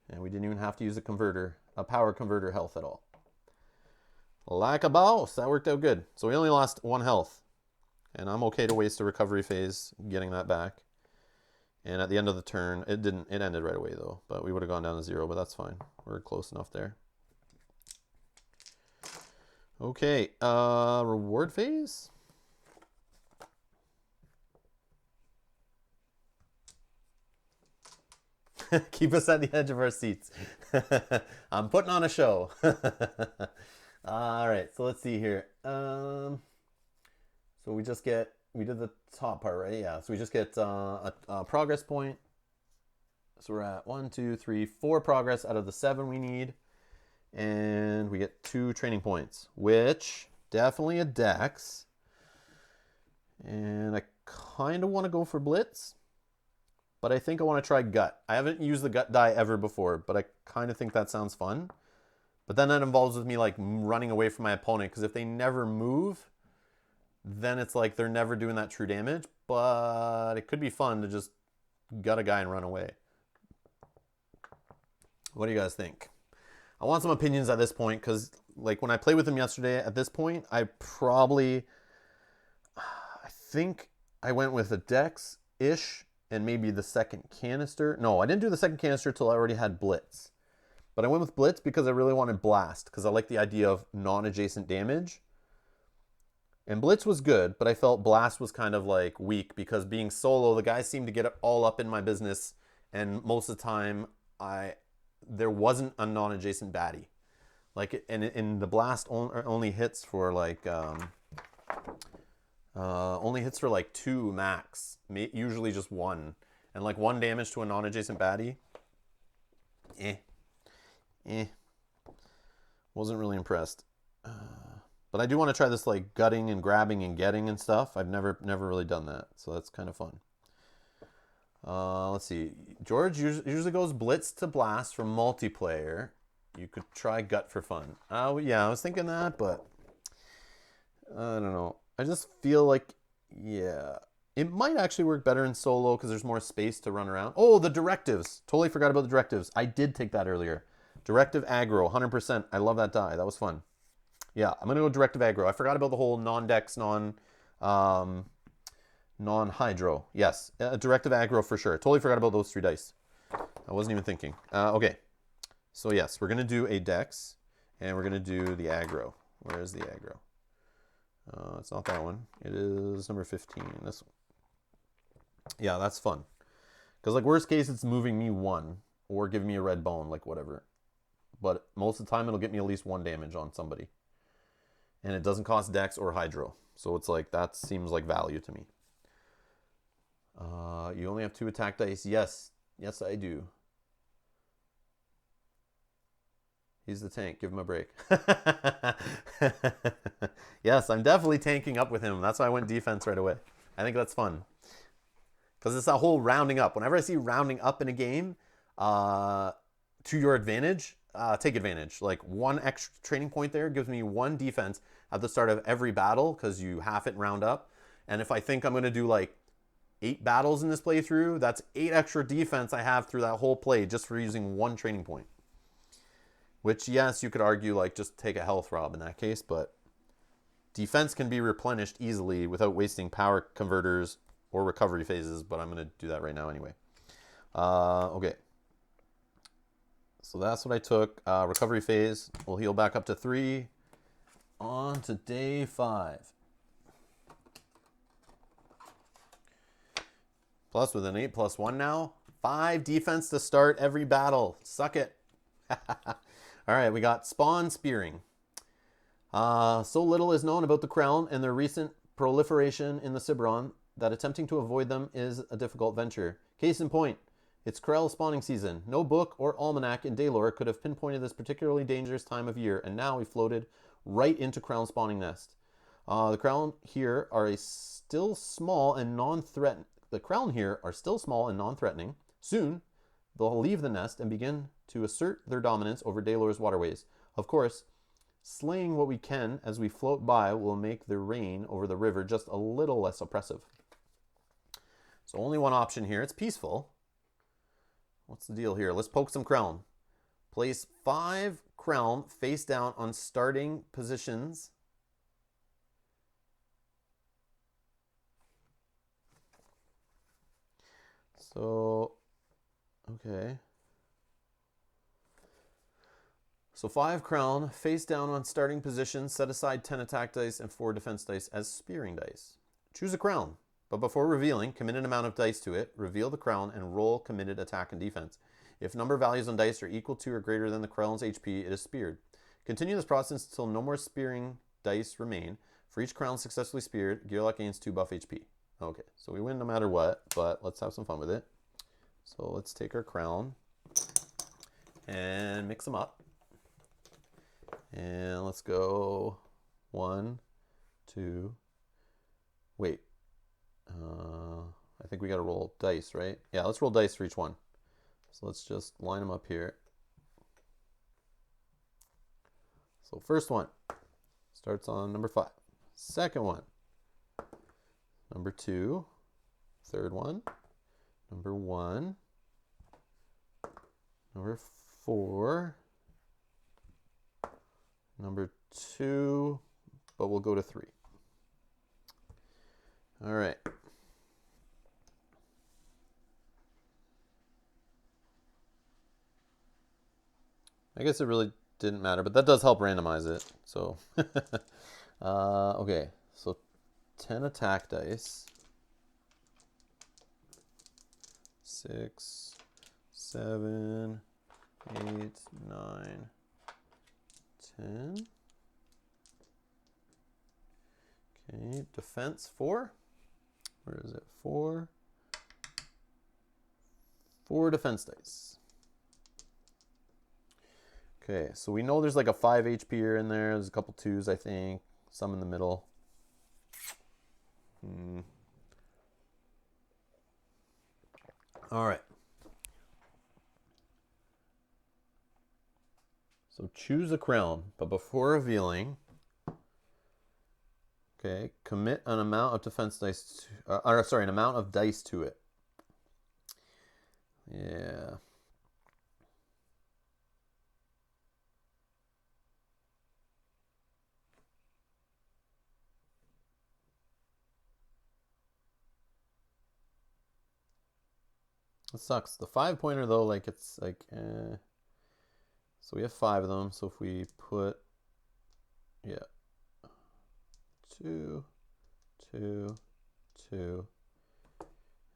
And we didn't even have to use a power converter health at all. Like a boss, that worked out good. So we only lost 1 health, and I'm okay to waste a recovery phase getting that back. And at the end of the turn, it ended right away though, but we would have gone down to 0, but that's fine. We're close enough there. Okay, reward phase. Keep us at the edge of our seats. I'm putting on a show. All right, so let's see here. So we did the top part, right? Yeah, so we just get a progress point. So we're at 1, 2, 3, 4 progress out of the 7 we need. And we get 2 training points, which definitely a dex. And I kind of want to go for blitz, but I think I want to try gut. I haven't used the gut die ever before, but I kind of think that sounds fun. But then that involves with me like running away from my opponent, because if they never move, then it's like they're never doing that true damage. But it could be fun to just gut a guy and run away. What do you guys think? I want some opinions at this point because, like, when I played with him yesterday, at this point, I think I went with a Dex-ish and maybe the second canister. No, I didn't do the second canister till I already had Blitz. But I went with Blitz because I really wanted Blast because I like the idea of non-adjacent damage. And Blitz was good, but I felt Blast was kind of like weak because being solo, the guys seemed to get all up in my business, and most of the time, there wasn't a non-adjacent baddie. Like, and in the Blast only hits for like two max, usually just one, and like one damage to a non-adjacent baddie. Wasn't really impressed. But I do want to try this like gutting and grabbing and getting and stuff. I've never really done that, so that's kind of fun. Let's see. George usually goes Blitz to Blast for multiplayer. You could try gut for fun. Yeah, I was thinking that, but I don't know. I just feel like, yeah, it might actually work better in solo because there's more space to run around. Oh, the directives. Totally forgot about the directives. I did take that earlier. Directive aggro, 100%. I love that die. That was fun. Yeah, I'm going to go directive aggro. I forgot about the whole non-dex, non-hydro. Yes, directive aggro for sure. Totally forgot about those 3 dice. I wasn't even thinking. Okay, so yes, we're going to do a dex, and we're going to do the aggro. Where is the aggro? It's not that one. It is number 15, this one. Yeah, that's fun. Because like worst case, it's moving me 1 or giving me a red bone, like whatever. But most of the time, it'll get me at least 1 damage on somebody. And it doesn't cost dex or hydro. So it's like, that seems like value to me. You only have 2 attack dice. Yes. Yes, I do. He's the tank. Give him a break. Yes, I'm definitely tanking up with him. That's why I went defense right away. I think that's fun. Because it's that whole rounding up. Whenever I see rounding up in a game to your advantage, take advantage. Like 1 extra training point there gives me 1 defense at the start of every battle because you half it and round up. And if I think I'm going to do like 8 battles in this playthrough, that's 8 extra defense I have through that whole play just for using 1 training point. Which, yes, you could argue like just take a health rob in that case, but defense can be replenished easily without wasting power converters or recovery phases, but I'm going to do that right now anyway. Okay. So that's what I took. Recovery phase. We'll heal back up to 3. On to day 5. Plus with an 8+1 now. 5 defense to start every battle. Suck it. All right, we got Spawn Spearing. So little is known about the Crown and their recent proliferation in the Ciberon that attempting to avoid them is a difficult venture. Case in point, it's Krell spawning season. No book or almanac in Daylore could have pinpointed this particularly dangerous time of year, and now we floated right into Crown spawning nest. The Crown here are still small and non-threatening. Soon, they'll leave the nest and begin to assert their dominance over Daylore's waterways. Of course, slaying what we can as we float by will make the reign over the river just a little less oppressive. So only one option here. It's peaceful. What's the deal here? Let's poke some Crown. Place 5 Crown face down on starting positions. So, okay. So 5 Crown face down on starting positions. Set aside 10 attack dice and 4 defense dice as spearing dice. Choose a Crown. But before revealing, commit an amount of dice to it, reveal the Crown, and roll committed attack and defense. If number values on dice are equal to or greater than the Crown's HP, it is speared. Continue this process until no more spearing dice remain. For each Crown successfully speared, Gearloc gains 2 buff HP. Okay, so we win no matter what, but let's have some fun with it. So let's take our Crown and mix them up. And let's go 1, 2, wait. I think we got to roll dice, right? Yeah, let's roll dice for each one. So let's just line them up here. So first one starts on number 5. Second one, number 2. Third one, number 1. Number 4. Number 2, but we'll go to 3. All right. I guess it really didn't matter, but that does help randomize it. So, okay. So 10 attack dice. 6, 7, 8, 9, 10. Okay, defense 4. Where is it? 4. 4 defense dice. Okay, so we know there's like a 5 HP in there. There's a couple 2s, I think. Some in the middle. All right. So choose a crown, but before revealing, okay, commit an amount of defense dice, an amount of dice to it. Yeah. It sucks. The 5-pointer though, like it's like, So we have 5 of them. So if we put, 2, 2, 2, and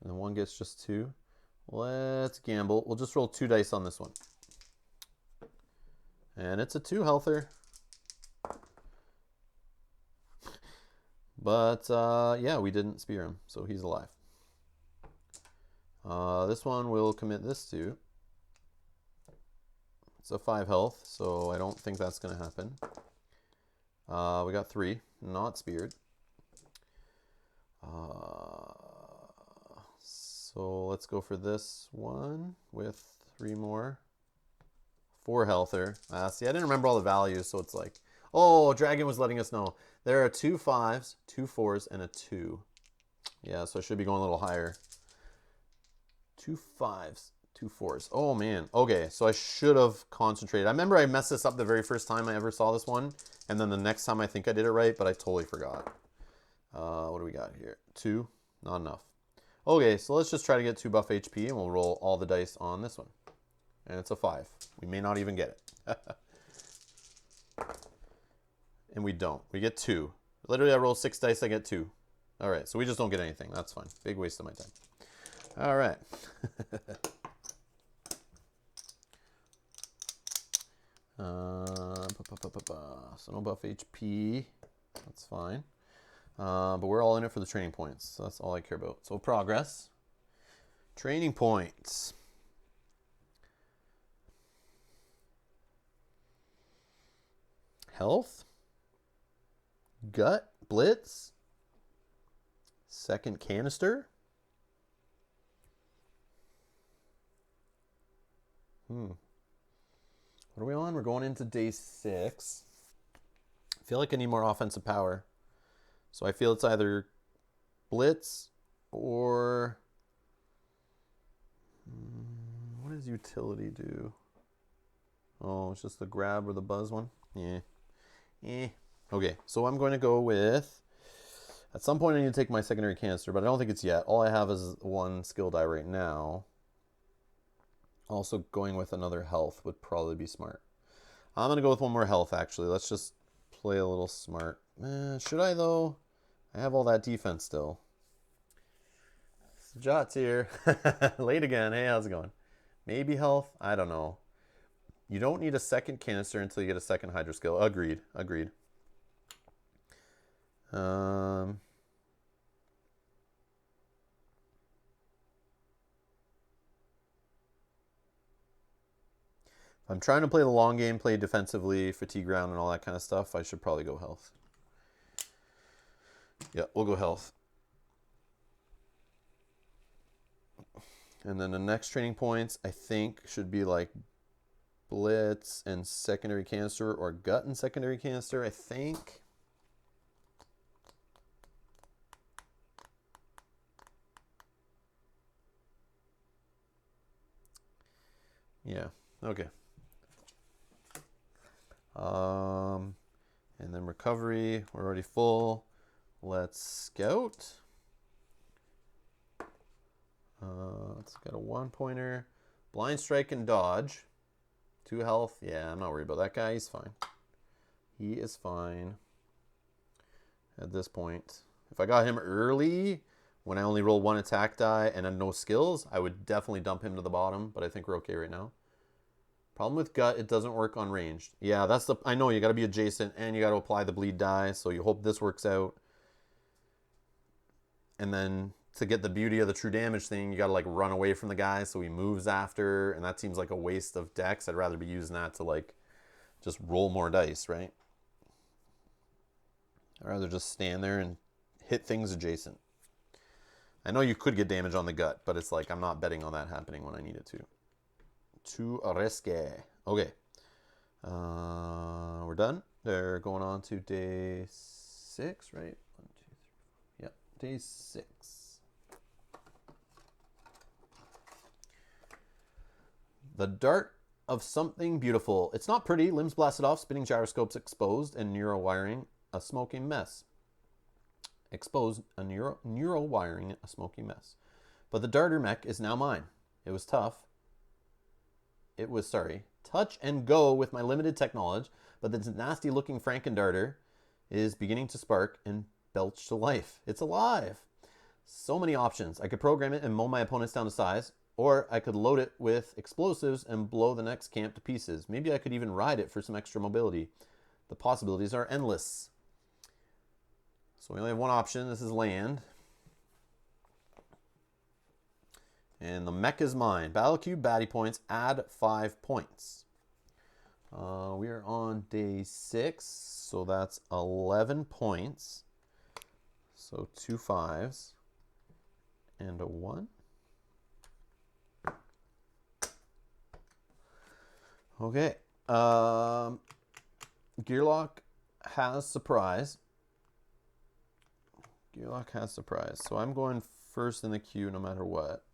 then one gets just 2. Let's gamble. We'll just roll 2 dice on this one. And it's a 2 healther. But yeah, we didn't spear him, so he's alive. This one we'll commit this to. It's a 5 health, so I don't think that's going to happen. We got 3, not speared. So let's go for this one with 3 more. 4 healther. See, I didn't remember all the values, so it's like, oh, Dragon was letting us know. There are 2 5s, 2 4s, and a 2. Yeah, so I should be going a little higher. 2 5s, 2 4s. Oh, man. Okay, so I should have concentrated. I remember I messed this up the very first time I ever saw this one, and then the next time I think I did it right, but I totally forgot. What do we got here? 2? Not enough. Okay, so let's just try to get 2 buff HP, and we'll roll all the dice on this one. And it's a 5. We may not even get it. And we don't. We get 2. Literally, I roll 6 dice, I get 2. All right, so we just don't get anything. That's fine. Big waste of my time. All right. So no buff HP. That's fine. But we're all in it for the training points. So that's all I care about. So progress. Training points. Health. Gut. Blitz. Second canister. What are we on? We're going into day 6. I feel like I need more offensive power. So I feel it's either blitz or... what does utility do? Oh, it's just the grab or the buzz one? Yeah. Okay, so I'm going to go with... At some point I need to take my secondary canister, but I don't think it's yet. All I have is 1 skill die right now. Also, going with another health would probably be smart. I'm going to go with 1 more health, actually. Let's just play a little smart. Should I, though? I have all that defense still. Jot's here. Late again. Hey, how's it going? Maybe health? I don't know. You don't need a second canister until you get a second Hydra skill. Agreed. Agreed. I'm trying to play the long game, play defensively, fatigue round, and all that kind of stuff. I should probably go health. Yeah, we'll go health. And then the next training points, I think, should be like blitz and secondary canister, or gut and secondary canister, I think. Yeah, okay. And then recovery, we're already full. Let's scout. Let's get a 1-pointer. Blind strike and dodge. 2 health. Yeah, I'm not worried about that guy. He's fine. He is fine at this point. If I got him early, when I only roll 1 attack die and had no skills, I would definitely dump him to the bottom, but I think we're okay right now. Problem with gut, it doesn't work on ranged. Yeah, that's the... I know, you got to be adjacent, and you got to apply the bleed die, so you hope this works out. And then to get the beauty of the true damage thing, you got to, like, run away from the guy so he moves after, and that seems like a waste of dex. I'd rather be using that to, like, just roll more dice, right? I'd rather just stand there and hit things adjacent. I know you could get damage on the gut, but it's like I'm not betting on that happening when I need it to. Too risky. Okay. We're done. They're going on to day 6, right? 1, 2, 3. Yep, day 6. The dart of something beautiful. It's not pretty. Limbs blasted off, spinning gyroscopes exposed, and neural wiring a smoking mess. Exposed a neural wiring a smoky mess. But the darter mech is now mine. It was tough. It was, touch and go with my limited tech knowledge, but this nasty looking Franken-darter is beginning to spark and belch to life. It's alive. So many options. I could program it and mow my opponents down to size, or I could load it with explosives and blow the next camp to pieces. Maybe I could even ride it for some extra mobility. The possibilities are endless. So we only have one option. This is land. And the mech is mine. Battle cube, baddie points, add 5 points. We are on day 6, so that's 11 points. So 2 5s and a 1. Okay. Gearloc has surprise. Gearloc has surprise. So I'm going first in the queue no matter what.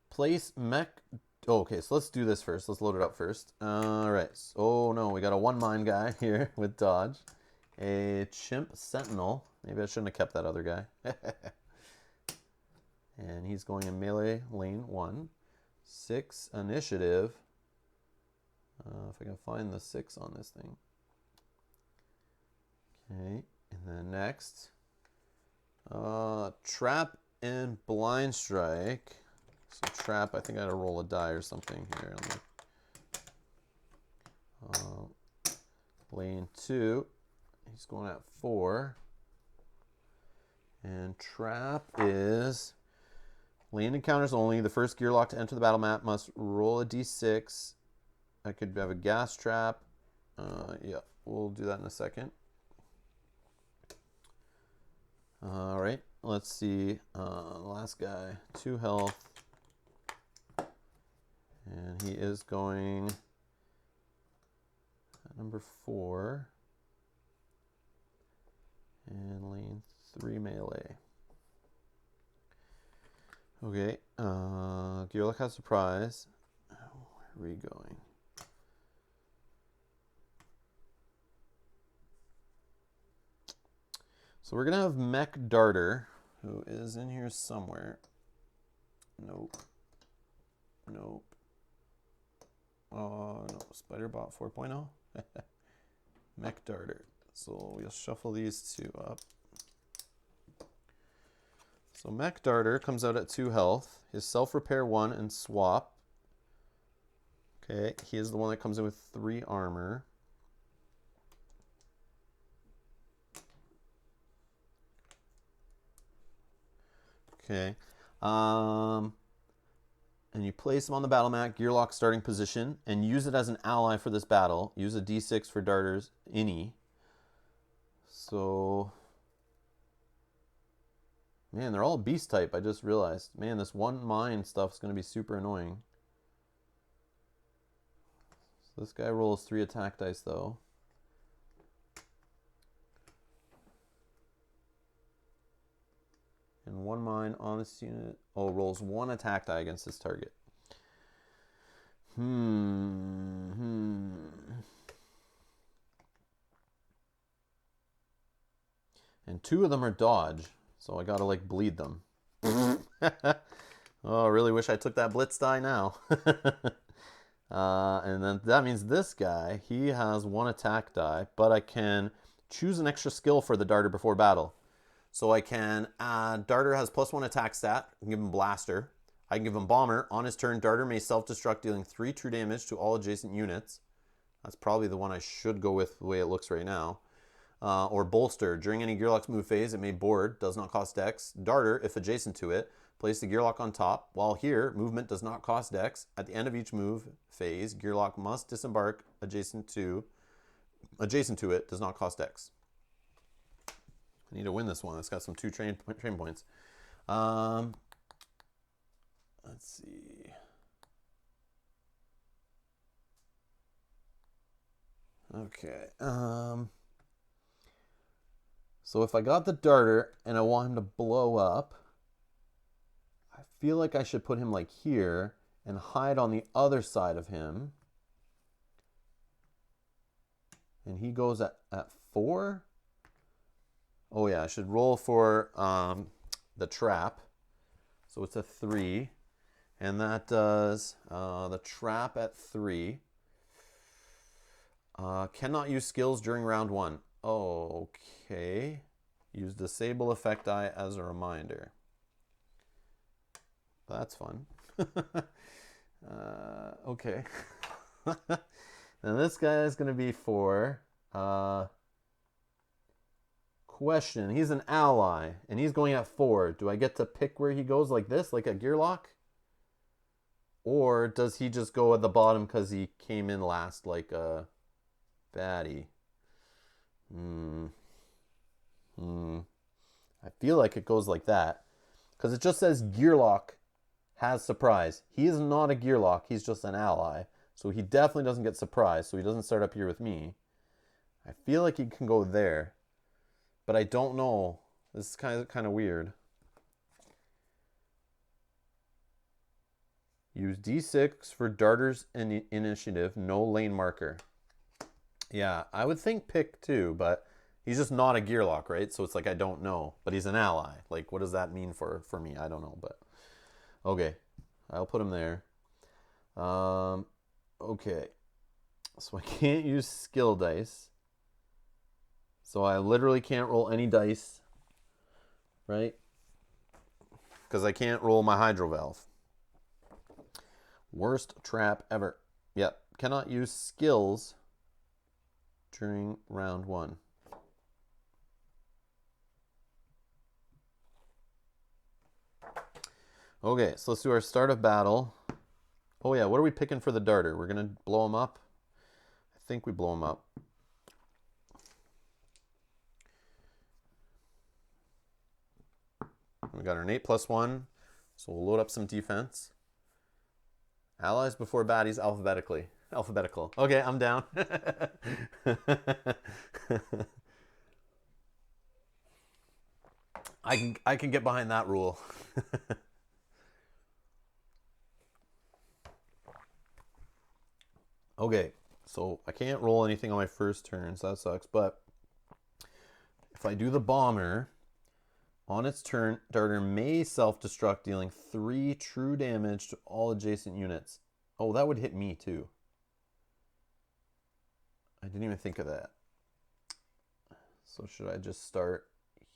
Place mech. Oh, okay, so let's do this first. Let's load it up first. All right. Oh, no. We got a 1-mine guy here with dodge. A chimp sentinel. Maybe I shouldn't have kept that other guy. And he's going in melee lane 1. 6 initiative. If I can find the 6 on this thing. Okay. And then next. Trap and blind strike. So trap, I think I had to roll a die or something here. Lane 2, he's going at 4. And trap is lane encounters only. The first Gearloc to enter the battle map must roll a d6. I could have a gas trap. Yeah, we'll do that in a second. All right, let's see. Last guy, 2 health. And he is going at number 4 and lane 3 melee. Okay, Gearloc has surprise. Where are we going? So we're gonna have Mech Darter, who is in here somewhere. Nope. Nope. Oh, no, Spiderbot 4.0. Mech Darter. So we'll shuffle these 2 up. So Mech Darter comes out at 2 health. His self-repair 1 and swap. Okay, he is the one that comes in with 3 armor. Okay. And you place him on the battle mat, Gearloc starting position, and use it as an ally for this battle. Use a d6 for darters, any. So, man, they're all beast type, I just realized. Man, this 1-mine stuff is going to be super annoying. So this guy rolls 3 attack dice, though. And 1 mine on this unit. Oh, rolls 1 attack die against this target. And two of them are dodge, so I gotta like bleed them. Oh, I really wish I took that blitz die now. And then that means this guy, he has one attack die, but I can choose an extra skill for the darter before battle. So I can, darter has +1 attack stat. I can give him blaster. I can give him bomber. On his turn, darter may self-destruct, dealing 3 true damage to all adjacent units. That's probably the one I should go with the way it looks right now. Or bolster. During any Gearloc's move phase, it may board, does not cost dex. Darter, if adjacent to it, place the Gearloc on top. While here, movement does not cost dex. At the end of each move phase, Gearloc must disembark adjacent to it, does not cost dex. I need to win this one. It's got some 2 train points. Let's see. Okay. So if I got the darter and I want him to blow up, I feel like I should put him like here and hide on the other side of him. And he goes at 4. Oh yeah, I should roll for the trap. So it's a 3. And that does the trap at 3. Cannot use skills during round 1. Oh, okay. Use disable effect die as a reminder. That's fun. Okay. Now this guy is going to be for question. He's an ally, and he's going at 4. Do I get to pick where he goes like this, like a Gearloc? Or does he just go at the bottom because he came in last like a baddie? I feel like it goes like that. Because it just says Gearloc has surprise. He is not a Gearloc. He's just an ally. So he definitely doesn't get surprise. So he doesn't start up here with me. I feel like he can go there. But I don't know. This is kind of weird. Use D6 for darters and initiative. No lane marker. Yeah, I would think pick 2, but he's just not a Gearloc, right? So it's like I don't know. But he's an ally. Like, what does that mean for me? I don't know, but okay. I'll put him there. Okay. So I can't use skill dice. So I literally can't roll any dice, right? Because I can't roll my hydro valve. Worst trap ever. Yep. Cannot use skills during round 1. Okay, so let's do our start of battle. Oh yeah, what are we picking for the darter? We're going to blow him up? I think we blow him up. We got our innate +1, so we'll load up some defense. Allies before baddies alphabetical. Okay, I'm down. I can get behind that rule. Okay, so I can't roll anything on my first turn, so that sucks. But if I do the bomber, on its turn, darter may self-destruct, dealing 3 true damage to all adjacent units. Oh, that would hit me too. I didn't even think of that. So should I just start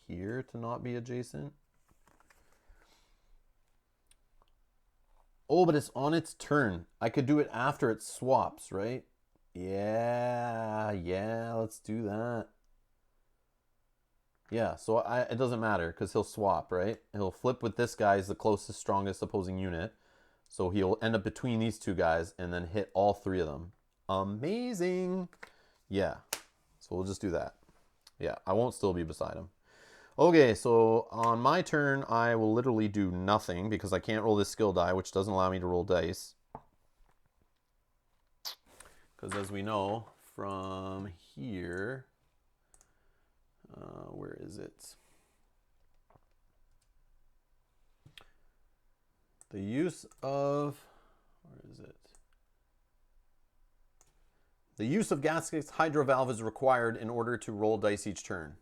here to not be adjacent? Oh, but it's on its turn. I could do it after it swaps, right? Yeah, let's do that. Yeah, so it doesn't matter because he'll swap, right? He'll flip with this guy as the closest, strongest opposing unit. So he'll end up between these two guys and then hit all 3 of them. Amazing. Yeah, so we'll just do that. Yeah, I won't still be beside him. Okay, so on my turn, I will literally do nothing because I can't roll this skill die, which doesn't allow me to roll dice. Because as we know from here, where is it? The use of, where is it? The use of Gasket's Hydro Valve is required in order to roll dice each turn.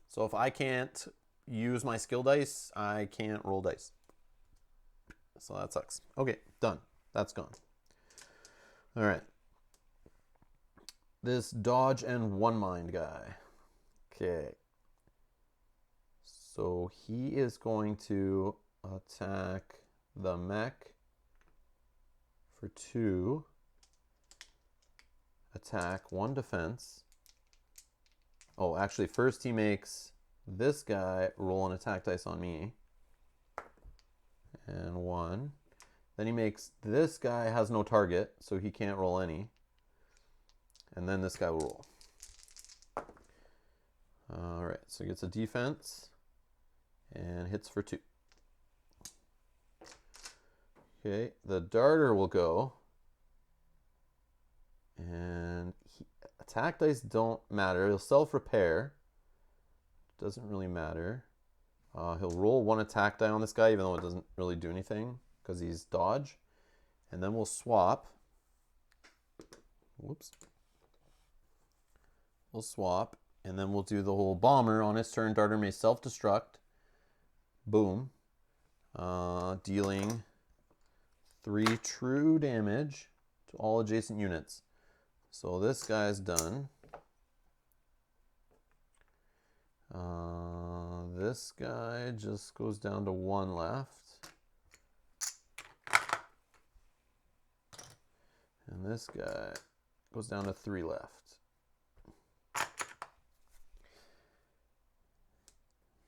So if I can't use my skill dice, I can't roll dice. So that sucks. Okay, done. That's gone. All right. This dodge and one mind guy. Okay. So he is going to attack the mech for 2. Attack, 1 defense. Oh, actually, first he makes this guy roll an attack dice on me. And 1. Then he makes this guy has no target, so he can't roll any. And then this guy will roll. All right, so he gets a defense and hits for 2. Okay, the darter will go. And attack dice don't matter. He'll self-repair. Doesn't really matter. He'll roll 1 attack die on this guy, even though it doesn't really do anything because he's dodge. And then we'll swap. Whoops. We'll swap. And then we'll do the whole bomber. On his turn, darter may self-destruct. Boom. Dealing 3 true damage to all adjacent units. So this guy's done. This guy just goes down to 1 left. And this guy goes down to 3 left.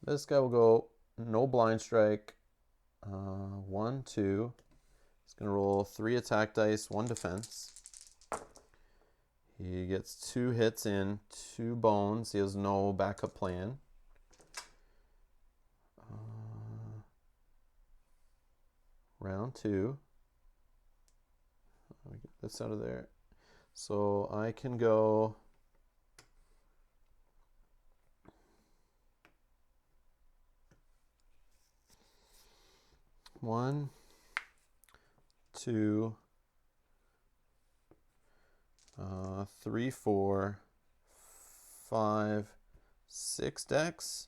This guy will go no blind strike. 1, 2. He's going to roll 3 attack dice, 1 defense. He gets 2 hits in, 2 bones. He has no backup plan. Round 2. Let me get this out of there. So I can go... One, 2, 3, 4, 5, 6 decks,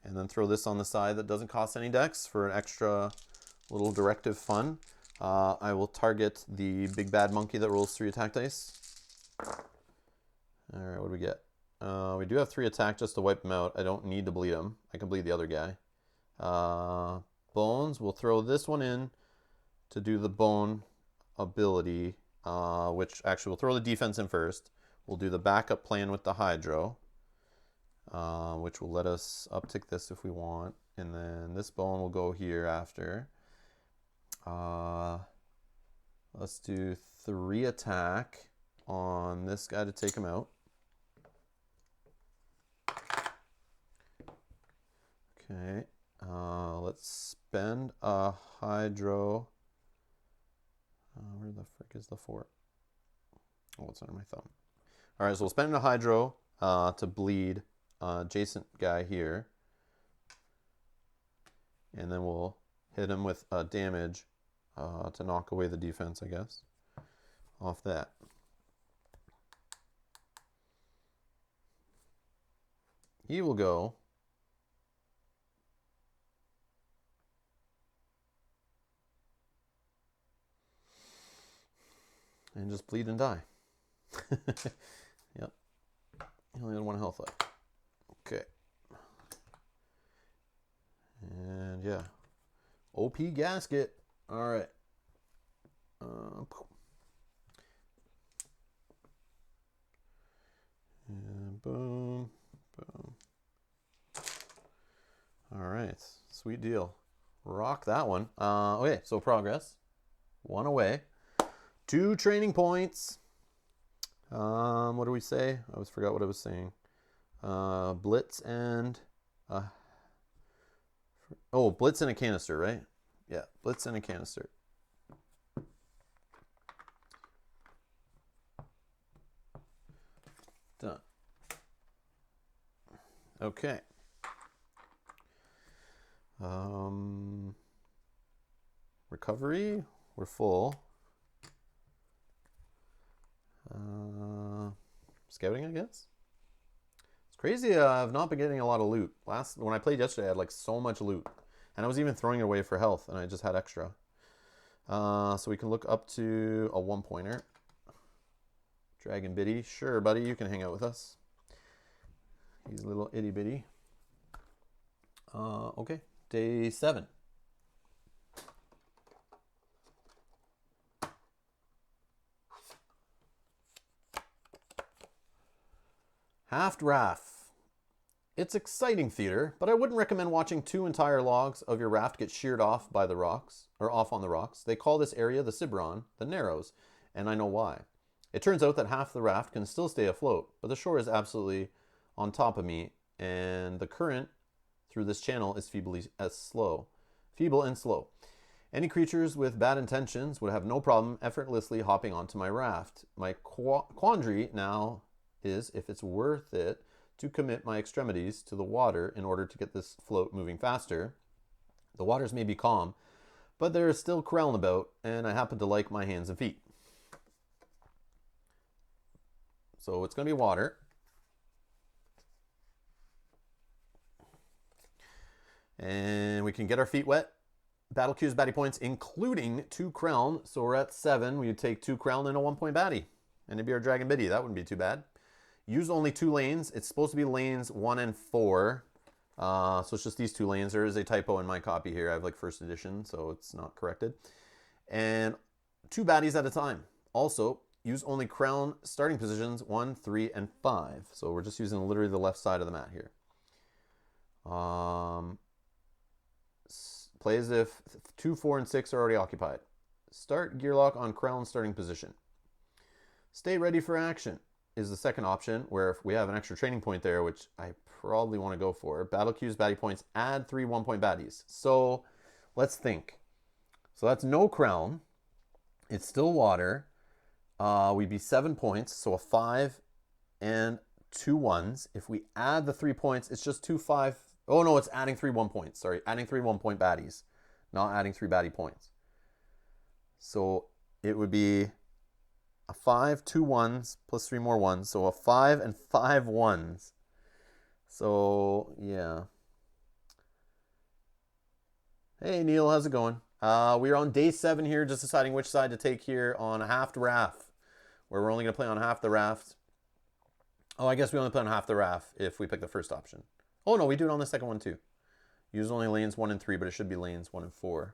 and then throw this on the side that doesn't cost any decks for an extra little directive fun. I will target the big bad monkey that rolls 3 attack dice. All right, what do we get? We do have 3 attack just to wipe him out. I don't need to bleed him. I can bleed the other guy. Bones, we'll throw this one in to do the bone ability, which actually we'll throw the defense in first. We'll do the backup plan with the hydro, which will let us uptick this if we want. And then this bone will go here after. Let's do 3 attack on this guy to take him out. Okay. Let's spend a hydro. Where the frick is the 4? Oh, it's under my thumb. All right, so we'll spend a hydro to bleed adjacent guy here. And then we'll hit him with damage to knock away the defense, I guess, off that. He will go. And just bleed and die. Yep. He only had 1 health left. Okay. And yeah. OP gasket. All right. And boom. Boom. All right. Sweet deal. Rock that one. Okay, so progress. 1 away. 2 training points. What do we say? I always forgot what I was saying. Blitz and... blitz and a canister, right? Yeah, blitz and a canister. Done. Okay. Recovery, we're full. Scouting, I guess. It's crazy. I've not been getting a lot of loot. When I played yesterday, I had like so much loot. And I was even throwing it away for health, and I just had extra. So we can look up to a 1-pointer. Dragon Biddy. Sure, buddy, you can hang out with us. He's a little itty bitty. Okay, day 7. Halved Raft. It's exciting theater, but I wouldn't recommend watching 2 entire logs of your raft get sheared off by the rocks, or off on the rocks. They call this area the Ciberon, the Narrows, and I know why. It turns out that half the raft can still stay afloat, but the shore is absolutely on top of me, and the current through this channel is feeble and slow. Any creatures with bad intentions would have no problem effortlessly hopping onto my raft. My quandary now is if it's worth it to commit my extremities to the water in order to get this float moving faster. The waters may be calm, but there is still krellin about, and I happen to like my hands and feet. So it's going to be water. And we can get our feet wet. Battle Q's baddie points, including 2 krellin. So we're at 7. We'd take 2 krellin and a 1-point baddie. And it'd be our Dragon Biddy. That wouldn't be too bad. Use only 2 lanes. It's supposed to be lanes 1 and 4. So it's just these 2 lanes. There is a typo in my copy here. I have like first edition, so it's not corrected. And 2 baddies at a time. Also, use only krellin starting positions 1, 3, and 5. So we're just using literally the left side of the mat here. Play as if 2, 4, and 6 are already occupied. Start Gearloc on krellin starting position. Stay ready for action is the second option, where if we have an extra training point there, which I probably want to go for. Battle Q's baddie points, add 3 1-point baddies. So let's think. So that's no krellin. It's still water. We'd be 7 points, so a 5 and 2 1s. If we add the 3 points, it's just 2 5. Oh no, it's adding 3 1-points. Sorry, adding 3 1-point baddies, not adding 3 baddie points. So it would be a 5, 2 1s, plus 3 more 1s. So a 5 and 5 1s. So, yeah. Hey, Neil, how's it going? We're on day 7 here, just deciding which side to take here on a halved raft, where we're only going to play on half the raft. Oh, I guess we only play on half the raft if we pick the first option. Oh, no, we do it on the second one, too. Use only lanes 1 and 3, but it should be lanes 1 and 4.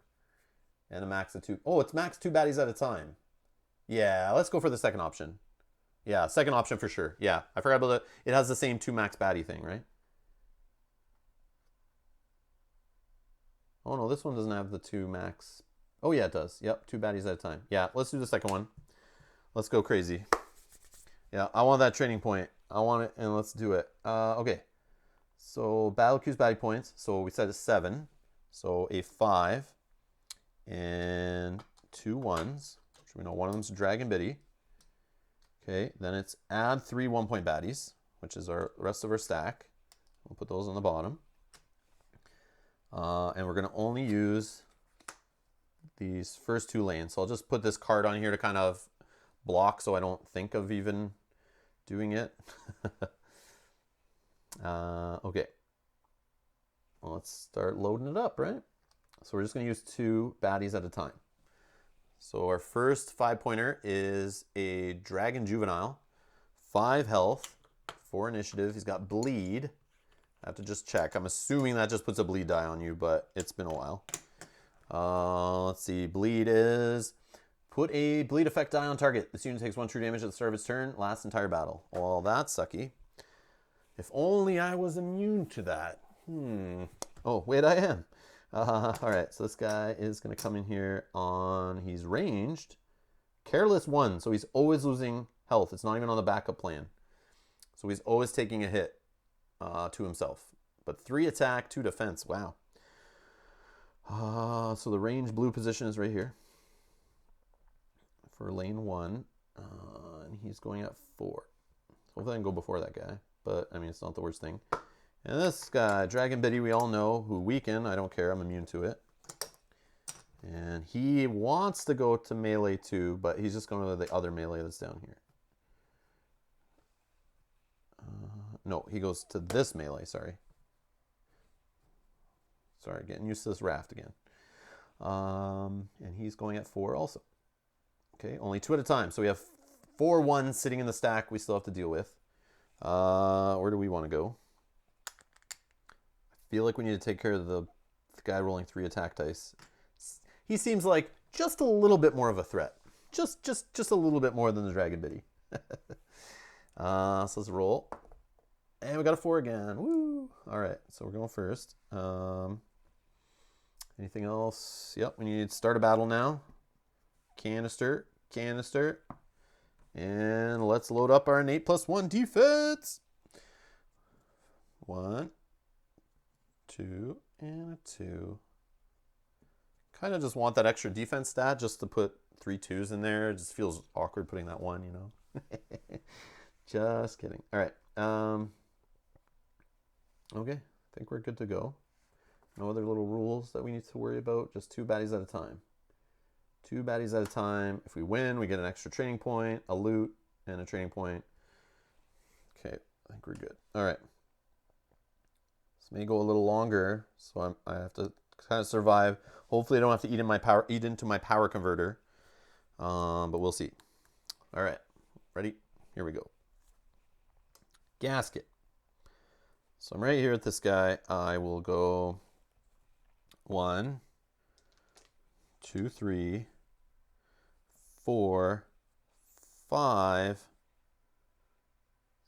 And a max of 2. Oh, it's max 2 baddies at a time. Yeah, let's go for the second option. Yeah, second option for sure. Yeah, I forgot about it. It has the same 2 max baddie thing, right? Oh, no, this one doesn't have the 2 max. Oh, yeah, it does. Yep, 2 baddies at a time. Yeah, let's do the second one. Let's go crazy. Yeah, I want that training point. I want it, and let's do it. Okay. So Battle Q's baddie points. So we said a 7. So a 5 and 2 1s. Which we know one of them's a Dragon Biddy. Okay, then it's add 3 1-point baddies, which is our rest of our stack. We'll put those on the bottom. And we're going to only use these first 2 lanes. So I'll just put this card on here to kind of block so I don't think of even doing it. Okay. Well, let's start loading it up, right? So we're just going to use 2 baddies at a time. So our first 5-pointer is a Dragon Juvenile. 5 health, 4 initiative. He's got bleed. I have to just check. I'm assuming that just puts a bleed die on you, but it's been a while. Let's see. Bleed is put a bleed effect die on target. This unit takes 1 true damage at the start of its turn, lasts entire battle. Well, that's sucky. If only I was immune to that. Oh, wait, I am. All right, so this guy is going to come in here on, he's ranged. Careless 1, so he's always losing health. It's not even on the backup plan. So he's always taking a hit to himself. But 3 attack, 2 defense. Wow. So the range blue position is right here for lane 1. And he's going at 4. Hopefully I can go before that guy. But, I mean, it's not the worst thing. And this guy, Dragon Biddy, we all know, who weaken. I don't care. I'm immune to it. And he wants to go to melee too, but he's just going to the other melee that's down here. No, he goes to this melee, sorry. Sorry, getting used to this raft again. And he's going at 4 also. Okay, only 2 at a time. So we have 4 ones sitting in the stack we still have to deal with. Where do we want to go? I feel like we need to take care of the guy rolling 3 attack dice. He seems like just a little bit more of a threat. Just a little bit more than the Dragon Biddy. So let's roll. And we got a 4 again. Woo! All right, so we're going first. Anything else? Yep, we need to start a battle now. Canister. And let's load up our innate +1 defense. 1, 2, and a 2. Kind of just want that extra defense stat just to put 3 2s in there. It just feels awkward putting that 1, you know. Just kidding. All right. Okay, I think we're good to go. No other little rules that we need to worry about. Just 2 baddies at a time. 2 baddies at a time. If we win, we get an extra training point, a loot, and a training point. Okay, I think we're good. All right. This may go a little longer, so I have to kind of survive. Hopefully I don't have to eat into my power converter. But we'll see. All right. Ready? Here we go. Gasket. So I'm right here at this guy. I will go 1, 2, 3, 4, 5,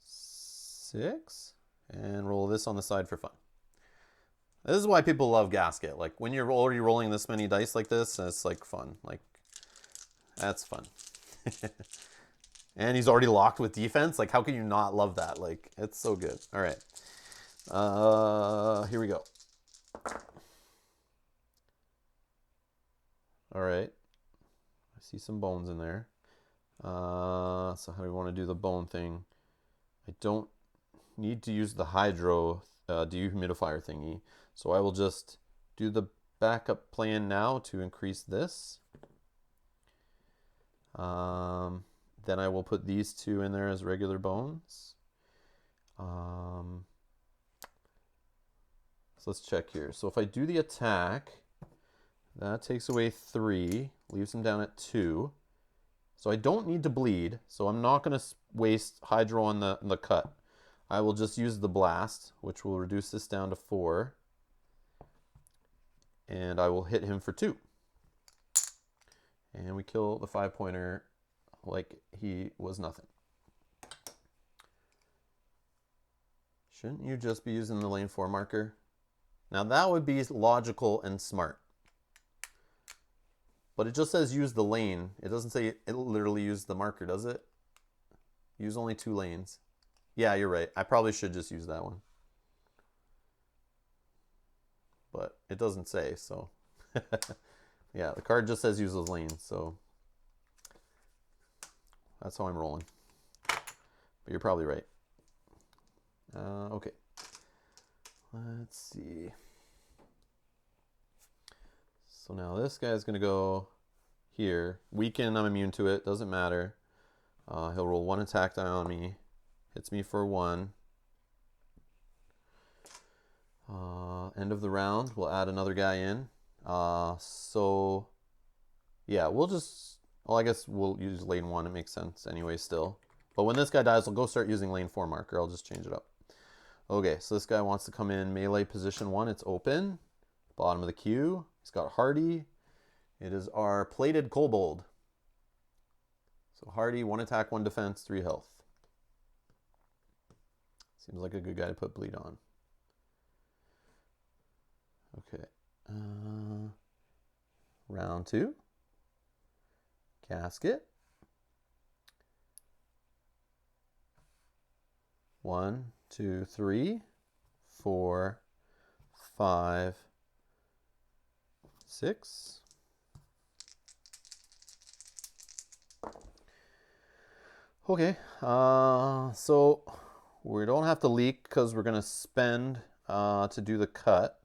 6, and roll this on the side for fun. This is why people love Gasket. Like when you're already rolling this many dice like this, it's like fun. Like that's fun. And he's already locked with defense. Like how can you not love that? Like it's so good. All right. Here we go. All right. I see some bones in there. So how do we want to do the bone thing? I don't need to use the hydro dehumidifier thingy. So I will just do the backup plan now to increase this. Then I will put these 2 in there as regular bones. So let's check here. So if I do the attack, that takes away 3, leaves him down at 2. So I don't need to bleed, so I'm not going to waste hydro on the cut. I will just use the blast, which will reduce this down to 4. And I will hit him for 2. And we kill the 5-pointer like he was nothing. Shouldn't you just be using the lane 4 marker? Now that would be logical and smart. But it just says use the lane. It doesn't say it literally use the marker, does it? Use only 2 lanes. Yeah, you're right. I probably should just use that one. But it doesn't say, so. Yeah, the card just says use those lanes, so. That's how I'm rolling. But you're probably right. Okay. Let's see. So now this guy's going to go here. Weaken, I'm immune to it. Doesn't matter. He'll roll 1 attack die on me. Hits me for 1. End of the round. We'll add another guy in. So, yeah, we'll just... Well, I guess we'll use lane 1. It makes sense anyway still. But when this guy dies, I'll go start using lane 4 marker. I'll just change it up. Okay, so this guy wants to come in melee position 1. It's open. Bottom of the queue. He's got Hardy. It is our plated kobold. So Hardy, 1 attack, 1 defense, 3 health. Seems like a good guy to put bleed on. Okay. Round 2. Gasket. 1, 2, 3, 4, 5, 6. Okay, so we don't have to leak because we're going to spend to do the cut.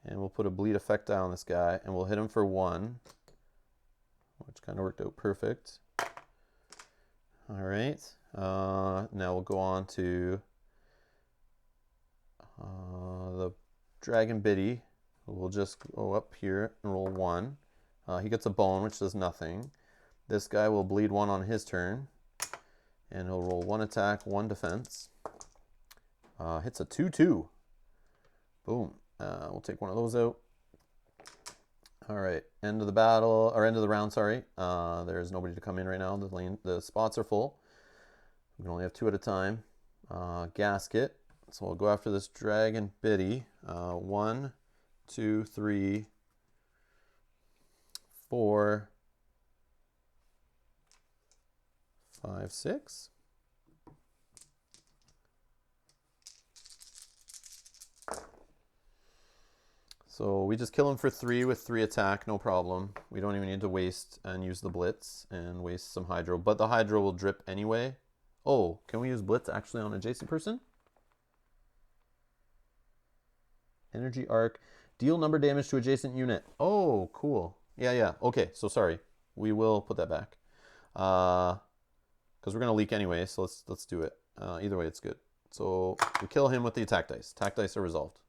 And we'll put a bleed effect die on this guy, and we'll hit him for 1, which kind of worked out perfect. All right, now we'll go on to The Dragon Biddy will just go up here and roll 1. He gets a bone, which does nothing. This guy will bleed 1 on his turn. And he'll roll 1 attack, 1 defense. Hits a 2/2. Boom. We'll take one of those out. All right, end of the battle, or end of the round, sorry. There's nobody to come in right now. The spots are full. We can only have 2 at a time. Gasket. So we'll go after this Dragon Biddy. 1, 2, 3, 4, 5, 6. So we just kill him for 3 with 3 attack, no problem. We don't even need to waste and use the Blitz and waste some Hydro. But the Hydro will drip anyway. Oh, can we use Blitz actually on an adjacent person? Energy Arc. Deal number damage to adjacent unit. Oh, cool. Yeah. Okay, so sorry. We will put that back. Because we're going to leak anyway, so let's do it. Either way, it's good. So we kill him with the attack dice. Attack dice are resolved.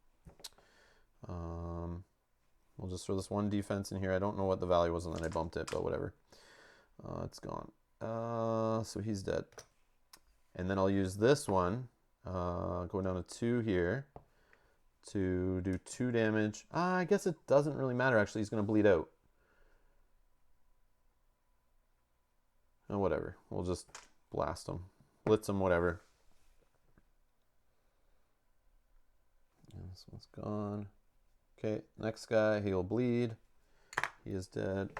We'll just throw this 1 defense in here. I don't know what the value was, and then I bumped it, but whatever. It's gone. So he's dead. And then I'll use this one, going down to 2 here, to do 2 damage. I guess it doesn't really matter, actually. He's going to bleed out. Oh, whatever. We'll just blast him. Blitz him, whatever. And this one's gone. Okay, next guy, he'll bleed. He is dead.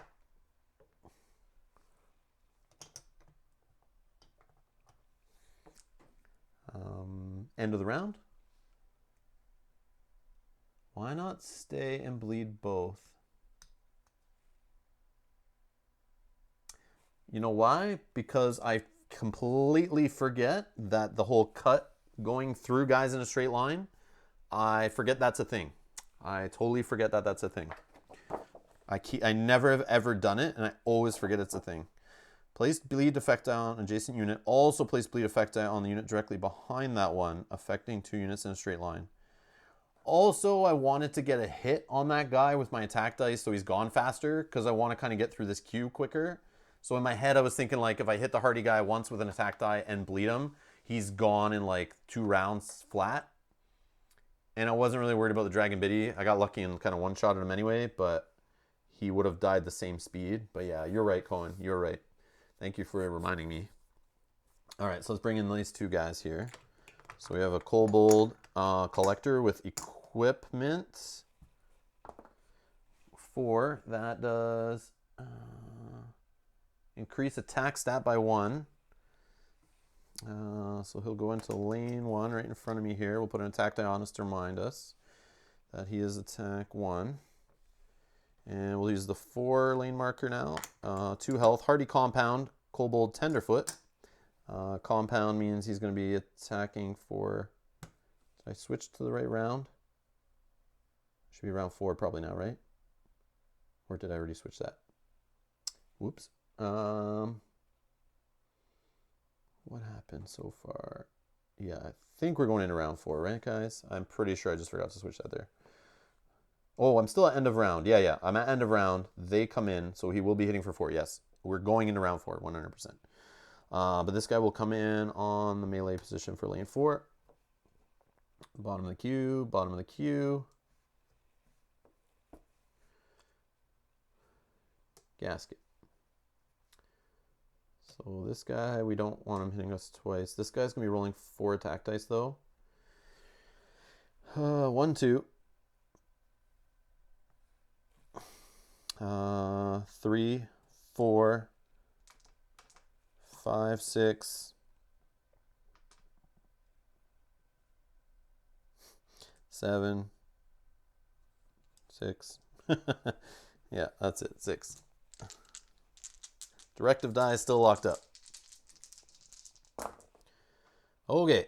End of the round. Why not stay and bleed both? You know why? Because I completely forget that the whole cut going through guys in a straight line, I forget that's a thing. I totally forget that that's a thing. I never have ever done it, and I always forget it's a thing. Place bleed effect on adjacent unit. Also place bleed effect on the unit directly behind that one, affecting 2 units in a straight line. Also, I wanted to get a hit on that guy with my attack dice so he's gone faster, because I want to kind of get through this queue quicker. So in my head, I was thinking, like, if I hit the hardy guy once with an attack die and bleed him, he's gone in like 2 rounds flat. And I wasn't really worried about the Dragon Biddy. I got lucky and kind of one-shotted him anyway, but he would have died the same speed. But yeah, you're right, Cohen. You're right. Thank you for reminding me. All right, so let's bring in these 2 guys here. So we have a Kobold Collector with equipment. 4. That does increase attack stat by 1. So he'll go into lane 1 right in front of me here. We'll put an attack die on us to remind us that he is attack 1. And we'll use the 4 lane marker now. 2 health, hardy compound, kobold tenderfoot. Compound means he's going to be attacking for... Did I switch to the right round? Should be round 4 probably now, right? Or did I already switch that? Whoops. What happened so far? Yeah, I think we're going into round 4, right, guys? I'm pretty sure I just forgot to switch that there. Oh, I'm still at end of round. Yeah. I'm at end of round. They come in, so he will be hitting for 4. Yes, we're going into round 4, 100%. But this guy will come in on the melee position for lane 4. Bottom of the queue, bottom of the queue. Gasket. So this guy, we don't want him hitting us twice. This guy's going to be rolling 4 attack dice, though. 1, 2. 3, 4, 5, 6, 7, 6. Yeah, that's it. 6. Directive die is still locked up. Okay.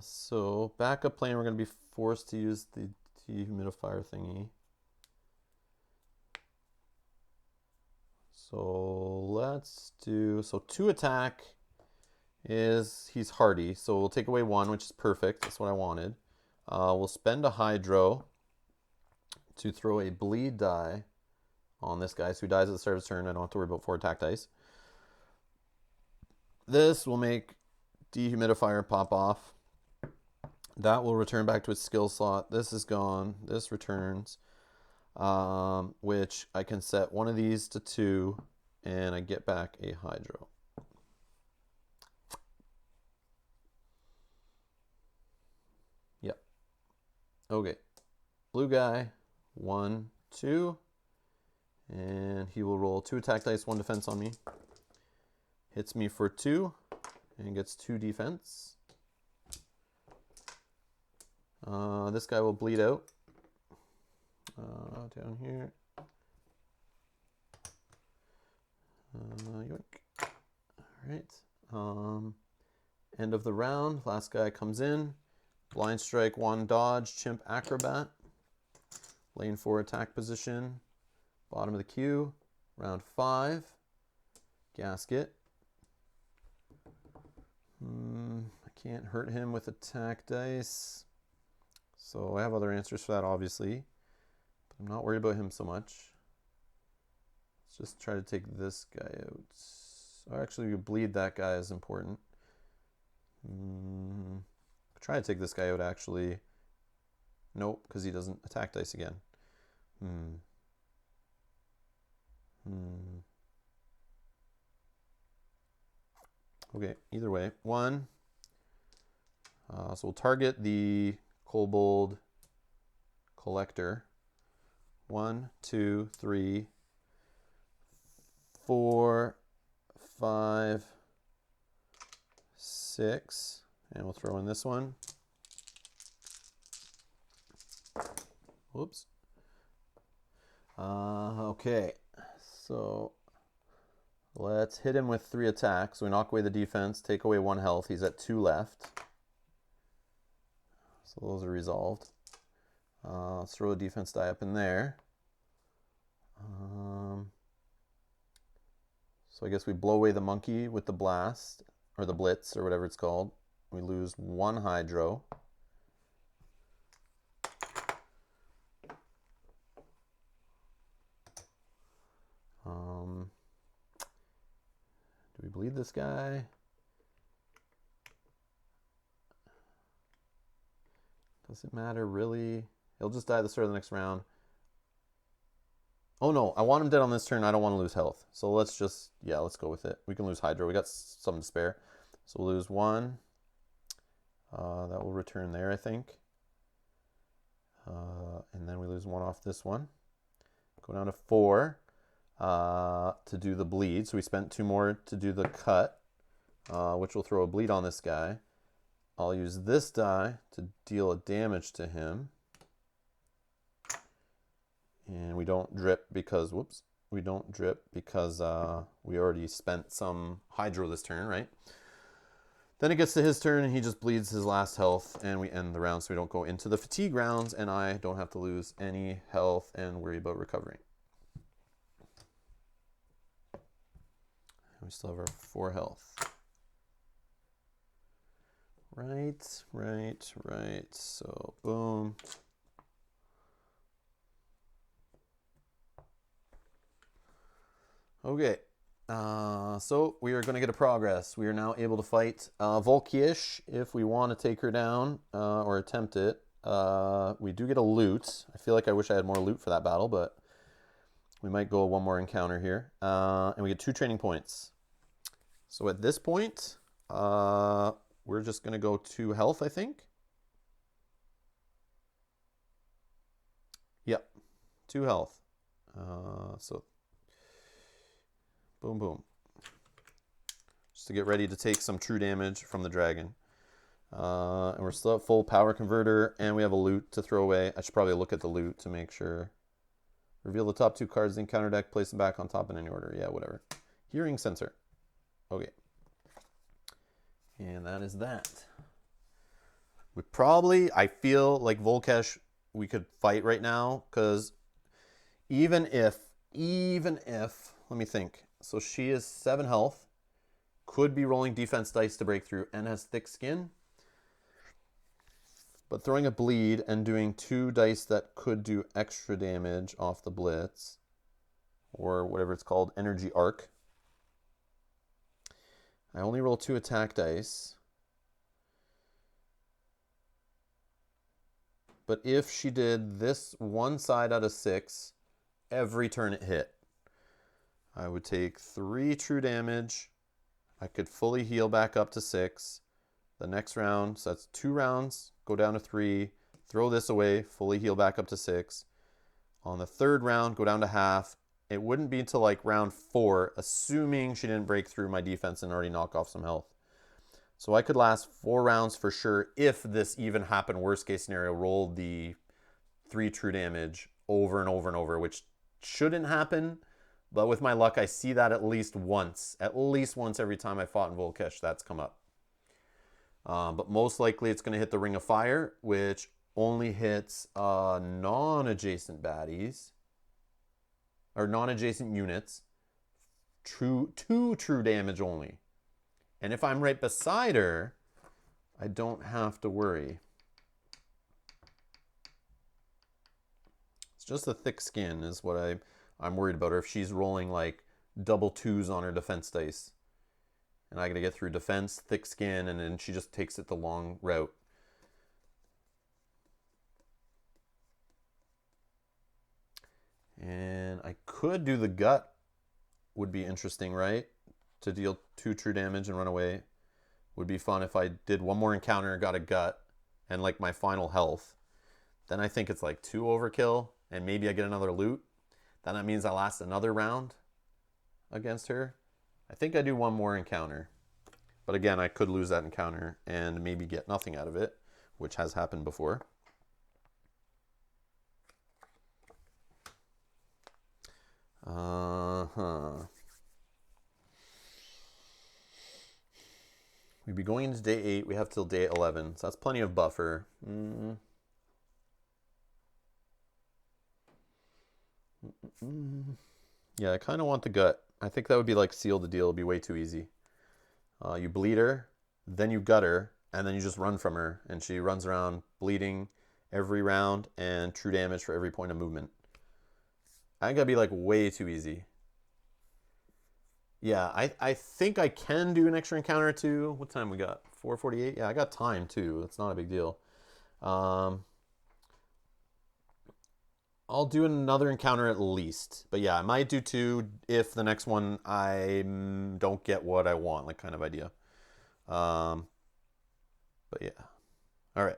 So backup plan, we're going to be forced to use the dehumidifier thingy. So let's do, so 2 attack is, he's hardy. So we'll take away 1, which is perfect. That's what I wanted. We'll spend a Hydro to throw a bleed die on this guy. So he dies at the start of his turn. I don't have to worry about 4 attack dice. This will make Dehumidifier pop off. That will return back to its skill slot. This is gone. This returns. Which I can set one of these to 2, and I get back a Hydro. Yep. Okay. Blue guy, 1, 2, and he will roll 2 attack dice, 1 defense on me. Hits me for 2, and gets 2 defense. This guy will bleed out. Down here. Yoink. All right. End of the round. Last guy comes in. Blind strike, 1 dodge, chimp acrobat. Lane 4 attack position. Bottom of the queue. Round 5. Gasket. I can't hurt him with attack dice. So I have other answers for that, obviously. But I'm not worried about him so much. Let's just try to take this guy out. Oh, actually, you bleed that guy is important. Try to take this guy out, actually. Nope, because he doesn't attack dice again. Okay, either way. 1. So we'll target the Kobold Collector. 1, 2, 3, 4, 5, 6. And we'll throw in this one. Whoops. Okay, so let's hit him with 3 attacks. We knock away the defense, take away 1 health. He's at 2 left. So those are resolved. Let's throw a defense die up in there. So I guess we blow away the monkey with the blast, or the blitz, or whatever it's called. We lose 1 Hydro. Do we bleed this guy? Does it matter, really? He'll just die at the start of the next round. Oh no, I want him dead on this turn. I don't want to lose health. So let's just, yeah, let's go with it. We can lose Hydro. We got some to spare. So we'll lose 1. That will return there, I think. And then we lose 1 off this one. Go down to 4 to do the bleed. So we spent 2 more to do the cut, which will throw a bleed on this guy. I'll use this die to deal a damage to him. And we don't drip because, whoops, we don't drip because we already spent some Hydro this turn, right? Then it gets to his turn and he just bleeds his last health and we end the round so we don't go into the fatigue rounds and I don't have to lose any health and worry about recovering. We still have our 4 health. Right. So, boom. Okay. So we are going to get a progress. We are now able to fight Volkash if we want to take her down or attempt it. We do get a loot. I feel like I wish I had more loot for that battle, but we might go 1 more encounter here. And we get 2 training points. So at this point, we're just going to go 2 health, I think. Yep, 2 health. So boom, boom. Just to get ready to take some true damage from the dragon. And we're still at full power converter, and we have a loot to throw away. I should probably look at the loot to make sure. Reveal the top 2 cards in the encounter deck, place them back on top in any order. Yeah, whatever. Hearing sensor. Okay. And that is that. We probably, I feel like Volkash, we could fight right now, because even if, let me think. So she is 7 health, could be rolling defense dice to break through, and has thick skin. But throwing a bleed and doing 2 dice that could do extra damage off the blitz, or whatever it's called, energy arc. I only roll 2 attack dice. But if she did this one side out of 6, every turn it hit, I would take 3 true damage. I could fully heal back up to 6. The next round, so that's 2 rounds, go down to 3, throw this away, fully heal back up to 6. On the 3rd round, go down to half. It wouldn't be until like round 4, assuming she didn't break through my defense and already knock off some health. So I could last 4 rounds for sure if this even happened. Worst case scenario, rolled the 3 true damage over and over and over, which shouldn't happen. But with my luck, I see that at least once every time I fought in Volkash, that's come up. But most likely it's going to hit the Ring of Fire, which only hits non-adjacent baddies, or non-adjacent units. 2 true damage only. And if I'm right beside her, I don't have to worry. It's just the thick skin is what I'm worried about her. If she's rolling like double 2s on her defense dice, and I got to get through defense, thick skin, and then she just takes it the long route. And I could do the gut. Would be interesting, right? To deal 2 true damage and run away. Would be fun if I did one more encounter, got a gut, and like my final health. Then I think it's like 2 overkill, and maybe I get another loot. Then that means I last another round against her. I think I do one more encounter. But again, I could lose that encounter and maybe get nothing out of it, which has happened before. We'd be going into day 8. We have till day 11. So that's plenty of buffer. Yeah, I kind of want the gut. I think that would be like seal the deal. It'd be way too easy. You bleed her, then you gut her, and then you just run from her. And she runs around bleeding every round and true damage for every point of movement. I think that'd be like way too easy. Yeah, I think I can do an extra encounter too. What time we got? 4:48? Yeah, I got time too. It's not a big deal. I'll do another encounter at least. But yeah, I might do 2 if the next one I don't get what I want, like kind of idea. But yeah. All right.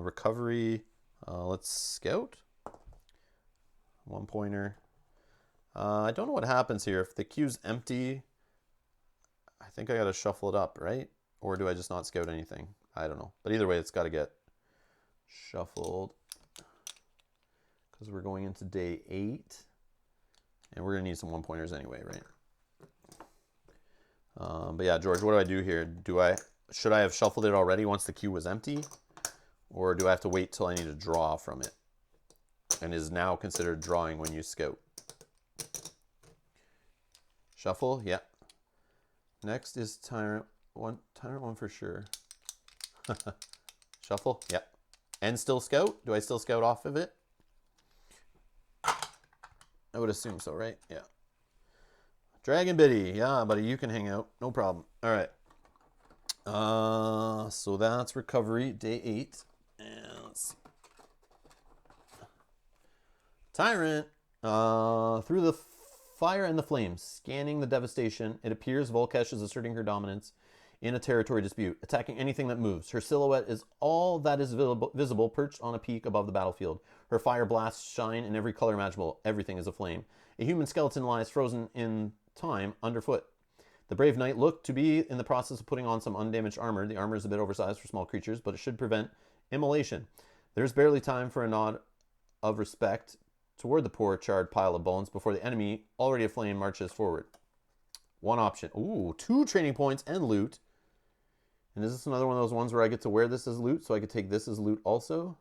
Recovery. Let's scout. 1 pointer. I don't know what happens here. If the queue's empty, I think I got to shuffle it up, right? Or do I just not scout anything? I don't know. But either way, it's got to get shuffled. Because we're going into day 8. And we're going to need some 1-pointers anyway, right? But yeah, George, what do I do here? Should I have shuffled it already once the queue was empty? Or do I have to wait till I need to draw from it? And is now considered drawing when you scout. Shuffle, yeah. Next is Tyrant 1. Tyrant 1 for sure. Shuffle, yeah. And still scout? Do I still scout off of it? I would assume so, right? Yeah. Dragon Biddy. Yeah, buddy, you can hang out. No problem. All right. So that's recovery, day 8. And let's see. Tyrant. Through the fire and the flames, scanning the devastation, it appears Volkash is asserting her dominance in a territory dispute, attacking anything that moves. Her silhouette is all that is visible, perched on a peak above the battlefield. Her fire blasts shine in every color imaginable. Everything is aflame. A human skeleton lies frozen in time underfoot. The brave knight looked to be in the process of putting on some undamaged armor. The armor is a bit oversized for small creatures, but it should prevent immolation. There's barely time for a nod of respect toward the poor charred pile of bones before the enemy, already aflame, marches forward. One option. Ooh, 2 training points and loot. And is this another one of those ones where I get to wear this as loot, so I could take this as loot also?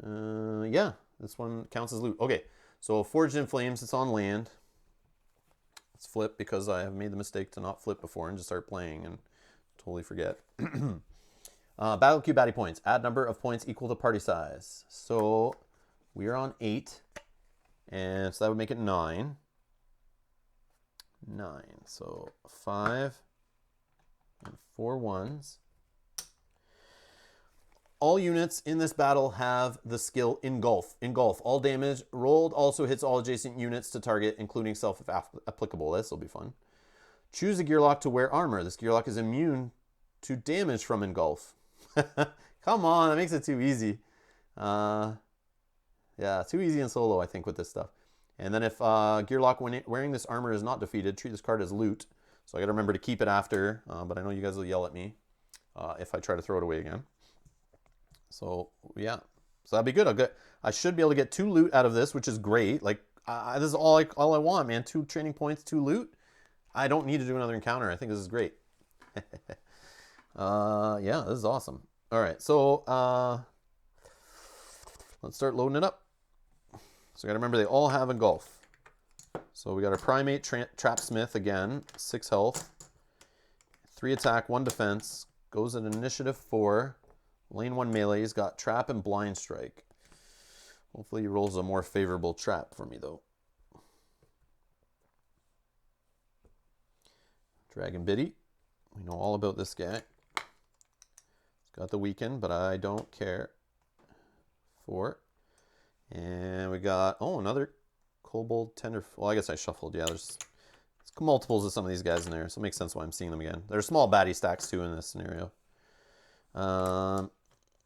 Yeah, this one counts as loot. Okay, so Forged in Flames, it's on land. Let's flip because I have made the mistake to not flip before and just start playing and totally forget. Battle queue baddie points. Add number of points equal to party size. So we are on 8. And so that would make it 9. 9. So 5 and 4 ones. All units in this battle have the skill Engulf. Engulf. All damage rolled also hits all adjacent units to target, including self if applicable. This will be fun. Choose a Gearloc to wear armor. This Gearloc is immune to damage from Engulf. Come on, that makes it too easy. Yeah, too easy in solo, I think, with this stuff. And then if Gearloc when wearing this armor is not defeated, treat this card as loot. So I got to remember to keep it after, but I know you guys will yell at me if I try to throw it away again. So yeah, so that'd be good. I should be able to get 2 loot out of this, which is great. Like this is all I want, man. 2 training points, 2 loot. I don't need to do another encounter. I think this is great. Yeah, this is awesome. All right, so let's start loading it up. So I got to remember they all have Engulf. So we got our Primate Trapsmith again, 6 health, 3 attack, 1 defense. Goes at initiative 4. Lane 1 melee. He's got Trap and Blind Strike. Hopefully he rolls a more favorable trap for me though. Dragon Biddy. We know all about this guy. He's got the weaken, but I don't care for. And we got, oh, another Kobold Tender. Well, I guess I shuffled. Yeah, there's multiples of some of these guys in there, so it makes sense why I'm seeing them again. There's small baddie stacks too in this scenario.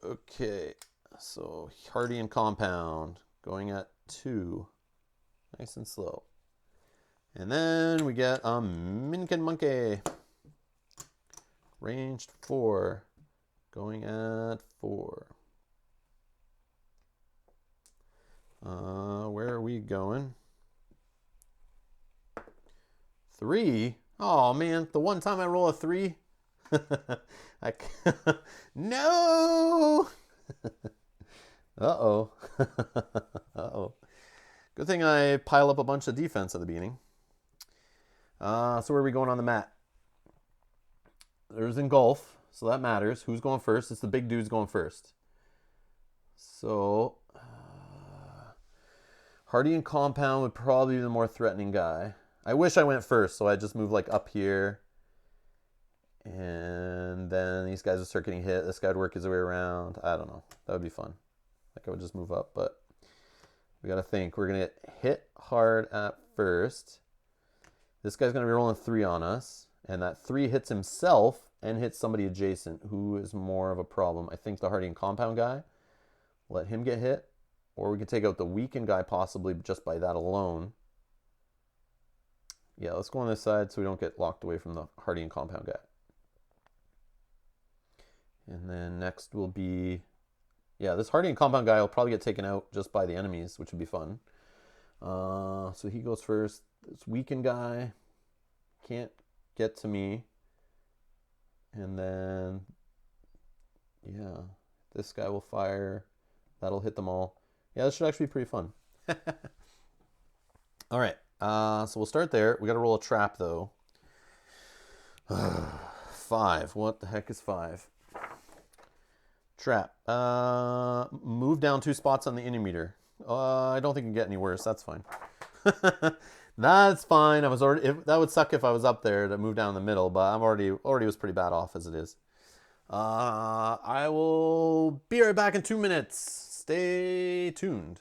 Okay, so Hardy and Compound going at 2. Nice and slow. And then we get a Minkin Monkey. Ranged 4. Going at 4. Where are we going? 3? Oh man, the one time I roll a 3. No! Uh-oh. Uh-oh. Good thing I pile up a bunch of defense at the beginning. So where are we going on the mat? There's Engulf, so that matters. Who's going first? It's the big dudes going first. So Hardy and Compound would probably be the more threatening guy. I wish I went first, so I just move like up here. And then these guys would start getting hit. This guy would work his way around. I don't know. That would be fun. Like I would just move up, but we got to think. We're going to get hit hard at first. This guy's going to be rolling 3 on us. And that 3 hits himself and hits somebody adjacent who is more of a problem. I think the Hardy and Compound guy. Let him get hit. Or we could take out the weakened guy possibly just by that alone. Yeah, let's go on this side so we don't get locked away from the Hardy and Compound guy. And then next will be, yeah, this Hardy and Compound guy will probably get taken out just by the enemies, which would be fun. So he goes first. This weakened guy can't get to me. And then, yeah, this guy will fire. That'll hit them all. Yeah, this should actually be pretty fun. All right, so we'll start there. We got to roll a trap, though. 5. What the heck is 5? Trap. Move down 2 spots on the innie meter. I don't think it can get any worse. That's fine. That's fine. I was already. That would suck if I was up there to move down the middle, but I'm already was pretty bad off as it is. I will be right back in 2 minutes. Stay tuned.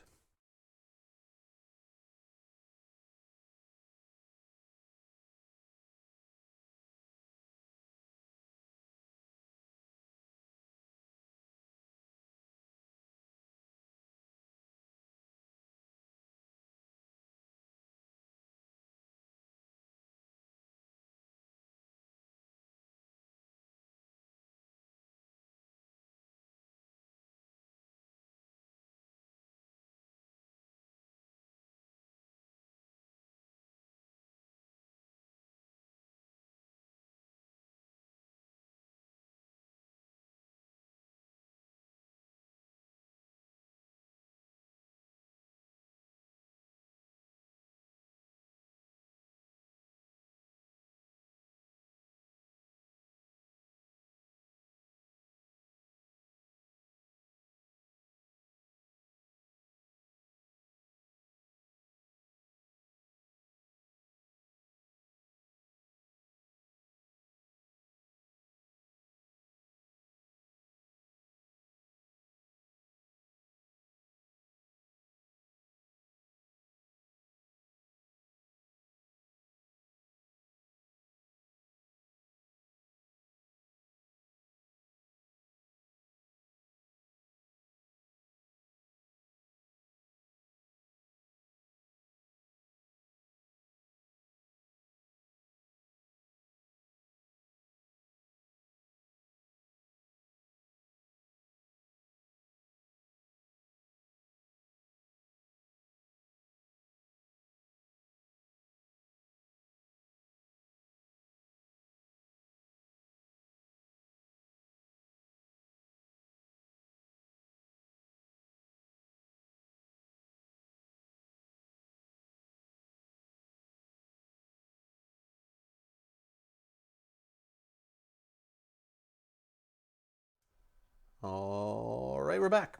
All right, we're back.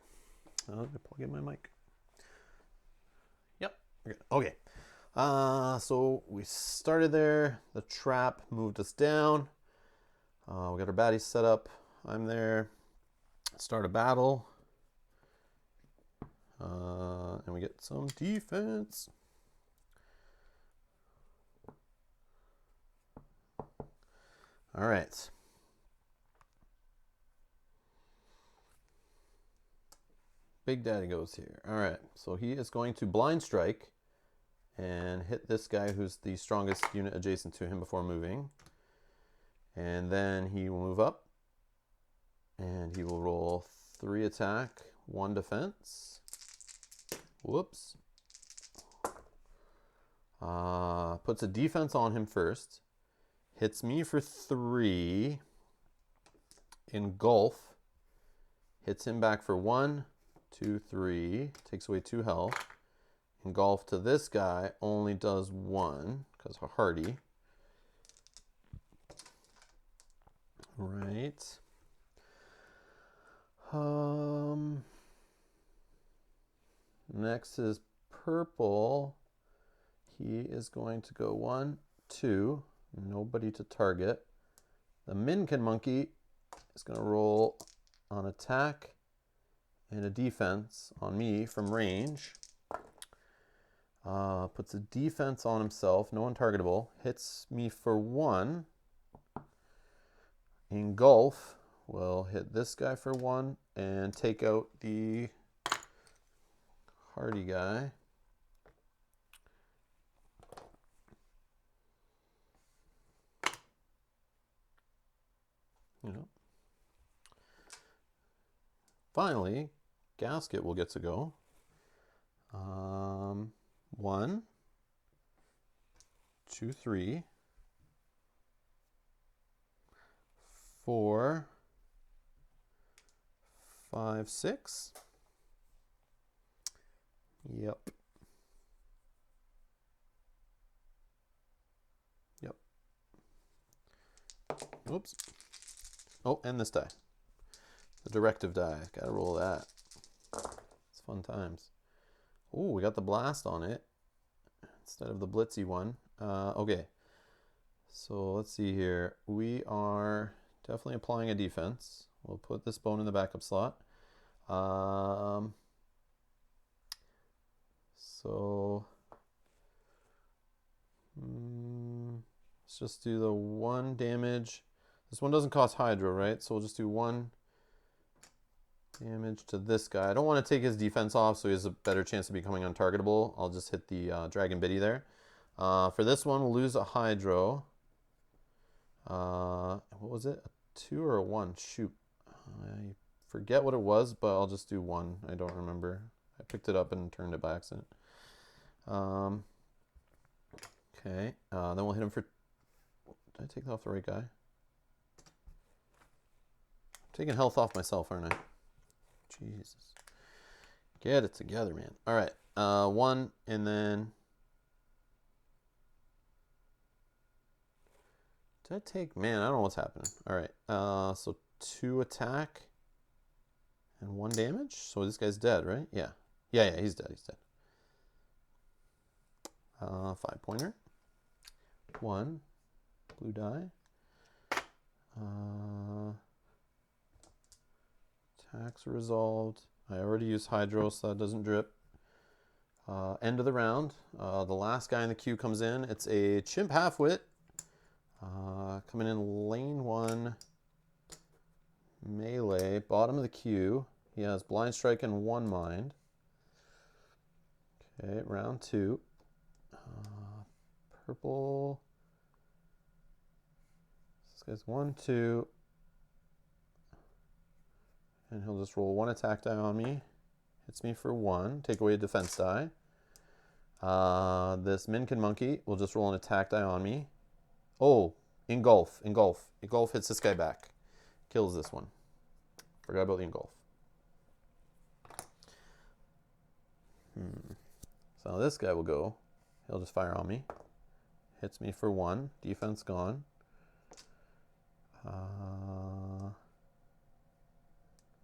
I'm gonna plug in my mic. Yep. Okay. So we started there. The trap moved us down. We got our baddies set up. I'm there. Start a battle. And we get some defense. All right. Big Daddy goes here. All right. So he is going to blind strike and hit this guy who's the strongest unit adjacent to him before moving. And then he will move up. And he will roll 3 attack, 1 defense. Whoops. Puts a defense on him first. Hits me for 3. Engulf. Hits him back for 1, 2, 3. Takes away 2 health. Engulf to this guy only does 1 because of hardy. Right. Next is purple. He is going to go 1, 2. Nobody to target. The Minkin monkey is going to roll on attack and a defense on me from range. Puts a defense on himself, no untargetable. Hits me for 1. Engulf will hit this guy for 1 and take out the hardy guy. Finally, Gasket will get to go. 1, 2, 3, 4, 5, 6. Yep. Oops. Oh, and this die. The directive die. Gotta roll that. It's fun times. Oh, we got the blast on it instead of the blitzy one. Okay. So let's see here. We are definitely applying a defense. We'll put this bone in the backup slot. Let's just do the 1 damage. This one doesn't cost Hydro, right? So we'll just do 1 damage to this guy. I don't want to take his defense off so he has a better chance of becoming untargetable. I'll just hit the Dragon Biddy there. For this one, we'll lose a Hydro. What was it? A 2 or a 1? Shoot. I forget what it was, but I'll just do 1. I don't remember. I picked it up and turned it by accident. Okay. Then we'll hit him for... Did I take off the right guy? I'm taking health off myself, aren't I? Jesus. Get it together, man. All right. 1, and then... Did I take... Man, I don't know what's happening. All right. So 2 attack and 1 damage. So this guy's dead, right? Yeah. Yeah, he's dead. He's dead. 5-pointer. 1. Blue die. Attacks resolved. I already used Hydro, so that doesn't drip. End of the round. The last guy in the queue comes in. It's a Chimp Halfwit. Coming in lane 1. Melee. Bottom of the queue. He has Blind Strike and 1 Mind. Okay, round 2. Purple. This guy's 1, 2. And he'll just roll 1 attack die on me. Hits me for 1. Take away a defense die. This Minkin monkey will just roll an attack die on me. Oh, engulf. Engulf hits this guy back. Kills this one. Forgot about the engulf. So this guy will go. He'll just fire on me. Hits me for 1. Defense gone.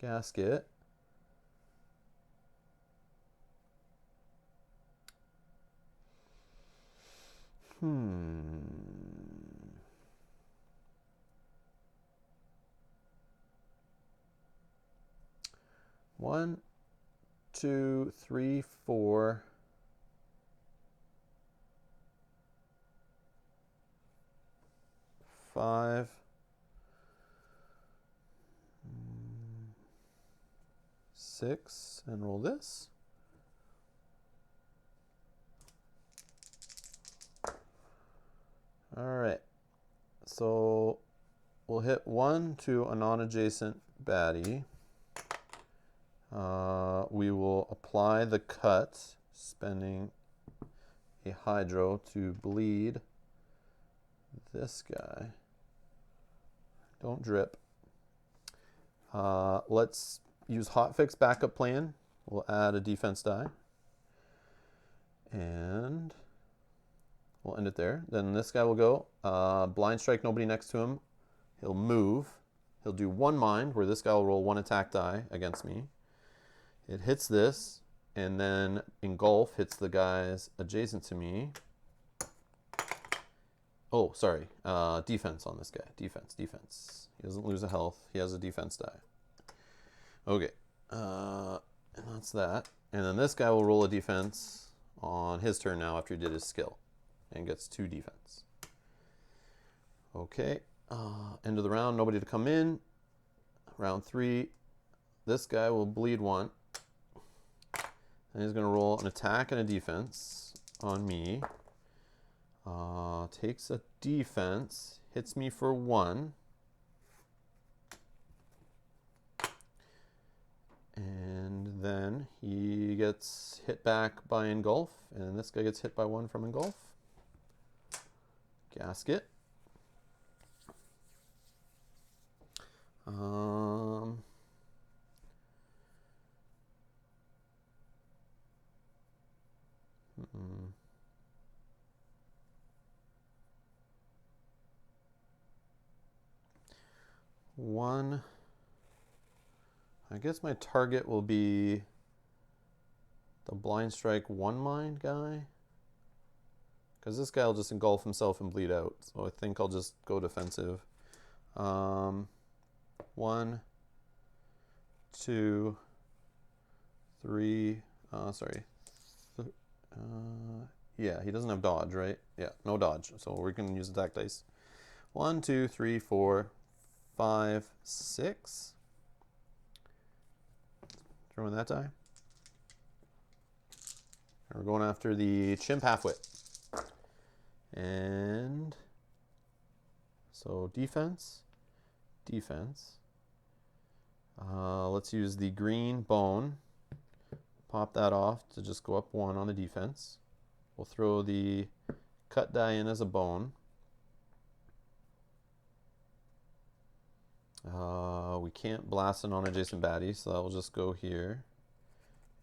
Gasket. One, two, three, four. Five. Six, and roll this. All right. So we'll hit 1 to a non-adjacent baddie. We will apply the cut, spending a hydro to bleed this guy. Don't drip. Let's use hotfix backup plan. We'll add a defense die. And we'll end it there. Then this guy will go. Blind strike, nobody next to him. He'll move. He'll do 1 mind, where this guy will roll 1 attack die against me. It hits this, and then engulf hits the guys adjacent to me. Oh, sorry. Defense on this guy. Defense. He doesn't lose a health. He has a defense die. Okay. And that's that. And then this guy will roll a defense on his turn now after he did his skill. And gets 2 defense. Okay. End of the round. Nobody to come in. Round 3. This guy will bleed 1. And he's going to roll an attack and a defense on me. Takes a defense. Hits me for 1. And then he gets hit back by engulf. And this guy gets hit by 1 from engulf. Gasket. One. I guess my target will be the blind strike 1 mind guy. Because this guy will just engulf himself and bleed out. So I think I'll just go defensive. 1, 2, 3. Yeah, he doesn't have dodge, right? Yeah, no dodge. So we can use attack dice. 1, 2, 3, 4, 5, 6. Throwing that die. And we're going after the chimp halfwit. And so defense. Let's use the green bone. Pop that off to just go up 1 on the defense. We'll throw the cut die in as a bone. We can't blast an non-adjacent baddie, so that will just go here.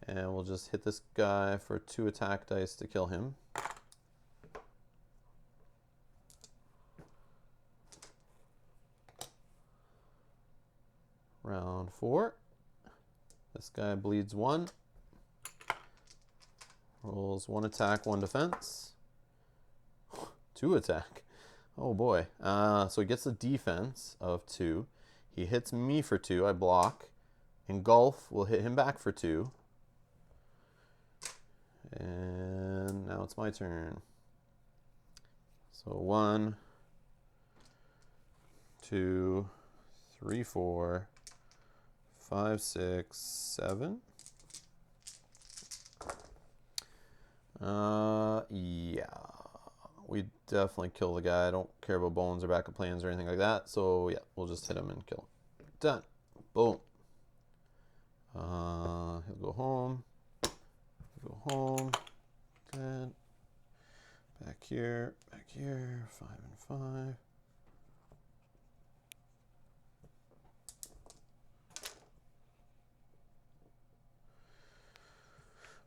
And we'll just hit this guy for 2 attack dice to kill him. Round 4. This guy bleeds 1. Rolls 1 attack, 1 defense. 2 attack. Oh boy. So he gets a defense of 2. He hits me for 2. I block. Engulf will hit him back for 2. And now it's my turn. So 1, 2, 3, 4, 5, 6, 7. Yeah. We definitely kill the guy. I don't care about bones or backup plans or anything like that. So yeah, we'll just hit him and kill him. Done. Boom. He'll go home. Go home. Good. Back here. 5 and 5.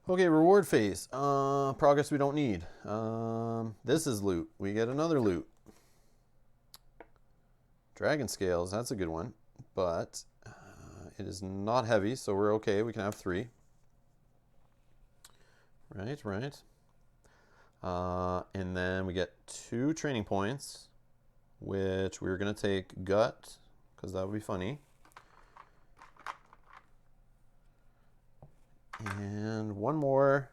Okay, reward phase. Progress we don't need. This is loot. We get another loot. Dragon scales, that's a good one. But It is not heavy, so we're okay. We can have 3. Right. And then we get 2 training points, which we're going to take gut, because that would be funny. And 1 more.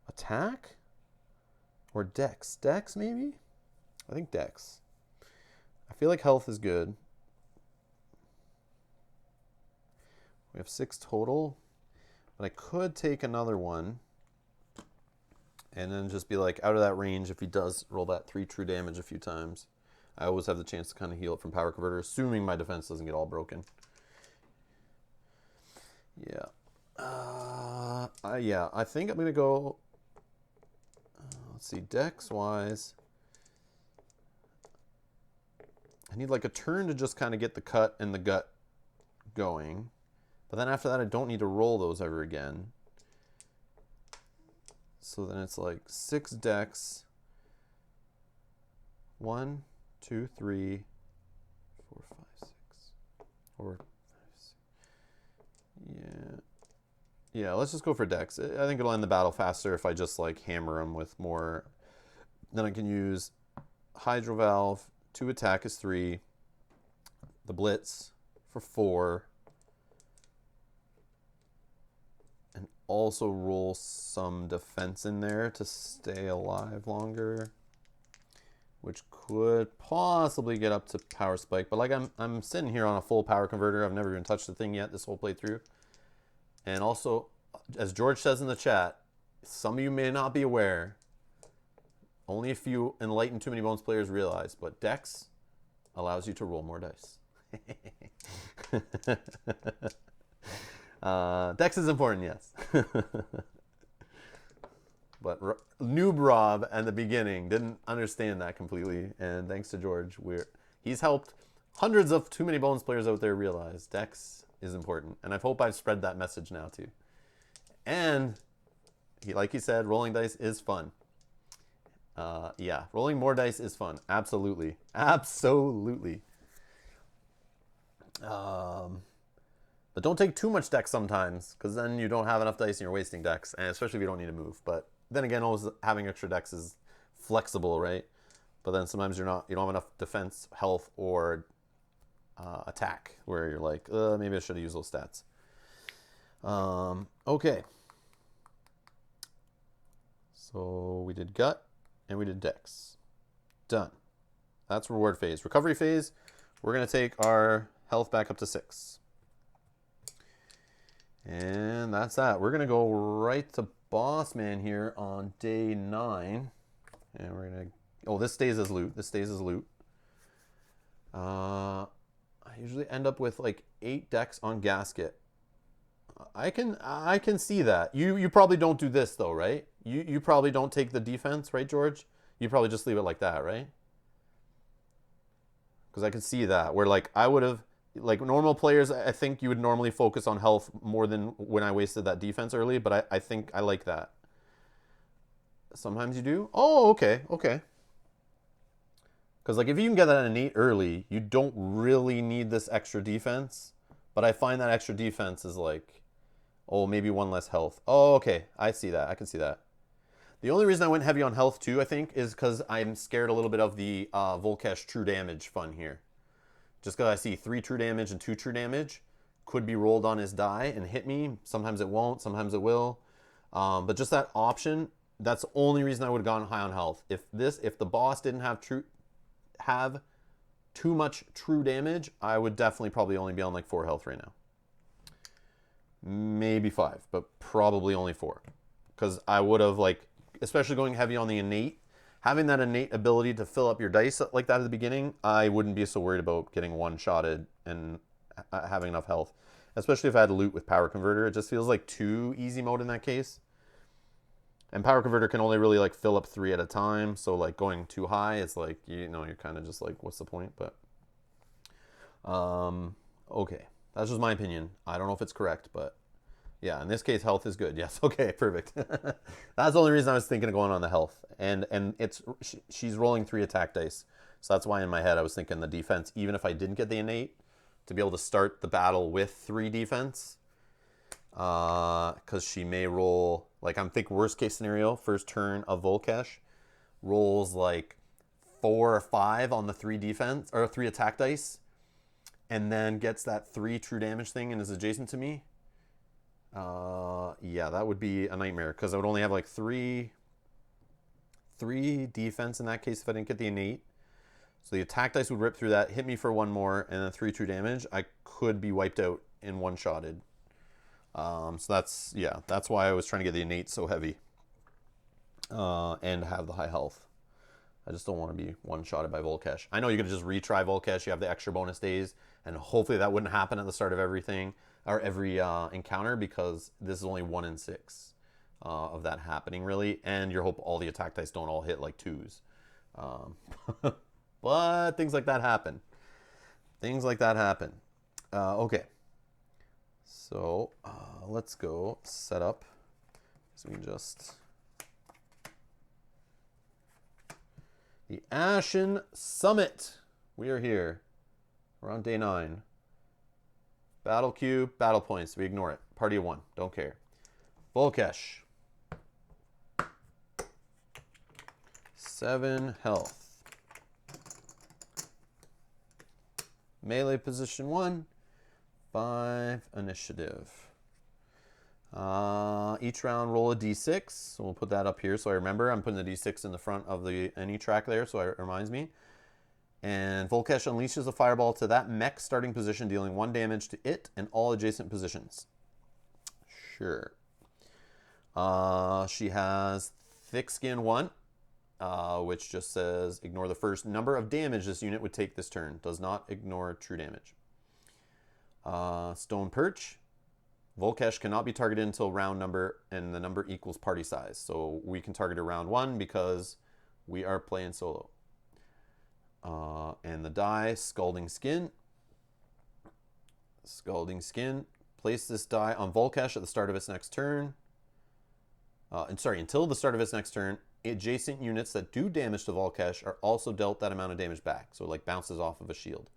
Attack? Or dex? Dex, maybe? I think dex. I feel like health is good. We have 6 total. But I could take another one and then just be like out of that range if he does roll that 3 true damage a few times. I always have the chance to kind of heal it from Power Converter, assuming my defense doesn't get all broken. Yeah. I think I'm going to go, let's see, dex-wise. I need like a turn to just kind of get the cut and the gut going. But then after that, I don't need to roll those ever again. So then it's like 6 dex. 1, 2, 3, 4, 5, 6. Or, 5, 6. Yeah, let's just go for dex. I think it'll end the battle faster if I just like hammer them with more. Then I can use Hydro Valve. 2 attack is 3. The Blitz for 4. And also roll some defense in there to stay alive longer, which could possibly get up to Power Spike. But like I'm sitting here on a full Power Converter. I've never even touched the thing yet this whole playthrough. And also, as George says in the chat, some of you may not be aware, only a few enlightened Too Many Bones players realize, but Dex allows you to roll more dice. Dex is important, yes. But noob Rob at the beginning didn't understand that completely, and thanks to George, he's helped hundreds of Too Many Bones players out there realize Dex is important, and I hope I've spread that message now too. And like he said, rolling dice is fun. Yeah, rolling more dice is fun. Absolutely. But don't take too much dex sometimes, because then you don't have enough dice and you're wasting dex, and especially if you don't need to move. But then again, always having extra dex is flexible, right? But then sometimes you don't have enough defense, health, or attack, where you're like, maybe I should have used those stats. Okay. So we did gut and we did dex. Done. That's reward phase. Recovery phase, we're going to take our health back up to 6. And that's that. We're going to go right to Boss Man here on day 9. And we're going to... Oh, this stays as loot. I usually end up with like 8 decks on Gasket. I can see that. You probably don't do this though, right? You probably don't take the defense, right, George? You probably just leave it like that, right? Because I can see that, where like I would have, like normal players, I think you would normally focus on health more than when I wasted that defense early, but I think I like that. Sometimes you do? Oh, okay. Because like if you can get that innate early, you don't really need this extra defense. But I find that extra defense is like, oh, maybe 1 less health. Oh, okay. I see that. I can see that. The only reason I went heavy on health too, I think, is because I'm scared a little bit of the Volkash true damage fun here. Just because I see 3 true damage and 2 true damage could be rolled on his die and hit me. Sometimes it won't. Sometimes it will. But just that option, that's the only reason I would have gone high on health. If the boss didn't have too much true damage, I would definitely probably only be on like 4 health right now. Maybe 5, but probably only 4. Because I would have, like, especially going heavy on the innate, having that innate ability to fill up your dice like that at the beginning, I wouldn't be so worried about getting one-shotted and having enough health. Especially if I had to loot with Power Converter. It just feels like too easy mode in that case. And Power Converter can only really like fill up 3 at a time. So like going too high, it's like, you know, you're kind of just like, what's the point? But, okay. That's just my opinion. I don't know if it's correct, but yeah, in this case, health is good. Yes. Okay, perfect. That's the only reason I was thinking of going on the health. And she's rolling 3 attack dice. So that's why in my head I was thinking the defense, even if I didn't get the innate, to be able to start the battle with 3 defense. Because she may roll, like I'm thinking worst case scenario, first turn of Volkash, rolls like 4 or 5 on the 3 defense, or 3 attack dice, and then gets that 3 true damage thing and is adjacent to me. Yeah, that would be a nightmare because I would only have like 3 defense in that case if I didn't get the innate. So the attack dice would rip through that, hit me for 1 more, and then 3 true damage. I could be wiped out in one-shotted. So that's why I was trying to get the innate so heavy. And have the high health. I just don't want to be one-shotted by Volkash. I know you can just retry Volkash. You have the extra bonus days, and hopefully that wouldn't happen at the start of everything or every encounter because this is only 1 in 6 of that happening, really. And you hope all the attack dice don't all hit like 2s. But things like that happen. Things like that happen. Okay. So let's go set up. So we can just... The Ashen Summit. We are here. We're on day 9. Battle queue, battle points. We ignore it. Party of 1. Don't care. Volkash. 7 health. Melee position 1. 5 initiative. Each round roll a d6. So we'll put that up here so I remember. I'm putting the d6 in the front of the any track there so it reminds me. And Volkash unleashes a fireball to that mech starting position, dealing 1 damage to it and all adjacent positions. Sure. She has Thick Skin 1, which just says ignore the first number of damage this unit would take this turn. Does not ignore true damage. Stone Perch. Volkash cannot be targeted until round number and the number equals party size. So we can target her round 1 because we are playing solo. And the die, Scalding Skin. Scalding Skin. Place this die on Volkash at the start of its next turn. Until the start of its next turn. Adjacent units that do damage to Volkash are also dealt that amount of damage back. So it like bounces off of a shield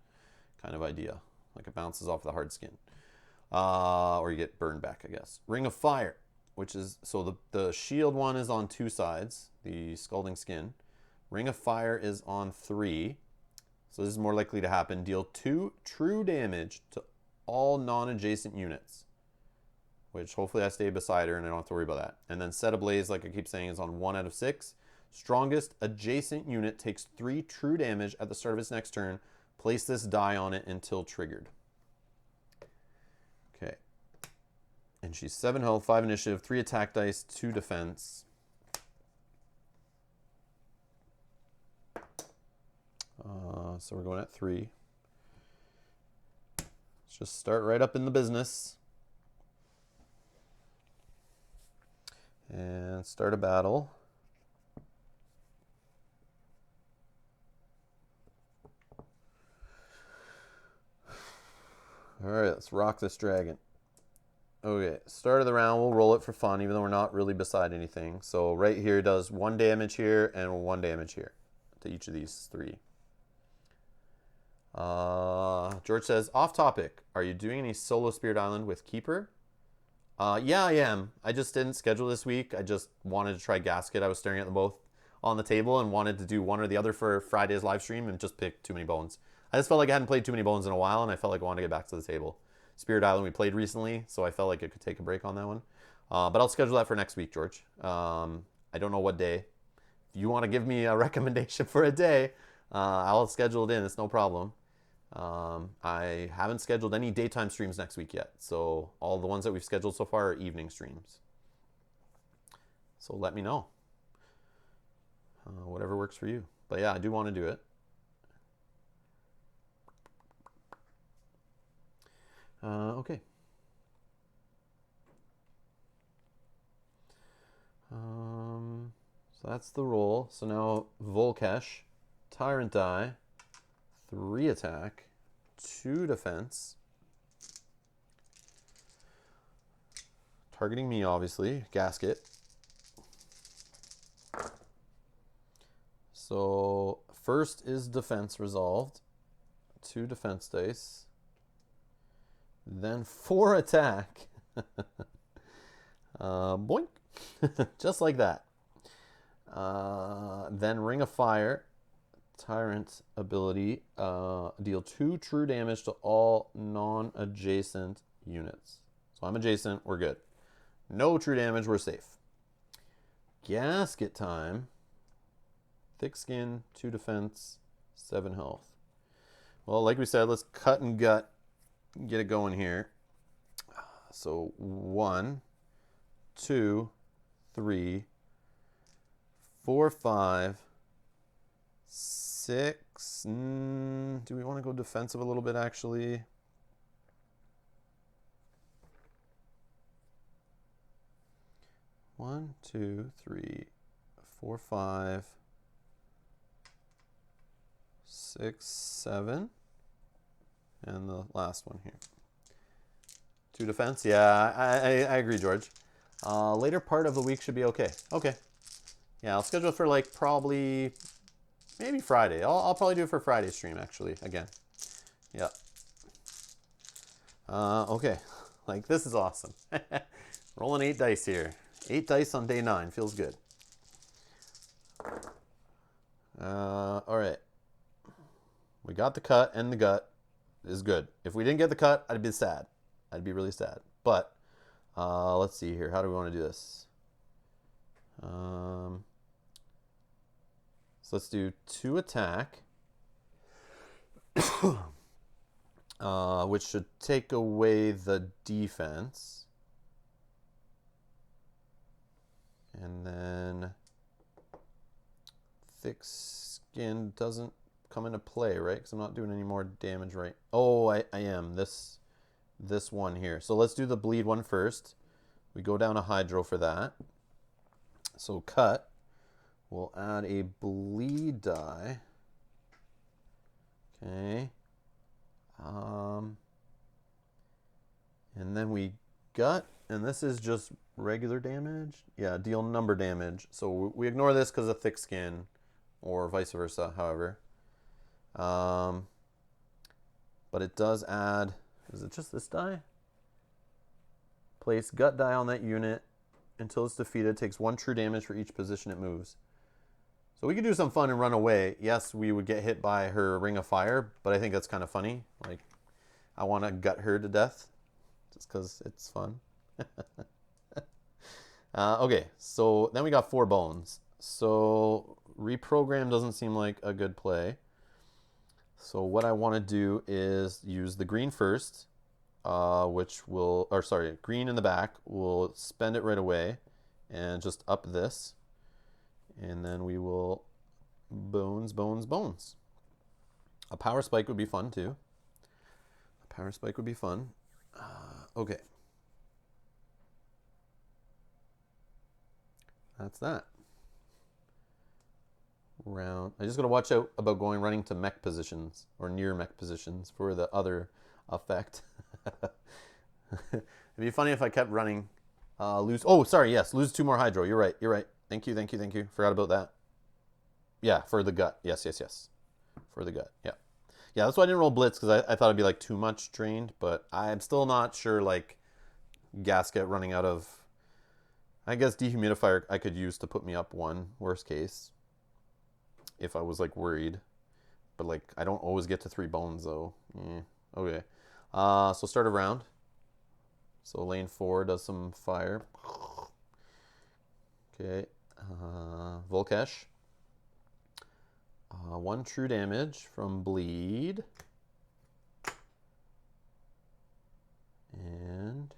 kind of idea. Like it bounces off the hard skin. Or you get burned back, I guess. Ring of Fire, which is, so the shield one is on 2 sides, the Scalding Skin. Ring of Fire is on 3. So this is more likely to happen. Deal 2 true damage to all non-adjacent units. Which hopefully I stay beside her and I don't have to worry about that. And then Set Ablaze, like I keep saying, is on 1 out of 6. Strongest adjacent unit takes 3 true damage at the start of its next turn. Place this die on it until triggered. Okay. And she's 7 health, 5 initiative, 3 attack dice, 2 defense. So we're going at 3. Let's just start right up in the business. And start a battle. Alright, let's rock this dragon. Okay, start of the round, we'll roll it for fun, even though we're not really beside anything. So right here does 1 damage here and 1 damage here to each of these 3. George says, off topic, are you doing any solo Spirit Island with Keeper? Yeah, I am. I just didn't schedule this week. I just wanted to try Gasket. I was staring at them both on the table and wanted to do one or the other for Friday's live stream and just picked Too Many Bones. I just felt like I hadn't played Too Many Bones in a while and I felt like I wanted to get back to the table. Spirit Island we played recently, so I felt like I could take a break on that one. But I'll schedule that for next week, George. I don't know what day. If you want to give me a recommendation for a day, I'll schedule it in. It's no problem. I haven't scheduled any daytime streams next week yet. So all the ones that we've scheduled so far are evening streams. So let me know. Whatever works for you. But yeah, I do want to do it. Okay. So that's the roll. So now Volkash, Tyrant die, 3 attack, 2 defense. Targeting me, obviously. Gasket. So First is defense resolved. 2 defense dice. Then 4 attack. Boink. Just like that. Then Ring of Fire. Tyrant ability. Deal 2 true damage to all non-adjacent units. So I'm adjacent, we're good. No true damage, we're safe. Gasket time. Thick skin, 2 defense, 7 health. Well, like we said, let's cut and gut. Get it going here. So 1, 2, 3, 4, 5, 6. Do we want to go defensive a little bit, actually? One, 2, 3, 4, 5, 6, 7. And the last one here. 2 defense. Yeah, I agree, George. Later part of the week should be okay. Okay. Yeah, I'll schedule it for like probably maybe Friday. I'll probably do it for Friday stream actually again. Yeah. Okay. Like this is awesome. Rolling 8 dice here. 8 dice on day 9 feels good. All right. We got the cut and the gut. Is good. If we didn't get the cut, I'd be sad. I'd be really sad. But let's see here. How do we want to do this? So let's do 2 attack, which should take away the defense. And then thick skin doesn't come into play, right? Because I'm not doing any more damage, right? Oh, I am. This one here. So let's do the bleed one first. We go down a hydro for that. So cut. We'll add a bleed die. Okay. And then we gut, and this is just regular damage. Yeah, deal number damage. So we ignore this because of thick skin, or vice versa, however. But it does add, is it just this die? Place gut die on that unit until it's defeated. It takes 1 true damage for each position it moves. So we could do some fun and run away. Yes, we would get hit by her Ring of Fire, but I think that's kind of funny. Like, I want to gut her to death just because it's fun. Okay, so then we got 4 bones. So reprogram doesn't seem like a good play. So what I want to do is use the green first, which will, or sorry, green in the back. We'll spend it right away and just up this. And then we will bones, bones, bones. A power spike would be fun too. A power spike would be fun. Okay. That's that. Round. I just got to watch out about running to mech positions or near mech positions for the other effect. It'd be funny if I kept running. Lose. Oh, sorry. Yes, lose 2 more hydro. You're right. You're right. Thank you. Thank you. Thank you. Forgot about that. Yeah, for the gut. Yes, yes, yes. For the gut. Yeah. Yeah, that's why I didn't roll blitz, because I thought it'd be like too much drained, but I'm still not sure, like, gasket running out of, I guess dehumidifier I could use to put me up 1, worst case, if I was like worried. But like, I don't always get to 3 bones though. Okay. So start a round. So lane 4 does some fire. Okay. Volkash. 1 true damage from bleed. And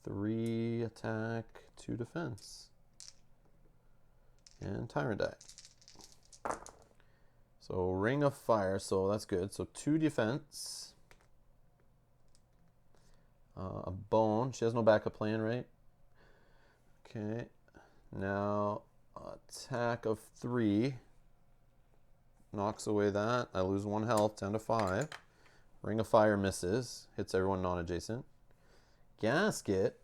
3 attack, 2 defense. And Tyrant die. So Ring of Fire, so that's good. So 2 defense. A bone. She has no backup plan, right? Okay. Now attack of 3. Knocks away that. I lose 1 health, 10 to 5. Ring of Fire misses. Hits everyone non-adjacent. Gasket.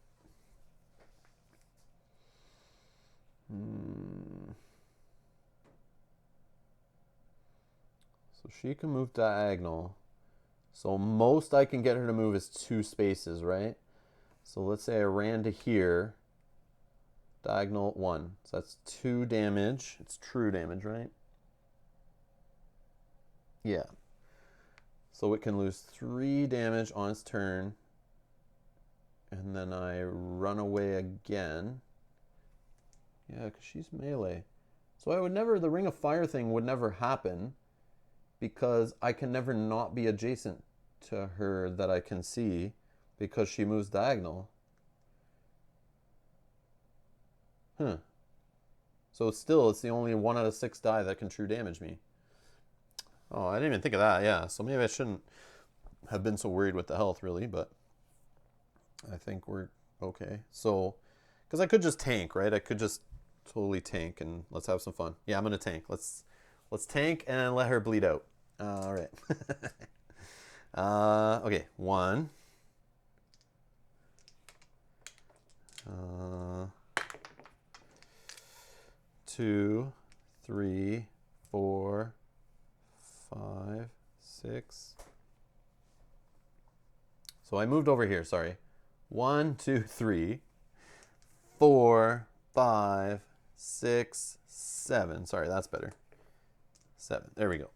she can move diagonal. So most I can get her to move is 2 spaces, right? So let's say I ran to here. Diagonal 1. So that's 2 damage. It's true damage, right? Yeah. So it can lose 3 damage on its turn. And then I run away again. Yeah, because she's melee. So I would never, the Ring of Fire thing would never happen because I can never not be adjacent to her that I can see because she moves diagonal. So still, it's the only 1 out of 6 die that can true damage me. Oh, I didn't even think of that, yeah. So maybe I shouldn't have been so worried with the health, really, but I think we're okay. So, because I could just tank, right? I could just totally tank and let's have some fun. Yeah, I'm going to tank. Let's tank and let her bleed out. All right. Okay, 1. 2, 3, 4, 5, 6. So I moved over here, sorry. 1, 2, 3, 4, 5, 6, 7. Sorry, that's better. 7. There we go.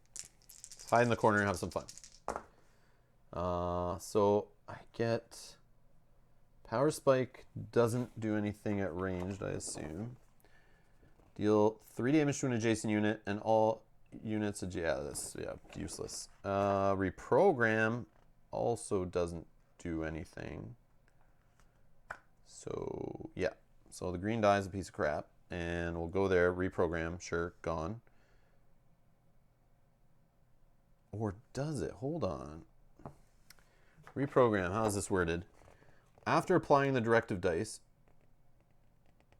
Let's hide in the corner and have some fun. So I get Power Spike doesn't do anything at ranged, I assume. Deal 3 damage to an adjacent unit and all units. That's useless. Reprogram also doesn't do anything. So yeah. So the green die is a piece of crap, and we'll go there. Reprogram, sure, gone. Or does it? Hold on. Reprogram. How is this worded? After applying the directive dice,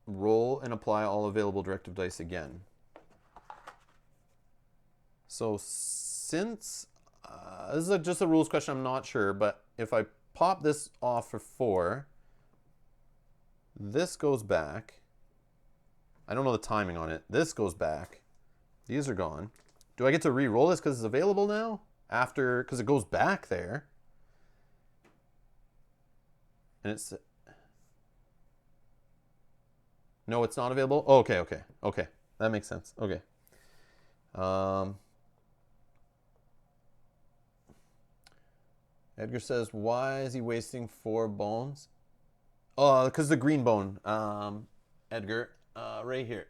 roll and apply all available directive dice again. So since this is just a rules question, I'm not sure, but if I pop this off for 4, this goes back. I don't know the timing on it. This goes back. These are gone. Do I get to re-roll this because it's available now? After, because it goes back there. And it's... No, it's not available? Oh, okay. That makes sense. Okay. Edgar says, why is he wasting 4 bones? Oh, because the green bone, Edgar, right here.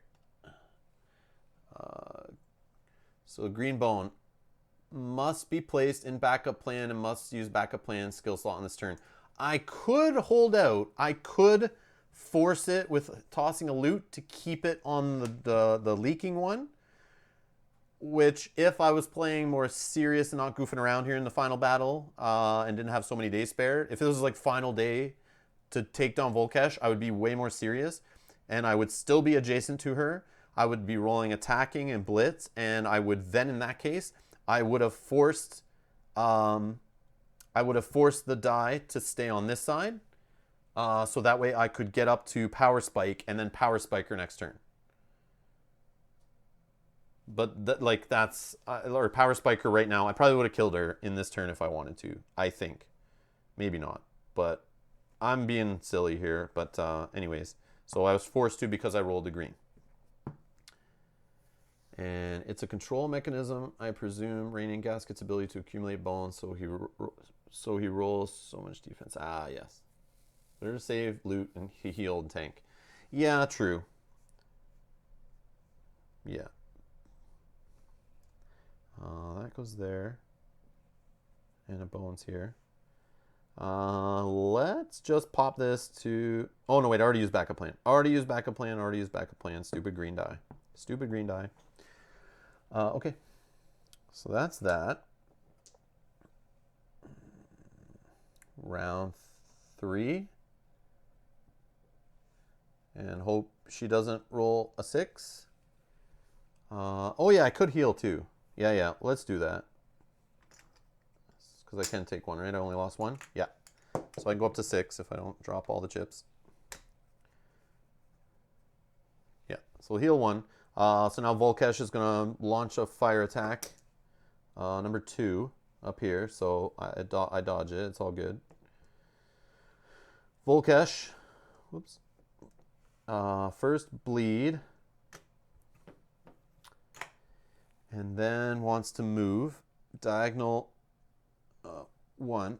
So the green bone must be placed in backup plan and must use backup plan skill slot on this turn. I could hold out. I could force it with tossing a loot to keep it on the leaking one. Which, if I was playing more serious and not goofing around here in the final battle and didn't have so many days spare, if it was like final day to take down Volkash, I would be way more serious. And I would still be adjacent to her. I would be rolling attacking and blitz. And I would then, in that case, I would have forced the die to stay on this side. So that way I could get up to Power Spike and then Power Spike her next turn. But that's or Power Spike her right now. I probably would have killed her in this turn if I wanted to. I think, maybe not, but I'm being silly here. But anyways, so I was forced to because I rolled the green, and it's a control mechanism, I presume. Raining Gasket's ability to accumulate bones, so he rolls so much defense. Ah, yes. Better save, loot, and he healed and tank. Yeah, true. Yeah. That goes there. And a bones here. Let's just pop this to... Oh, no, wait. I already used backup plan. Already used backup plan. Stupid green die. Okay. So that's that. Round 3. And hope she doesn't roll a 6. Oh, yeah. I could heal, too. Yeah, let's do that. Because I can take 1, right? I only lost 1. Yeah. So I can go up to 6 if I don't drop all the chips. Yeah, so we'll heal 1. So now Volkash is going to launch a fire attack Number 2 up here, so I dodge it. It's all good. Volkash. Whoops. First bleed. And then wants to move. Diagonal 1.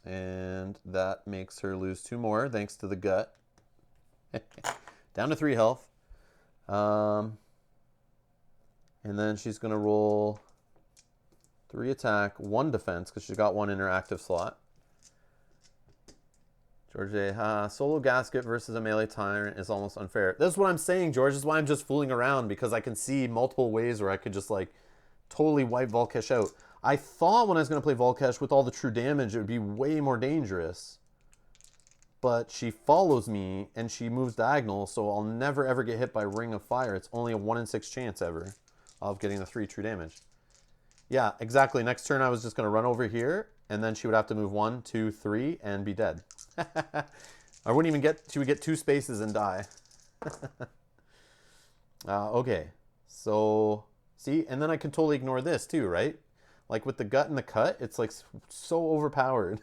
And that makes her lose 2 more, thanks to the gut. Down to 3 health. And then she's going to roll 3 attack, 1 defense, because she's got 1 in her active slot. George, solo gasket versus a melee tyrant is almost unfair. That's what I'm saying, George. This is why I'm just fooling around, because I can see multiple ways where I could just, like, totally wipe Volkash out. I thought when I was going to play Volkash with all the true damage, it would be way more dangerous. But she follows me, and she moves diagonal, so I'll never, ever get hit by Ring of Fire. It's only a 1 in 6 chance ever of getting the 3 true damage. Yeah, exactly. Next turn, I was just going to run over here, and then she would have to move 1, 2, 3, and be dead. I wouldn't even get... She would get 2 spaces and die. Okay. So, see? And then I can totally ignore this, too, right? Like, with the gut and the cut, it's, like, so overpowered.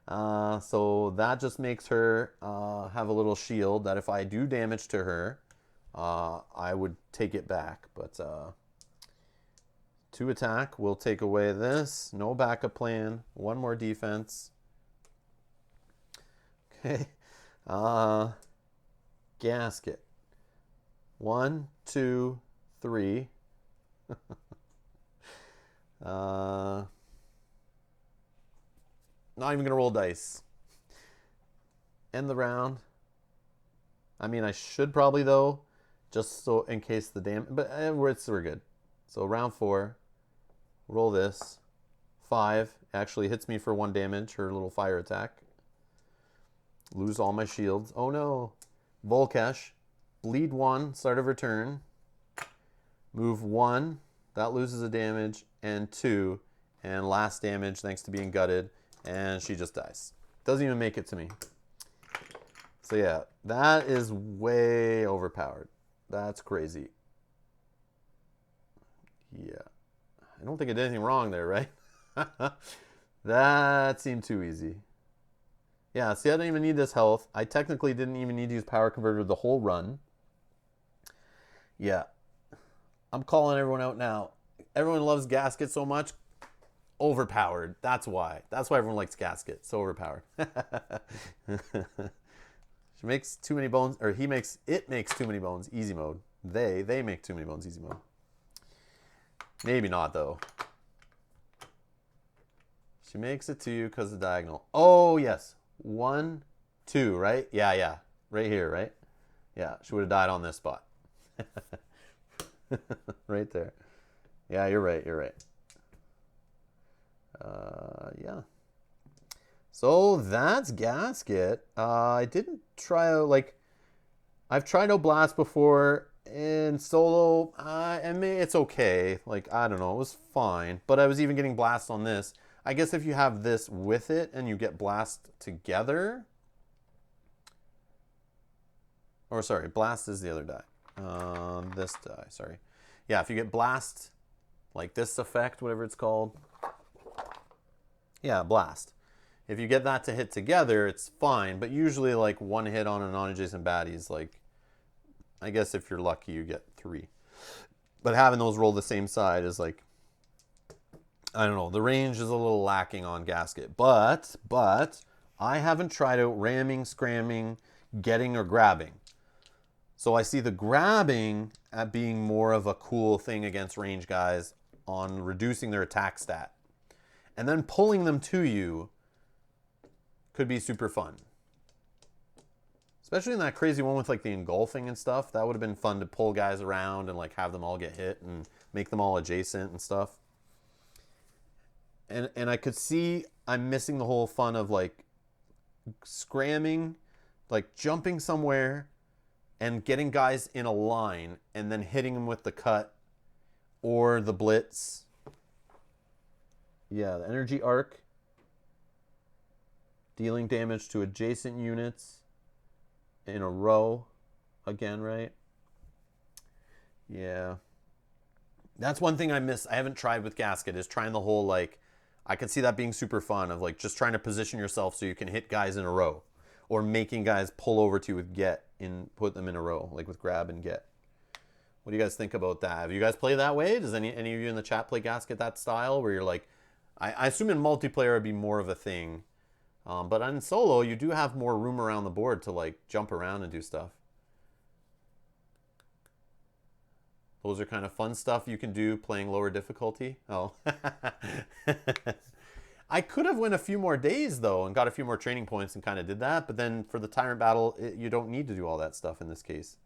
So that just makes her have a little shield that if I do damage to her, I would take it back. But 2 attack will take away this. No backup plan. 1 more defense. Okay. Gasket. 1, 2, 3. Not even going to roll dice. End the round. I mean, I should probably, though, just so in case the damage... But we're good. So round 4. Roll this. 5. Actually hits me for 1 damage, her little fire attack. Lose all my shields. Oh, no. Volkash. Bleed 1. Start of her turn. Move 1. That loses a damage. And 2. And last damage thanks to being gutted. And she just dies. Doesn't even make it to me. So yeah, that is way overpowered. That's crazy. Yeah. I don't think I did anything wrong there, right? That seemed too easy. Yeah, see, I didn't even need this health. I technically didn't even need to use Power Converter the whole run. Yeah. I'm calling everyone out now. Everyone loves Gasket so much. Overpowered. That's why. That's why everyone likes Gasket. So overpowered. She makes too many bones, or it makes too many bones, easy mode. They make too many bones, easy mode. Maybe not, though. She makes it to you because of diagonal. Oh, yes. 1, 2, right? Yeah. Right here, right? Yeah, she would have died on this spot. Right there. Yeah, you're right. Yeah. So that's Gasket. I didn't try out, like, I've tried out Blast before in solo. I mean, it's okay. Like, I don't know, it was fine. But I was even getting Blast on this. I guess if you have this with it and you get Blast together. Or sorry, Blast is the other die. This die, sorry. Yeah, if you get Blast, like this effect, whatever it's called. Yeah, Blast. If you get that to hit together, it's fine. But usually, like, 1 hit on a non-adjacent baddie is like, I guess if you're lucky, you get 3. But having those roll the same side is like, I don't know. The range is a little lacking on Gasket. But I haven't tried out ramming, scramming, getting, or grabbing. So I see the grabbing at being more of a cool thing against range guys on reducing their attack stat. And then pulling them to you could be super fun. Especially in that crazy one with like the engulfing and stuff. That would have been fun to pull guys around and like have them all get hit and make them all adjacent and stuff. And I could see I'm missing the whole fun of like scramming, like jumping somewhere and getting guys in a line and then hitting them with the cut or the blitz. Yeah, the energy arc. Dealing damage to adjacent units in a row. Again, right? Yeah. That's one thing I miss. I haven't tried with Gasket is trying the whole like I can see that being super fun of like just trying to position yourself so you can hit guys in a row or making guys pull over to you with get and put them in a row like with grab and get. What do you guys think about that? Have you guys played that way? Does any of you in the chat play Gasket that style where you're like I assume in multiplayer it'd be more of a thing. But on solo you do have more room around the board to like jump around and do stuff. Those are kind of fun stuff you can do playing lower difficulty. Oh. I could have went a few more days, though, and got a few more training points and kind of did that. But then for the Tyrant battle, you don't need to do all that stuff in this case.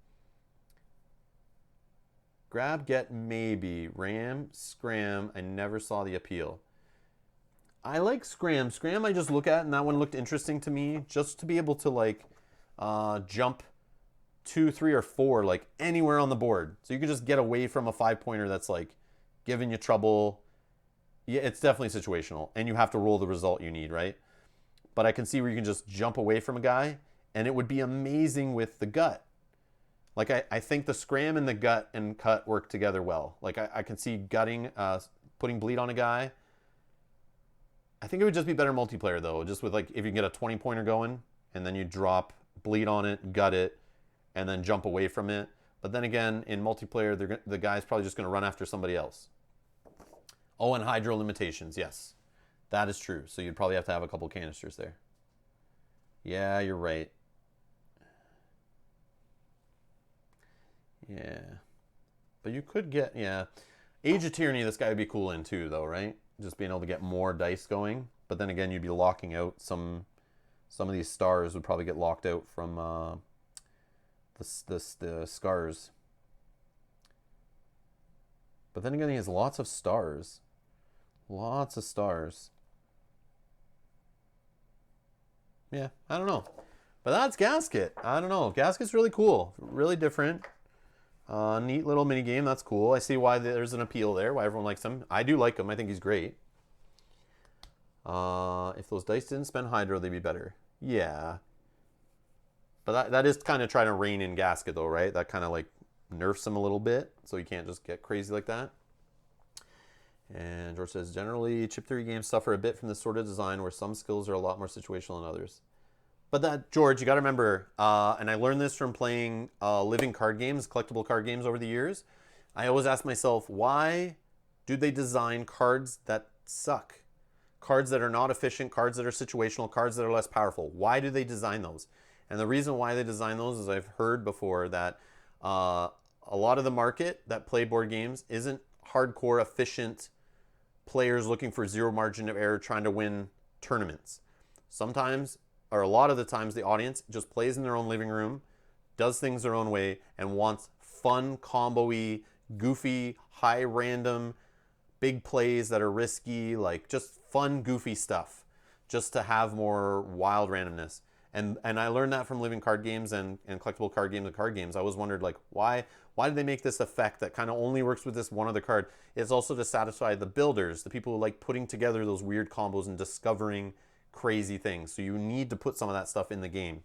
Grab, get, maybe. Ram, scram. I never saw the appeal. I like scram. Scram I just look at, and that one looked interesting to me. Just to be able to, like, jump 2, 3, or 4, like anywhere on the board. So you can just get away from a 5-pointer that's like giving you trouble. Yeah, it's definitely situational, and you have to roll the result you need, right? But I can see where you can just jump away from a guy, and it would be amazing with the gut. Like I think the scram and the gut and cut work together well. Like I can see gutting, putting bleed on a guy. I think it would just be better multiplayer though, just with like if you can get a 20-pointer going, and then you drop bleed on it, gut it, and then jump away from it. But then again, in multiplayer, the guy's probably just going to run after somebody else. Oh, and hydro limitations, yes. That is true. So you'd probably have to have a couple canisters there. Yeah, you're right. Yeah. But you could get, yeah. Age of Tyranny, this guy would be cool in too, though, right? Just being able to get more dice going. But then again, you'd be locking out some of these stars would probably get locked out from the scars. But then again, he has lots of stars. Lots of stars. Yeah, I don't know. But that's Gasket. I don't know. Gasket's really cool. Really different. Neat little mini game. That's cool. I see why there's an appeal there, why everyone likes him. I do like him. I think he's great. If those dice didn't spend hydro, they'd be better. Yeah. But that is kind of trying to rein in Gasket, though, right? That kind of like nerfs him a little bit, so he can't just get crazy like that. And George says, generally, chip theory games suffer a bit from this sort of design where some skills are a lot more situational than others. But that, George, you got to remember, and I learned this from playing living card games, collectible card games over the years. I always ask myself, why do they design cards that suck? Cards that are not efficient, cards that are situational, cards that are less powerful. Why do they design those? And the reason why they design those is I've heard before that a lot of the market that play board games isn't hardcore efficient players looking for zero margin of error trying to win tournaments. Sometimes, or a lot of the times, the audience just plays in their own living room, does things their own way, and wants fun, combo-y, goofy, high random, big plays that are risky, like just fun, goofy stuff, just to have more wild randomness. And I learned that from living card games and collectible card games and card games. I always wondered, like, why did they make this effect that kind of only works with this one other card? It's also to satisfy the builders, the people who like putting together those weird combos and discovering crazy things. So you need to put some of that stuff in the game,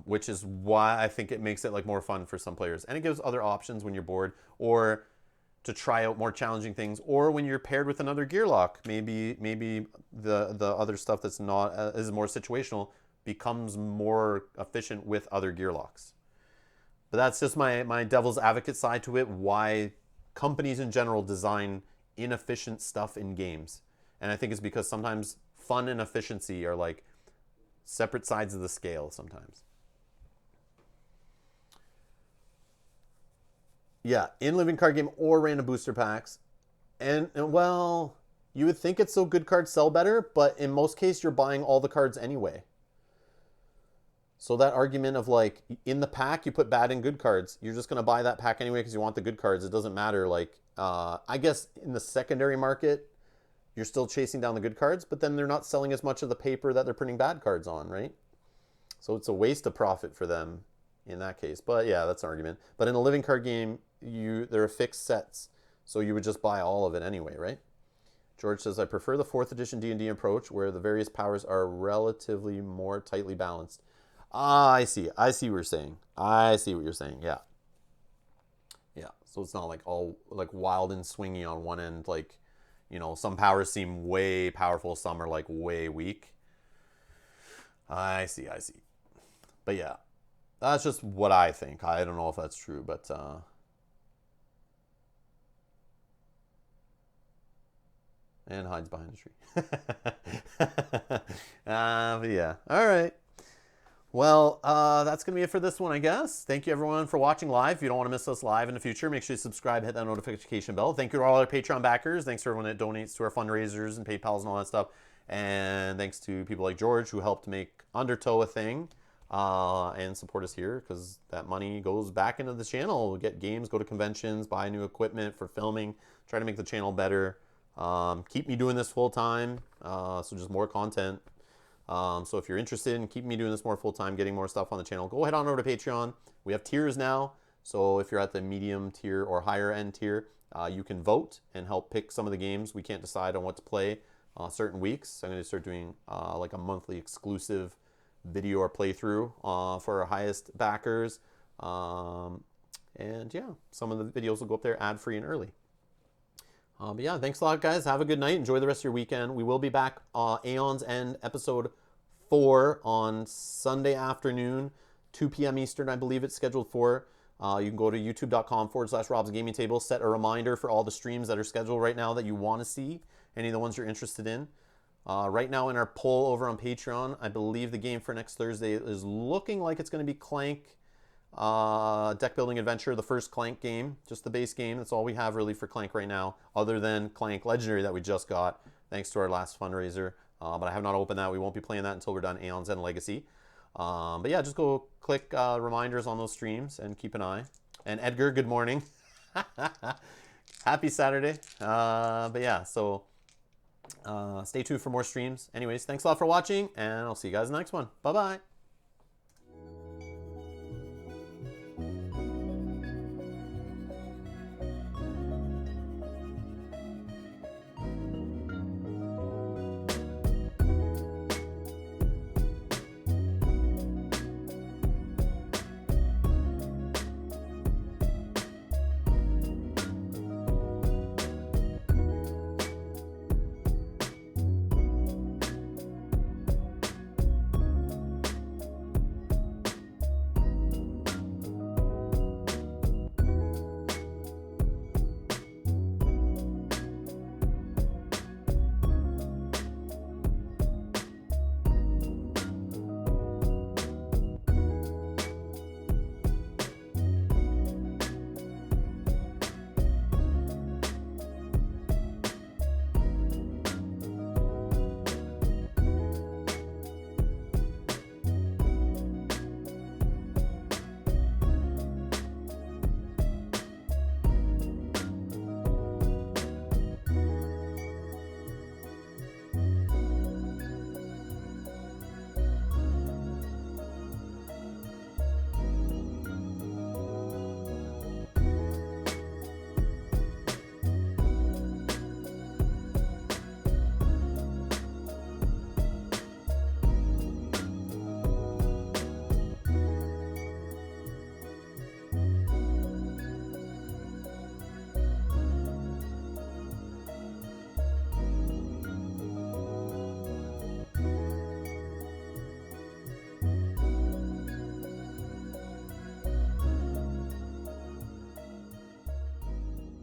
which is why I think it makes it like more fun for some players. And it gives other options when you're bored, or to try out more challenging things, or when you're paired with another Gearloc, maybe the other stuff that's not is more situational becomes more efficient with other Gearlocs. But that's just my devil's advocate side to it, why companies in general design inefficient stuff in games. And I think it's because sometimes fun and efficiency are like separate sides of the scale sometimes. Yeah, in living card game or random booster packs. And well, you would think it's so good cards sell better, but in most cases you're buying all the cards anyway. So that argument of like, in the pack you put bad and good cards, you're just going to buy that pack anyway because you want the good cards. It doesn't matter. Like, I guess in the secondary market, you're still chasing down the good cards, but then they're not selling as much of the paper that they're printing bad cards on, right? So it's a waste of profit for them in that case. But yeah, that's an argument. But in a living card game, there are fixed sets, so you would just buy all of it anyway, right? George says, I prefer the 4th edition D&D approach where the various powers are relatively more tightly balanced. Ah, I see what you're saying. Yeah. So it's not like all like wild and swingy on one end. Like, you know, some powers seem way powerful, some are like way weak. I see. But yeah, that's just what I think. I don't know if that's true, but and hides behind a tree. But yeah, all right. Well, that's going to be it for this one, I guess. Thank you, everyone, for watching live. If you don't want to miss us live in the future, make sure you subscribe, hit that notification bell. Thank you to all our Patreon backers. Thanks to everyone that donates to our fundraisers and PayPals and all that stuff. And thanks to people like George who helped make Undertow a thing and support us here, because that money goes back into the channel. We get games, go to conventions, buy new equipment for filming, try to make the channel better. Keep me doing this full time, so just more content. So if you're interested in keeping me doing this more full time, getting more stuff on the channel, go head on over to Patreon. We have tiers now. So if you're at the medium tier or higher end tier, you can vote and help pick some of the games. We can't decide on what to play certain weeks. So I'm going to start doing like a monthly exclusive video or playthrough for our highest backers. And yeah, some of the videos will go up there ad free and early. But yeah, thanks a lot, guys. Have a good night. Enjoy the rest of your weekend. We will be back Aeon's End episode 4 on Sunday afternoon, 2 p.m. Eastern, I believe it's scheduled for. You can go to youtube.com/Rob's Gaming Table, set a reminder for all the streams that are scheduled right now that you want to see, any of the ones you're interested in. Right now in our poll over on Patreon, I believe the game for next Thursday is looking like it's going to be Clank Deck Building Adventure, the first Clank game, just the base game. That's all we have really for Clank right now, other than Clank Legendary that we just got thanks to our last fundraiser. But I have not opened that. We won't be playing that until we're done Aeon's End Legacy. But yeah, just go click reminders on those streams and keep an eye. And Edgar, good morning. Happy Saturday. But yeah, so stay tuned for more streams. Anyways, thanks a lot for watching, and I'll see you guys in the next one. Bye-bye.